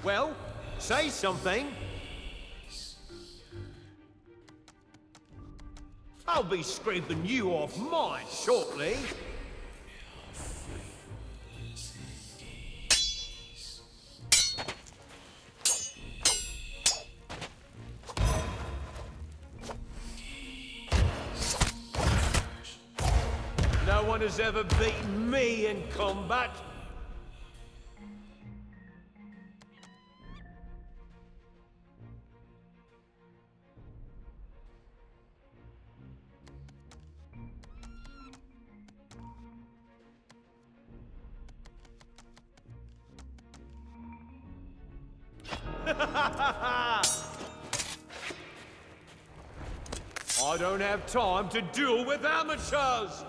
Well, say something. I'll be scraping you off mine shortly. No one has ever beaten me in combat. I don't have time to duel with amateurs!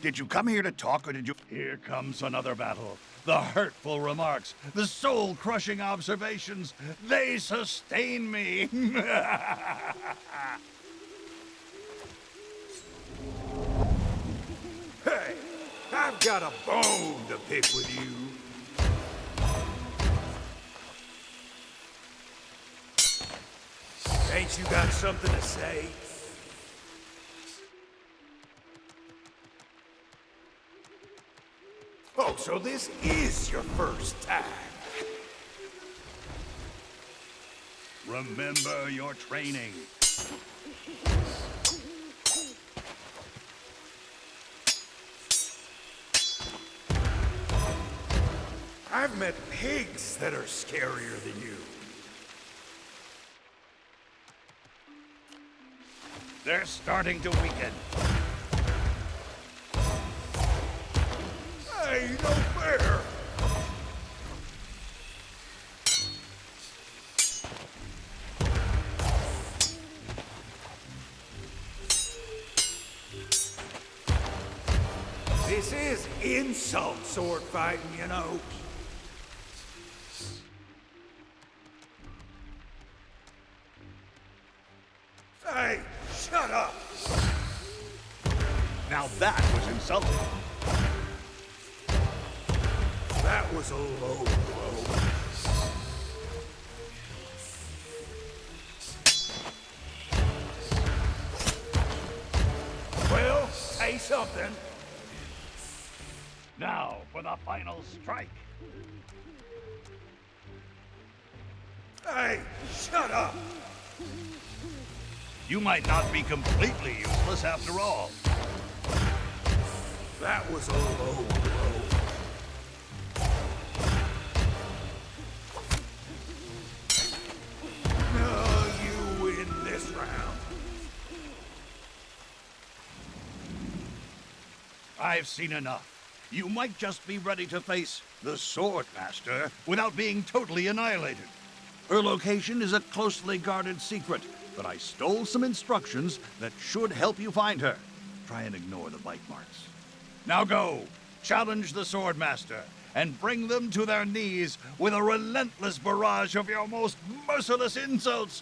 Did you come here to talk, or did you... Here comes another battle. The hurtful remarks, the soul-crushing observations, they sustain me. Hey, I've got a bone to pick with you. Ain't you got something to say? Oh, so this is your first time. Remember your training. I've met pigs that are scarier than you. They're starting to weaken. Hey, no fair! This is insult sword fighting, you know. Hey, shut up! Now that was insulting. That was a low blow. Well, say something. Now for the final strike. Hey, shut up! You might not be completely useless after all. That was a low blow. No, you win this round. I've seen enough. You might just be ready to face the Sword Master without being totally annihilated. Her location is a closely guarded secret, but I stole some instructions that should help you find her. Try and ignore the bite marks. Now go, challenge the Sword Master, and bring them to their knees with a relentless barrage of your most merciless insults.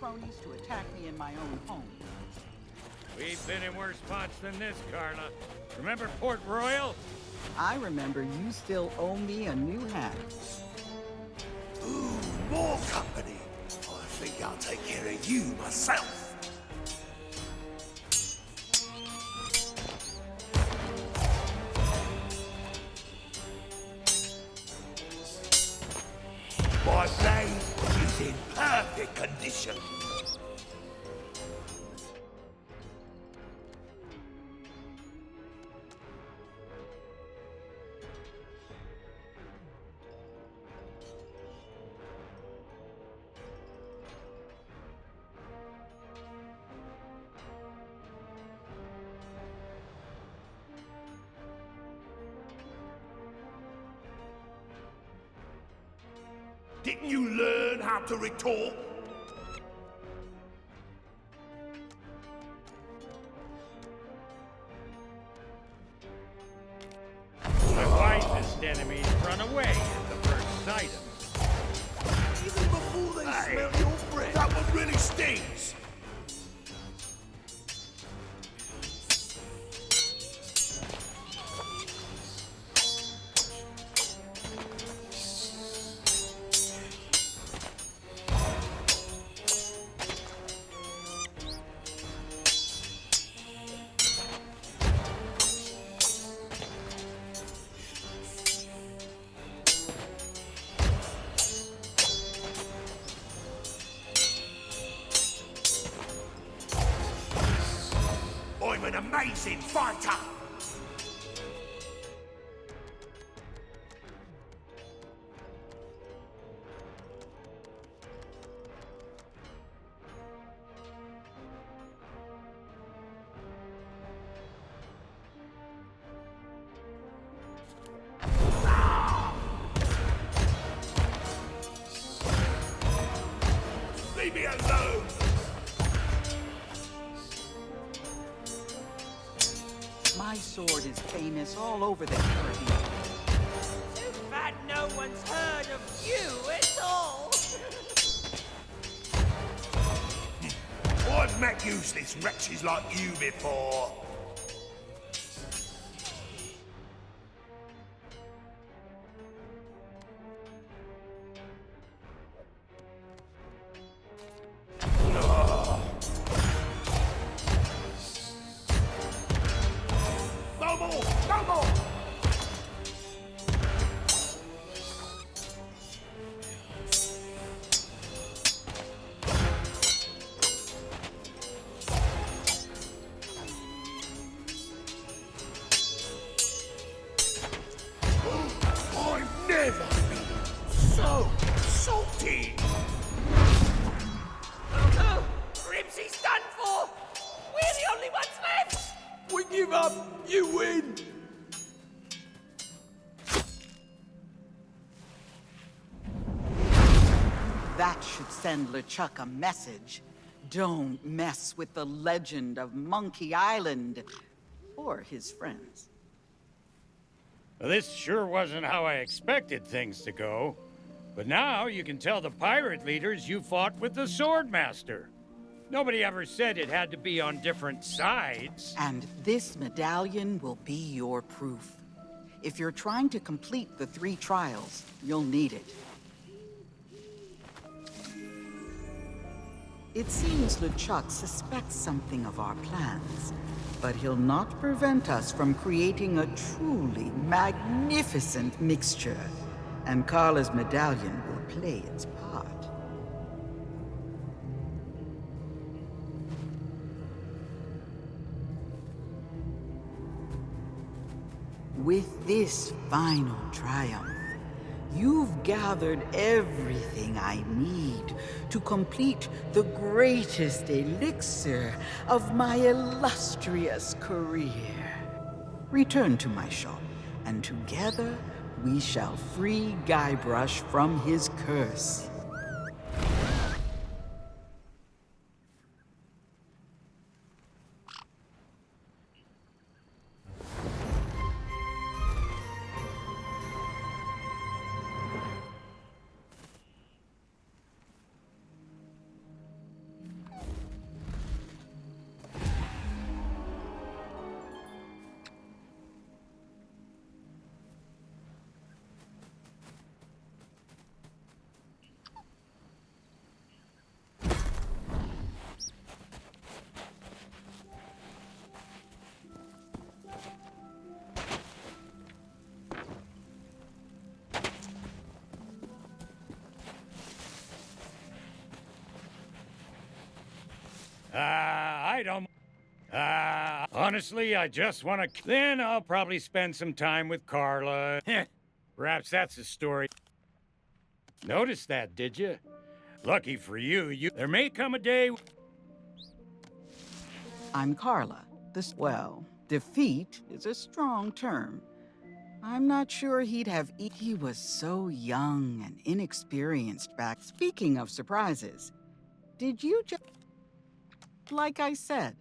cronies to attack me in my own home. We've been in worse spots than this, Carla. Remember Port Royal? I remember you still owe me a new hat. Ooh, more company. I think I'll take care of you myself. My blade is in perfect condition. Didn't you learn how to retort? My wisest enemies run away at the first sight of me. Even before they smell your breath. That one really stings. I'm an amazing fighter! Leave me alone! My sword is famous all over the Caribbean. Too bad no one's heard of you at all. I've met useless wretches like you before. No more! No more! I've never been so salty! Oh no! Grimsy's done for! We're the only ones left! We give up! You win! That should send LeChuck a message. Don't mess with the legend of Monkey Island or his friends. Well, this sure wasn't how I expected things to go. But now you can tell the pirate leaders you fought with the Swordmaster. Nobody ever said it had to be on different sides. And this medallion will be your proof. If you're trying to complete the 3 trials, you'll need it. It seems LeChuck suspects something of our plans, but he'll not prevent us from creating a truly magnificent mixture, and Carla's medallion will play its part. With this final triumph, you've gathered everything I need to complete the greatest elixir of my illustrious career. Return to my shop, and together we shall free Guybrush from his curse. I don't... honestly, I just want to... Then I'll probably spend some time with Carla. Perhaps that's the story. Notice that, did you? Lucky for you, there may come a day... I'm Carla. Well, defeat is a strong term. I'm not sure he'd have... He was so young and inexperienced back... Speaking of surprises, did you just... Like I said,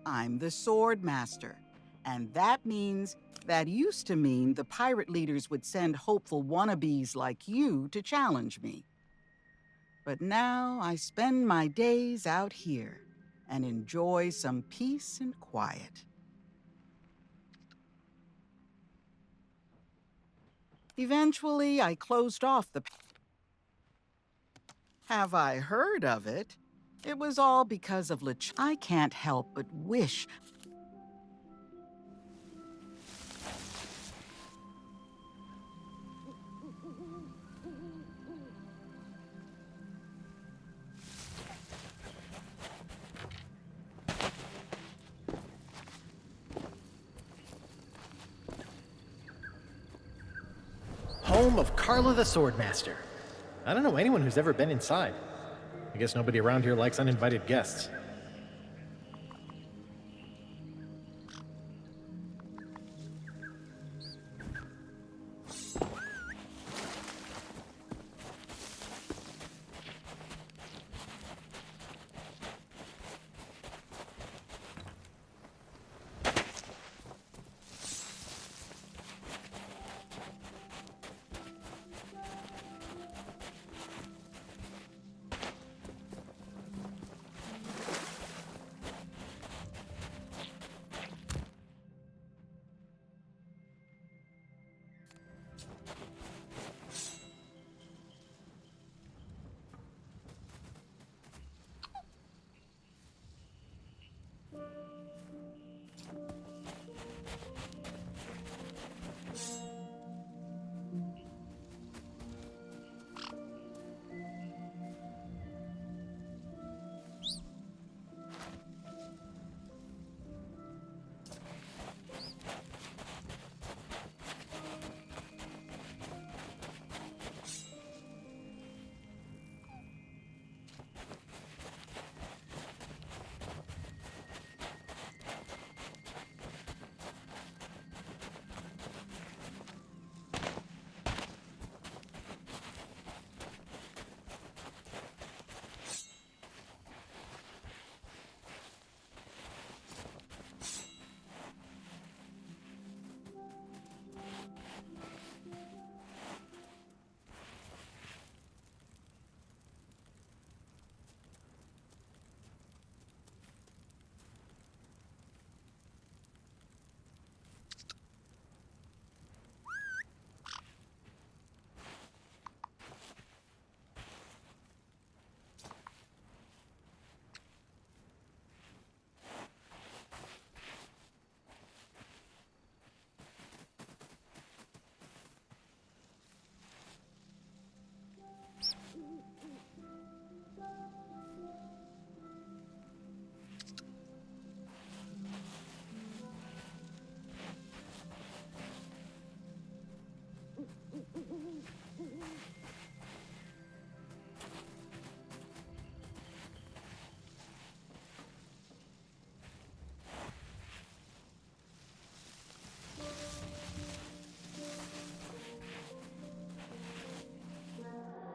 I'm the Sword Master, and that used to mean the pirate leaders would send hopeful wannabes like you to challenge me. But now I spend my days out here and enjoy some peace and quiet. Eventually, I closed off the... Have I heard of it? It was all because of I can't help but wish... Home of Carla the Swordmaster. I don't know anyone who's ever been inside. I guess nobody around here likes uninvited guests.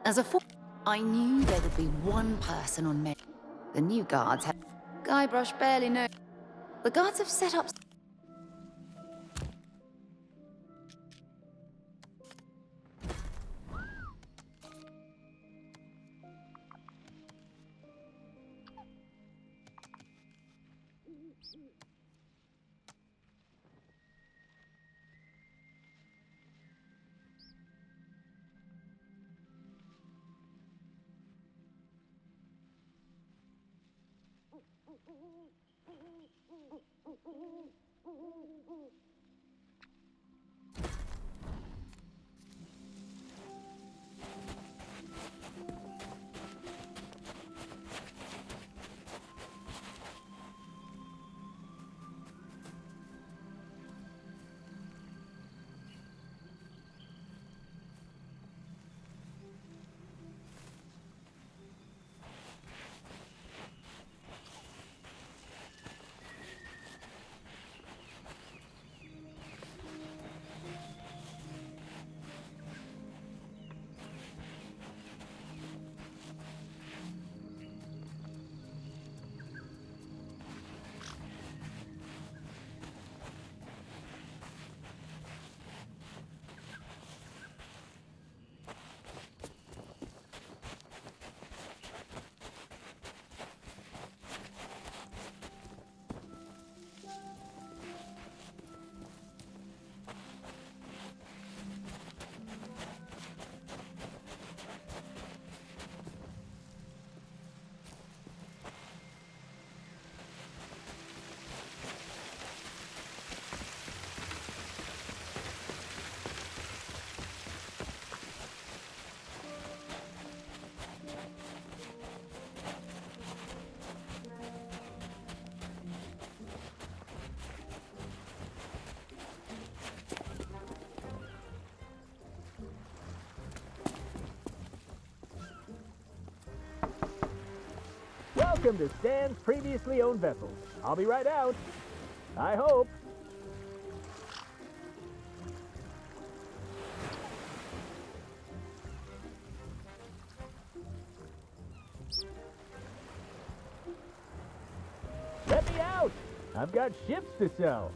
As a I knew there would be one person on me. The new guards have... Guybrush barely knows. The guards have set up... Welcome to Stan's previously owned vessels. I'll be right out. I hope. Let me out! I've got ships to sell.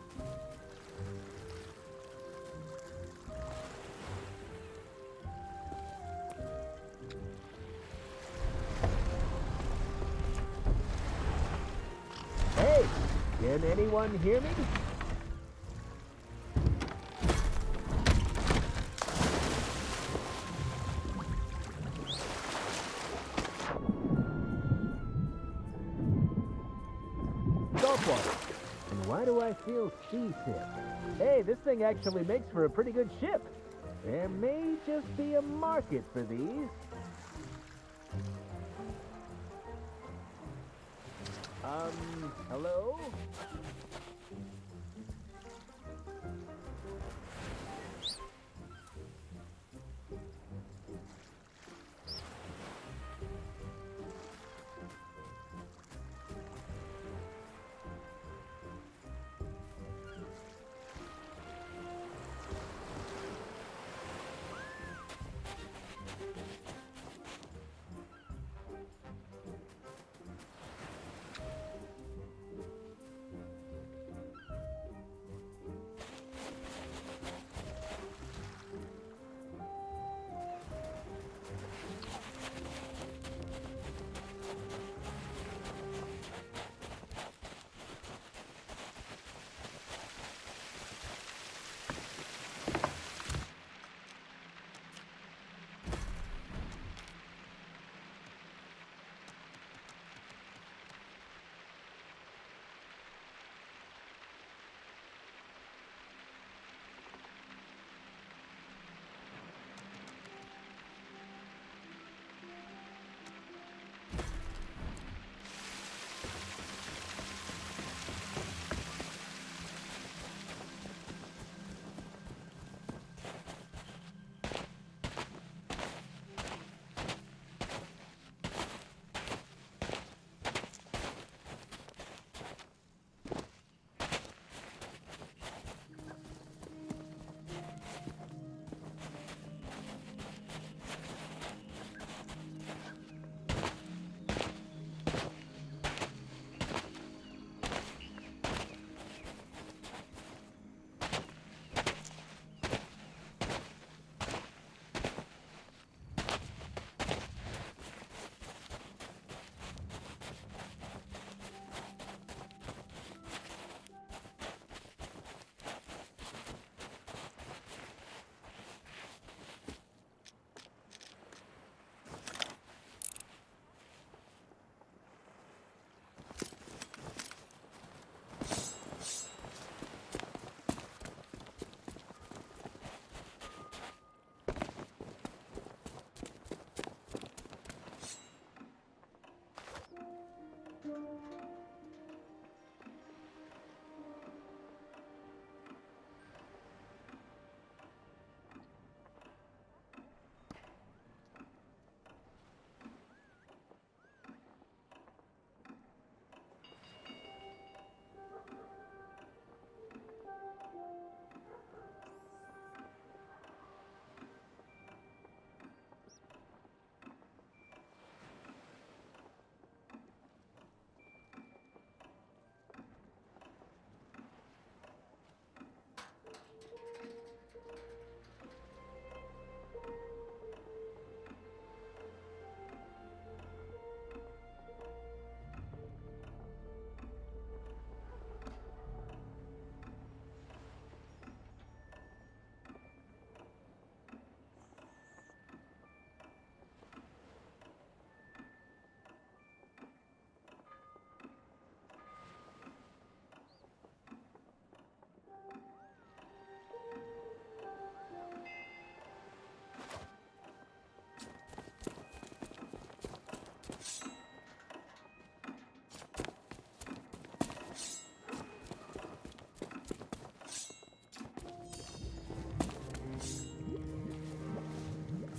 Hey, can anyone hear me? Saltwater. And why do I feel seasick? Hey, this thing actually makes for a pretty good ship. There may just be a market for these. Hello?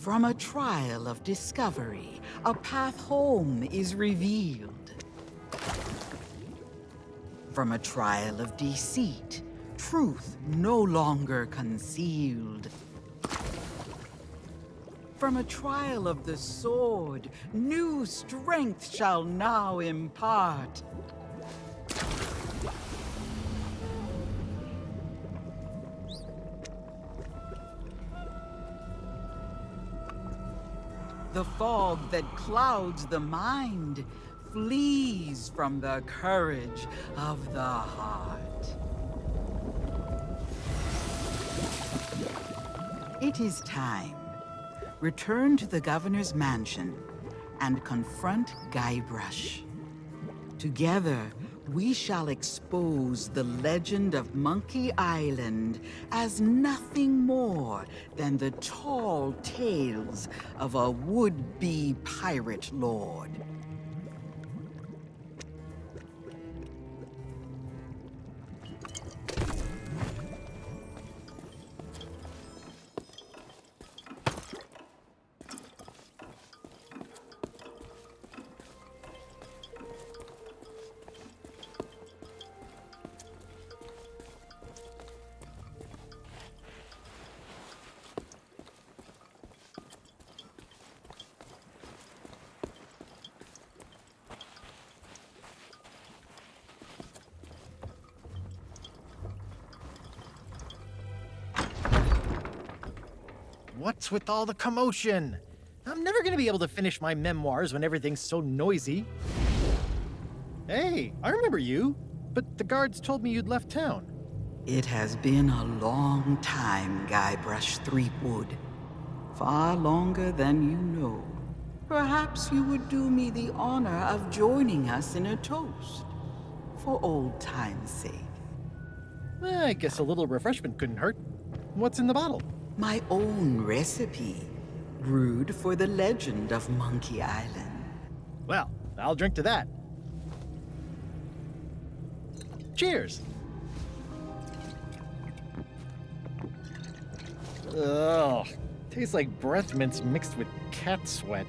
From a trial of discovery, a path home is revealed. From a trial of deceit, truth no longer concealed. From a trial of the sword, new strength shall now impart. The fog that clouds the mind flees from the courage of the heart. It is time. Return to the governor's mansion and confront Guybrush. Together, we shall expose the legend of Monkey Island as nothing more than the tall tales of a would-be pirate lord. What's with all the commotion? I'm never gonna be able to finish my memoirs when everything's so noisy. Hey, I remember you, but the guards told me you'd left town. It has been a long time, Guybrush Threepwood. Far longer than you know. Perhaps you would do me the honor of joining us in a toast. For old time's sake. I guess a little refreshment couldn't hurt. What's in the bottle? My own recipe, brewed for the legend of Monkey Island. Well, I'll drink to that. Cheers! Ugh, tastes like breath mints mixed with cat sweat.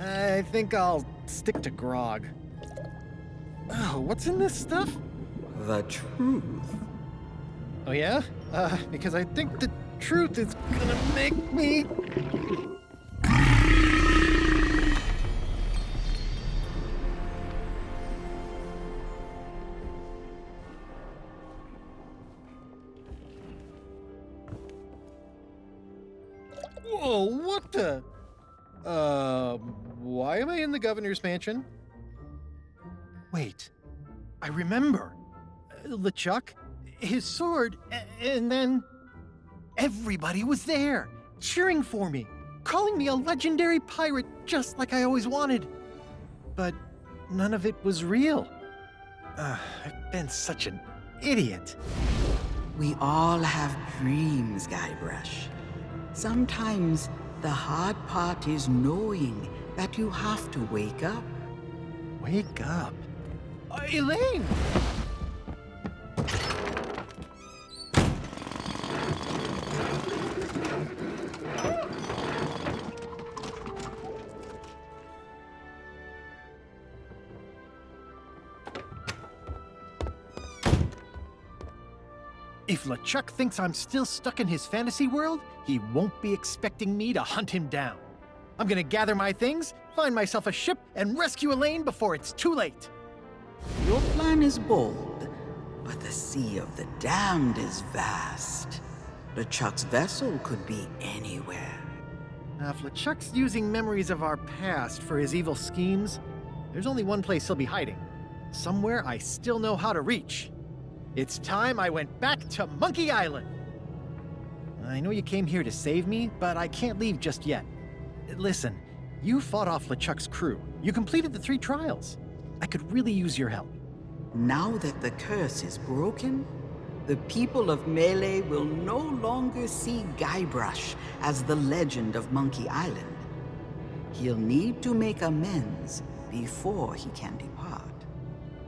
I think I'll stick to grog. Oh, what's in this stuff? The truth. Oh yeah? Because I think the truth is gonna make me... Whoa, what the... why am I in the governor's mansion? Wait, I remember. LeChuck, his sword, and then... Everybody was there, cheering for me, calling me a legendary pirate just like I always wanted. But none of it was real. I've been such an idiot. We all have dreams, Guybrush. Sometimes the hard part is knowing that you have to wake up. Wake up? Elaine! If LeChuck thinks I'm still stuck in his fantasy world, he won't be expecting me to hunt him down. I'm gonna gather my things, find myself a ship, and rescue Elaine before it's too late. Your plan is bold, but the Sea of the Damned is vast. LeChuck's vessel could be anywhere. Now, if LeChuck's using memories of our past for his evil schemes, there's only one place he'll be hiding. Somewhere I still know how to reach. It's time I went back to Monkey Island. I know you came here to save me, but I can't leave just yet. Listen, you fought off LeChuck's crew. You completed the 3 trials. I could really use your help. Now that the curse is broken, the people of Melee will no longer see Guybrush as the legend of Monkey Island. He'll need to make amends before he can depart.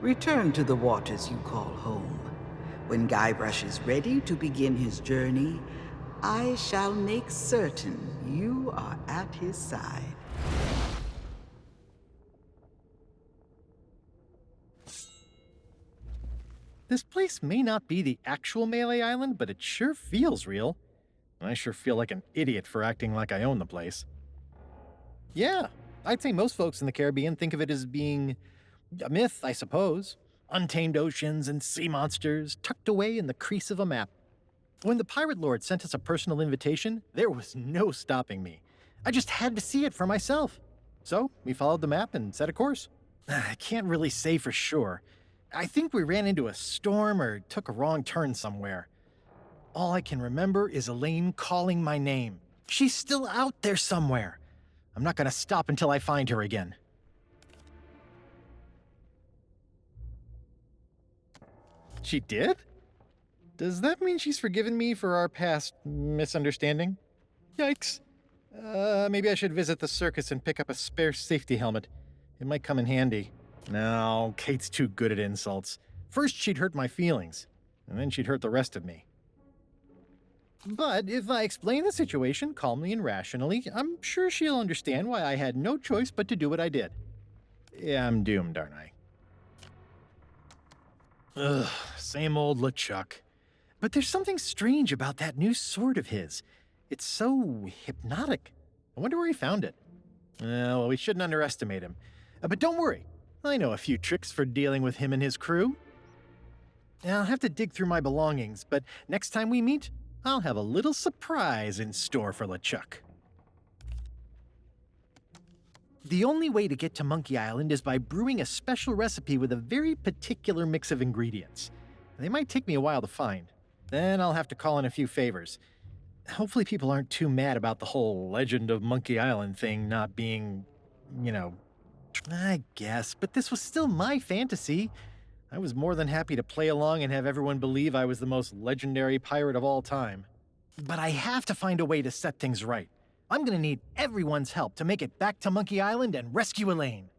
Return to the waters you call home. When Guybrush is ready to begin his journey, I shall make certain you are at his side. This place may not be the actual Melee Island, but it sure feels real. And I sure feel like an idiot for acting like I own the place. Yeah, I'd say most folks in the Caribbean think of it as being a myth, I suppose. Untamed oceans and sea monsters tucked away in the crease of a map. When the Pirate Lord sent us a personal invitation, there was no stopping me. I just had to see it for myself. So we followed the map and set a course. I can't really say for sure. I think we ran into a storm or took a wrong turn somewhere. All I can remember is Elaine calling my name. She's still out there somewhere. I'm not gonna stop until I find her again. She did? Does that mean she's forgiven me for our past misunderstanding? Yikes. Maybe I should visit the circus and pick up a spare safety helmet. It might come in handy. No, Kate's too good at insults. First she'd hurt my feelings, and then she'd hurt the rest of me. But if I explain the situation calmly and rationally, I'm sure she'll understand why I had no choice but to do what I did. Yeah, I'm doomed, aren't I? Ugh, same old LeChuck. But there's something strange about that new sword of his. It's so hypnotic. I wonder where he found it. Well, we shouldn't underestimate him. But don't worry. I know a few tricks for dealing with him and his crew. I'll have to dig through my belongings, but next time we meet, I'll have a little surprise in store for LeChuck. The only way to get to Monkey Island is by brewing a special recipe with a very particular mix of ingredients. They might take me a while to find. Then I'll have to call in a few favors. Hopefully people aren't too mad about the whole Legend of Monkey Island thing not being, I guess, but this was still my fantasy. I was more than happy to play along and have everyone believe I was the most legendary pirate of all time. But I have to find a way to set things right. I'm gonna need everyone's help to make it back to Monkey Island and rescue Elaine.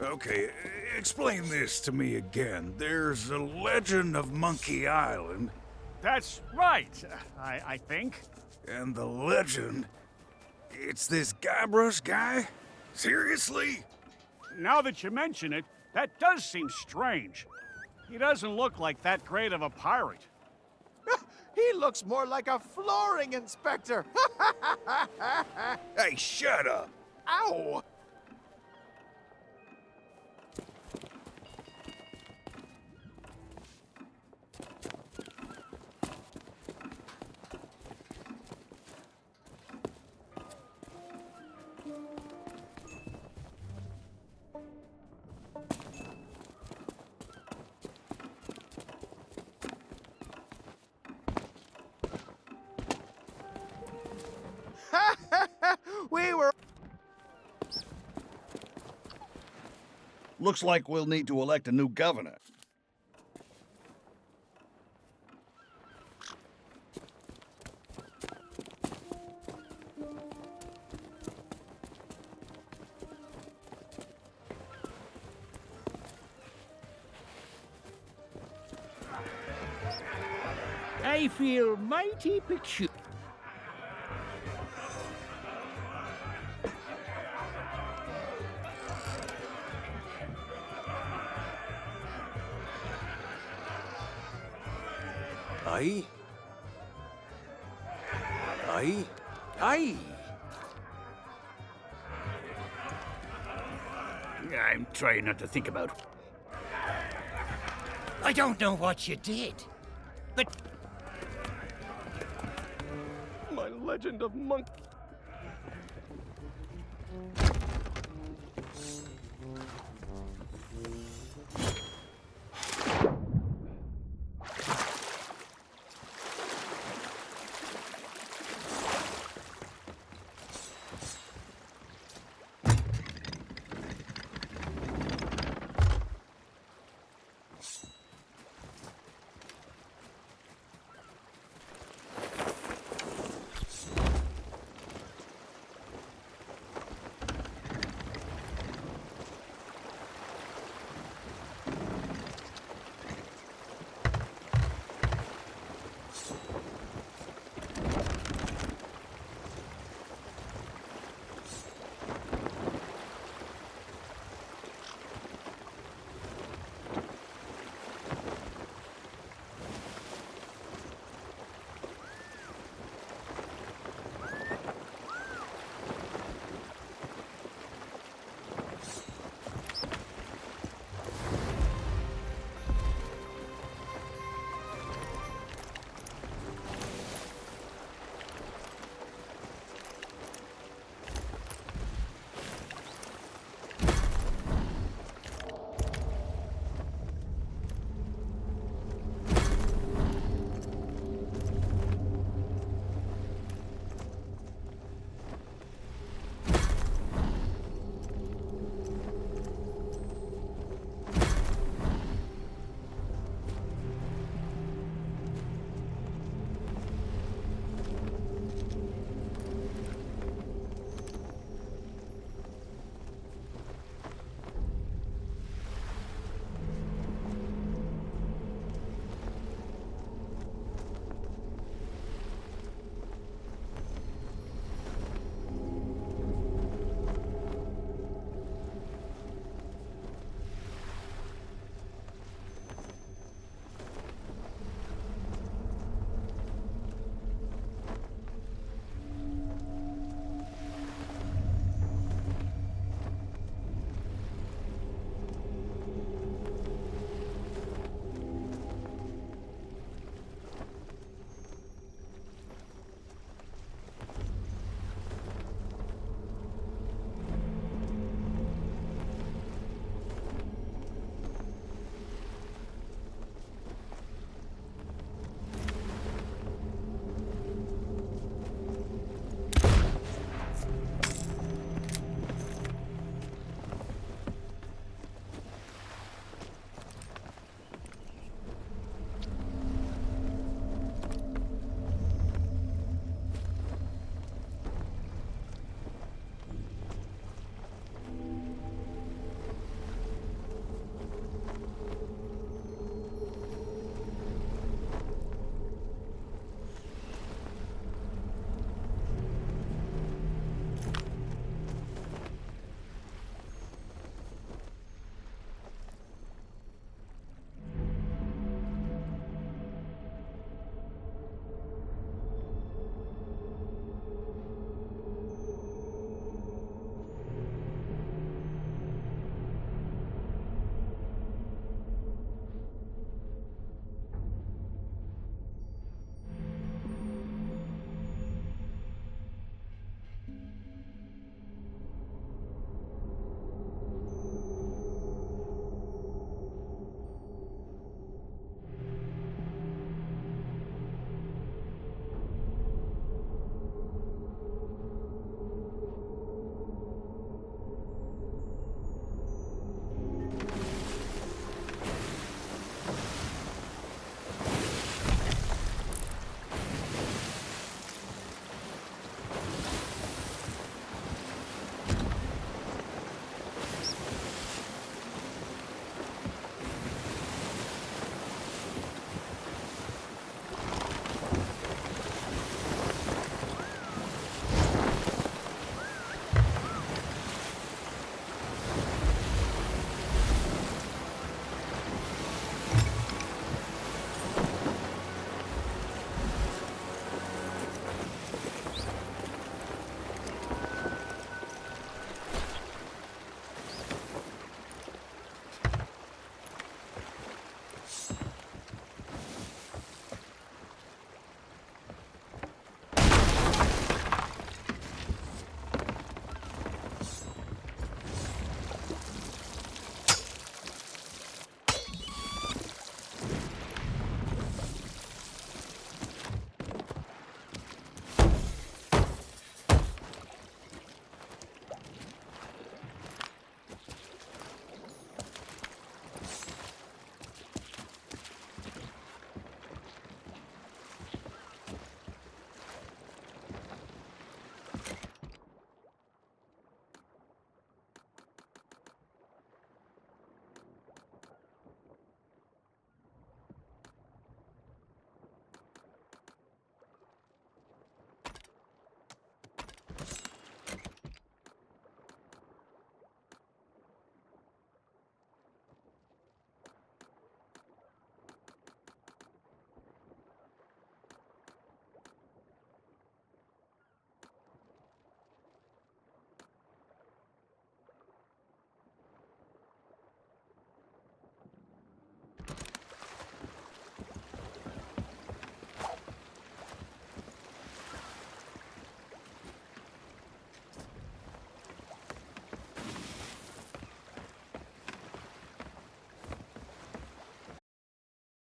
Okay, explain this to me again. There's a legend of Monkey Island. That's right, I think. And the legend, it's this Guybrush guy? Seriously? Now that you mention it, that does seem strange. He doesn't look like that great of a pirate. He looks more like a flooring inspector. Hey, shut up! Ow! We were... Looks like we'll need to elect a new governor. I feel mighty peculiar. Aye. Aye. Aye. I'm trying not to think about. I don't know what you did, but My legend of Monkey...